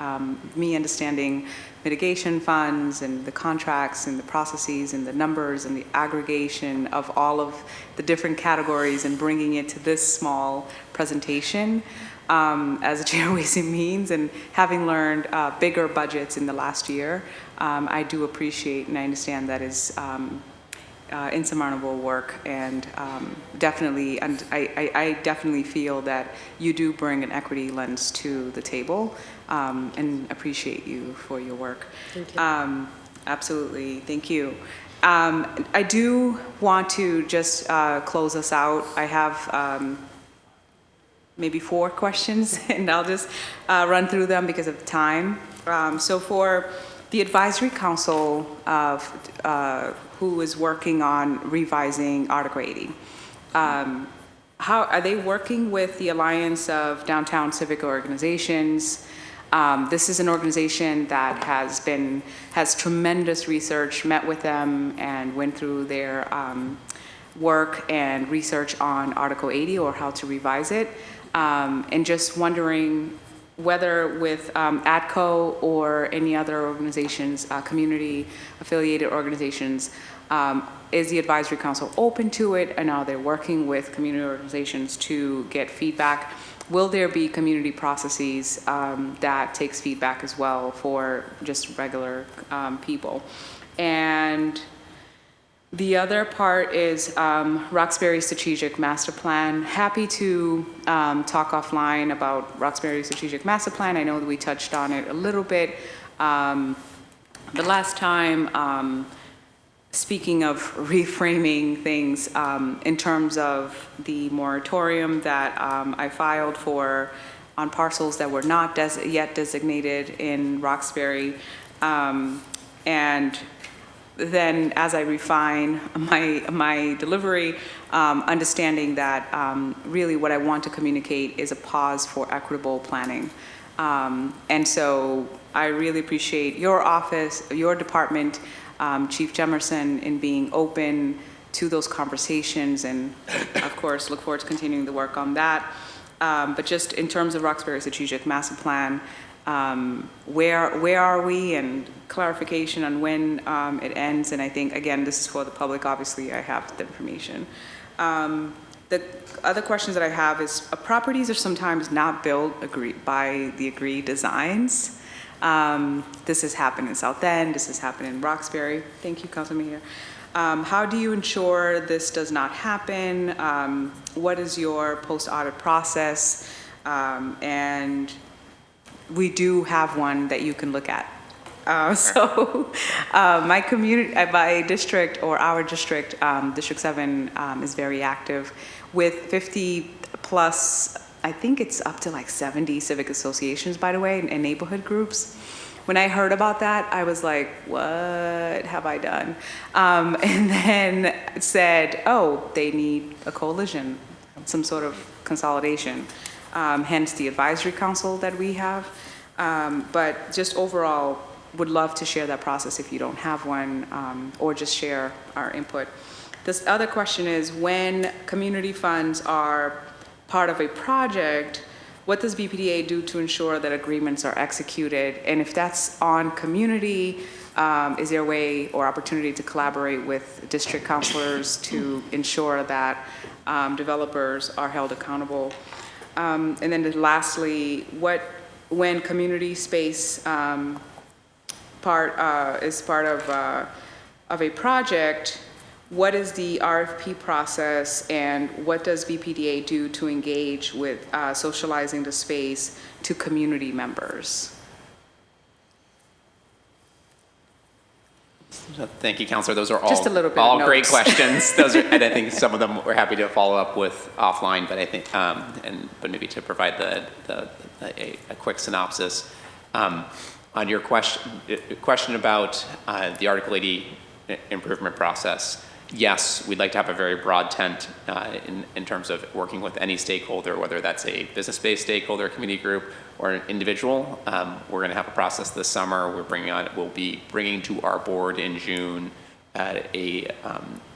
me understanding mitigation funds and the contracts and the processes and the numbers and the aggregation of all of the different categories and bringing it to this small presentation as a chair of Ways and Means, and having learned bigger budgets in the last year, I do appreciate and I understand that is insurmountable work, and definitely, and I definitely feel that you do bring an equity lens to the table, and appreciate you for your work. Thank you. Absolutely, thank you. I do want to just close us out. I have maybe 4 questions, and I'll just run through them because of time. So for the advisory council who is working on revising Article 80, how are they working with the Alliance of Downtown Civic Organizations? This is an organization that has tremendous research, met with them and went through their work and research on Article 80 or how to revise it. And just wondering whether with ADCO or any other organizations, community affiliated organizations, is the advisory council open to it, and are they working with community organizations to get feedback? Will there be community processes that takes feedback as well for just regular people? And the other part is Roxbury Strategic Master Plan. Happy to talk offline about Roxbury Strategic Master Plan. I know that we touched on it a little bit the last time. Speaking of reframing things in terms of the moratorium that I filed for on parcels that were not yet designated in Roxbury, and then as I refine my delivery, understanding that really what I want to communicate is a pause for equitable planning. And so I really appreciate your office, your department, Chief Jemerson, in being open to those conversations, and of course, look forward to continuing the work on that. But just in terms of Roxbury Strategic Master Plan, where are we, and clarification on when it ends. And I think, again, this is for the public, obviously I have the information. The other questions that I have is, properties are sometimes not built by the agreed designs. This has happened in South End, this has happened in Roxbury. Thank you, Councilman Mayor. How do you ensure this does not happen? What is your post-audit process? And we do have one that you can look at. My community, my district, or our district, District 7, is very active with 50 plus, I think it's up to like 70 civic associations, by the way, and neighborhood groups. When I heard about that, I was like, what have I done? And then said, oh, they need a coalition, some sort of consolidation, hence the advisory council that we have. But just overall, would love to share that process if you don't have one, or just share our input. This other question is, when community funds are part of a project, what does BPDA do to ensure that agreements are executed? And if that's on community, is there a way or opportunity to collaborate with district councilors to ensure that developers are held accountable? And then lastly, when community space is part of a project, what is the RFP process, and what does BPDA do to engage with socializing the space to community members? Thank you, Councilor. Those are all, Just a little bit all of great notes. questions. Those are, and I think some of them we're happy to follow up with offline, but I think, but maybe to provide a quick synopsis. On your question about the Article 80 improvement process, yes, we'd like to have a very broad tent in terms of working with any stakeholder, whether that's a business-based stakeholder, community group, or an individual. We're going to have a process this summer. We'll be bringing to our board in June a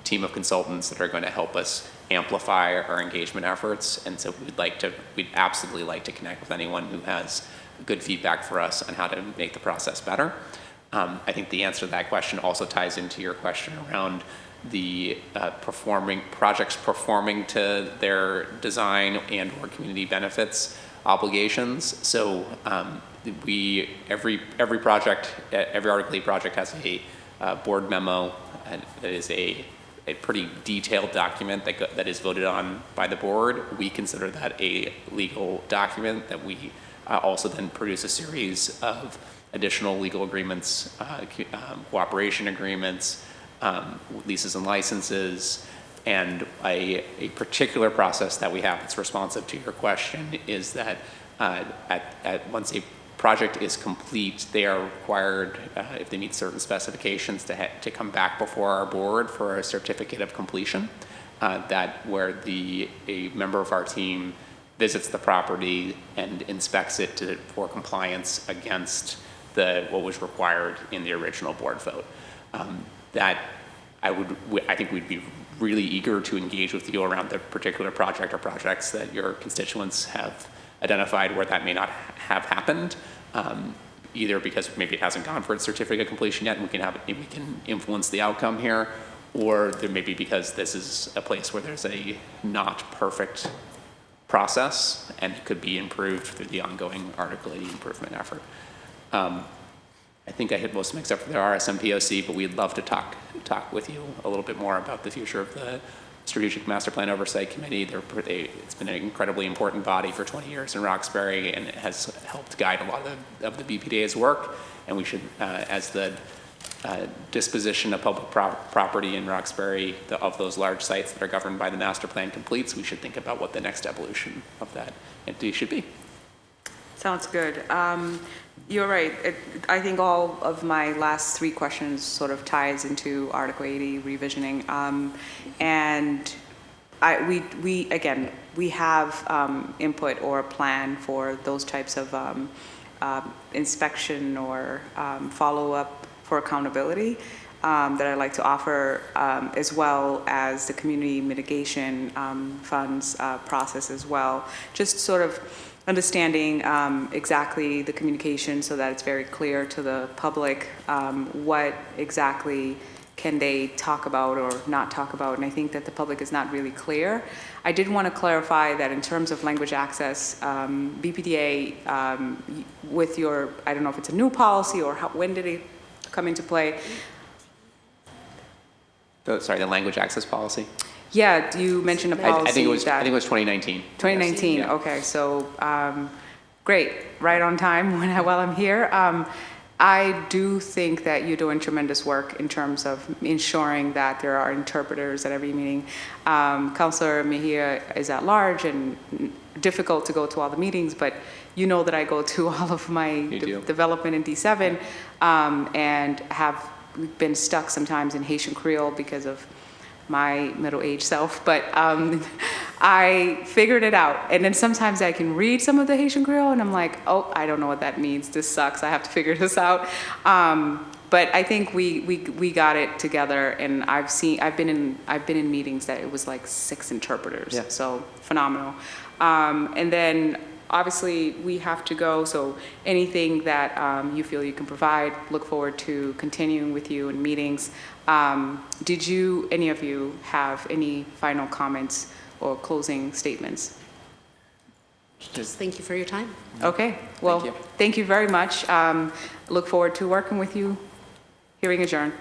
team of consultants that are going to help us amplify our engagement efforts. And so we'd absolutely like to connect with anyone who has good feedback for us on how to make the process better. I think the answer to that question also ties into your question around the projects performing to their design and or community benefits obligations. So every project, every Article 8 project has a board memo, and that is a pretty detailed document that is voted on by the board. We consider that a legal document that we also then produce a series of additional legal agreements, cooperation agreements, leases and licenses, and a particular process that we have that's responsive to your question is that once a project is complete, they are required, if they meet certain specifications, to come back before our board for a certificate of completion, where a member of our team visits the property and inspects it for compliance against what was required in the original board vote. I think we'd be really eager to engage with you around the particular project or projects that your constituents have identified where that may not have happened, either because maybe it hasn't gone for its certificate of completion yet and we can influence the outcome here, or there may be because this is a place where there's a not perfect process and it could be improved through the ongoing Article 80 improvement effort. I think I hit most of them except for the RSMPOC, but we'd love to talk with you a little bit more about the future of the Strategic Master Plan Oversight Committee. It's been an incredibly important body for 20 years in Roxbury, and it has helped guide a lot of the BPDA's work. And we should, as the disposition of public property in Roxbury, of those large sites that are governed by the master plan completes, we should think about what the next evolution of that entity should be. Sounds good. You're right. I think all of my last three questions sort of ties into Article 80 revisioning. And we have input or a plan for those types of inspection or follow-up for accountability that I'd like to offer, as well as the community mitigation funds process as well. Just sort of understanding exactly the communication so that it's very clear to the public what exactly can they talk about or not talk about, and I think that the public is not really clear. I did want to clarify that in terms of language access, BPDA, with your, I don't know if it's a new policy or when did it come into play? Oh, sorry, the language access policy? Yeah, you mentioned a policy I think it was, that... I think it was 2019. 2019, Yeah. okay, so great, right on time while I'm here. I do think that you're doing tremendous work in terms of ensuring that there are interpreters at every meeting. Councilor Mejia is at large and difficult to go to all the meetings, but you know that I go to all of my development in D7 and have been stuck sometimes in Haitian Creole because of my middle-aged self, but I figured it out. And then sometimes I can read some of the Haitian Creole and I'm like, oh, I don't know what that means. This sucks. I have to figure this out. But I think we got it together, and I've been in meetings that it was like 6 interpreters. Yeah. So phenomenal. And then obviously we have to go. So anything that you feel you can provide, look forward to continuing with you in meetings. Did any of you have any final comments or closing statements? Just thank you for your time. Okay, well, thank you very much. Look forward to working with you. Hearing adjourned.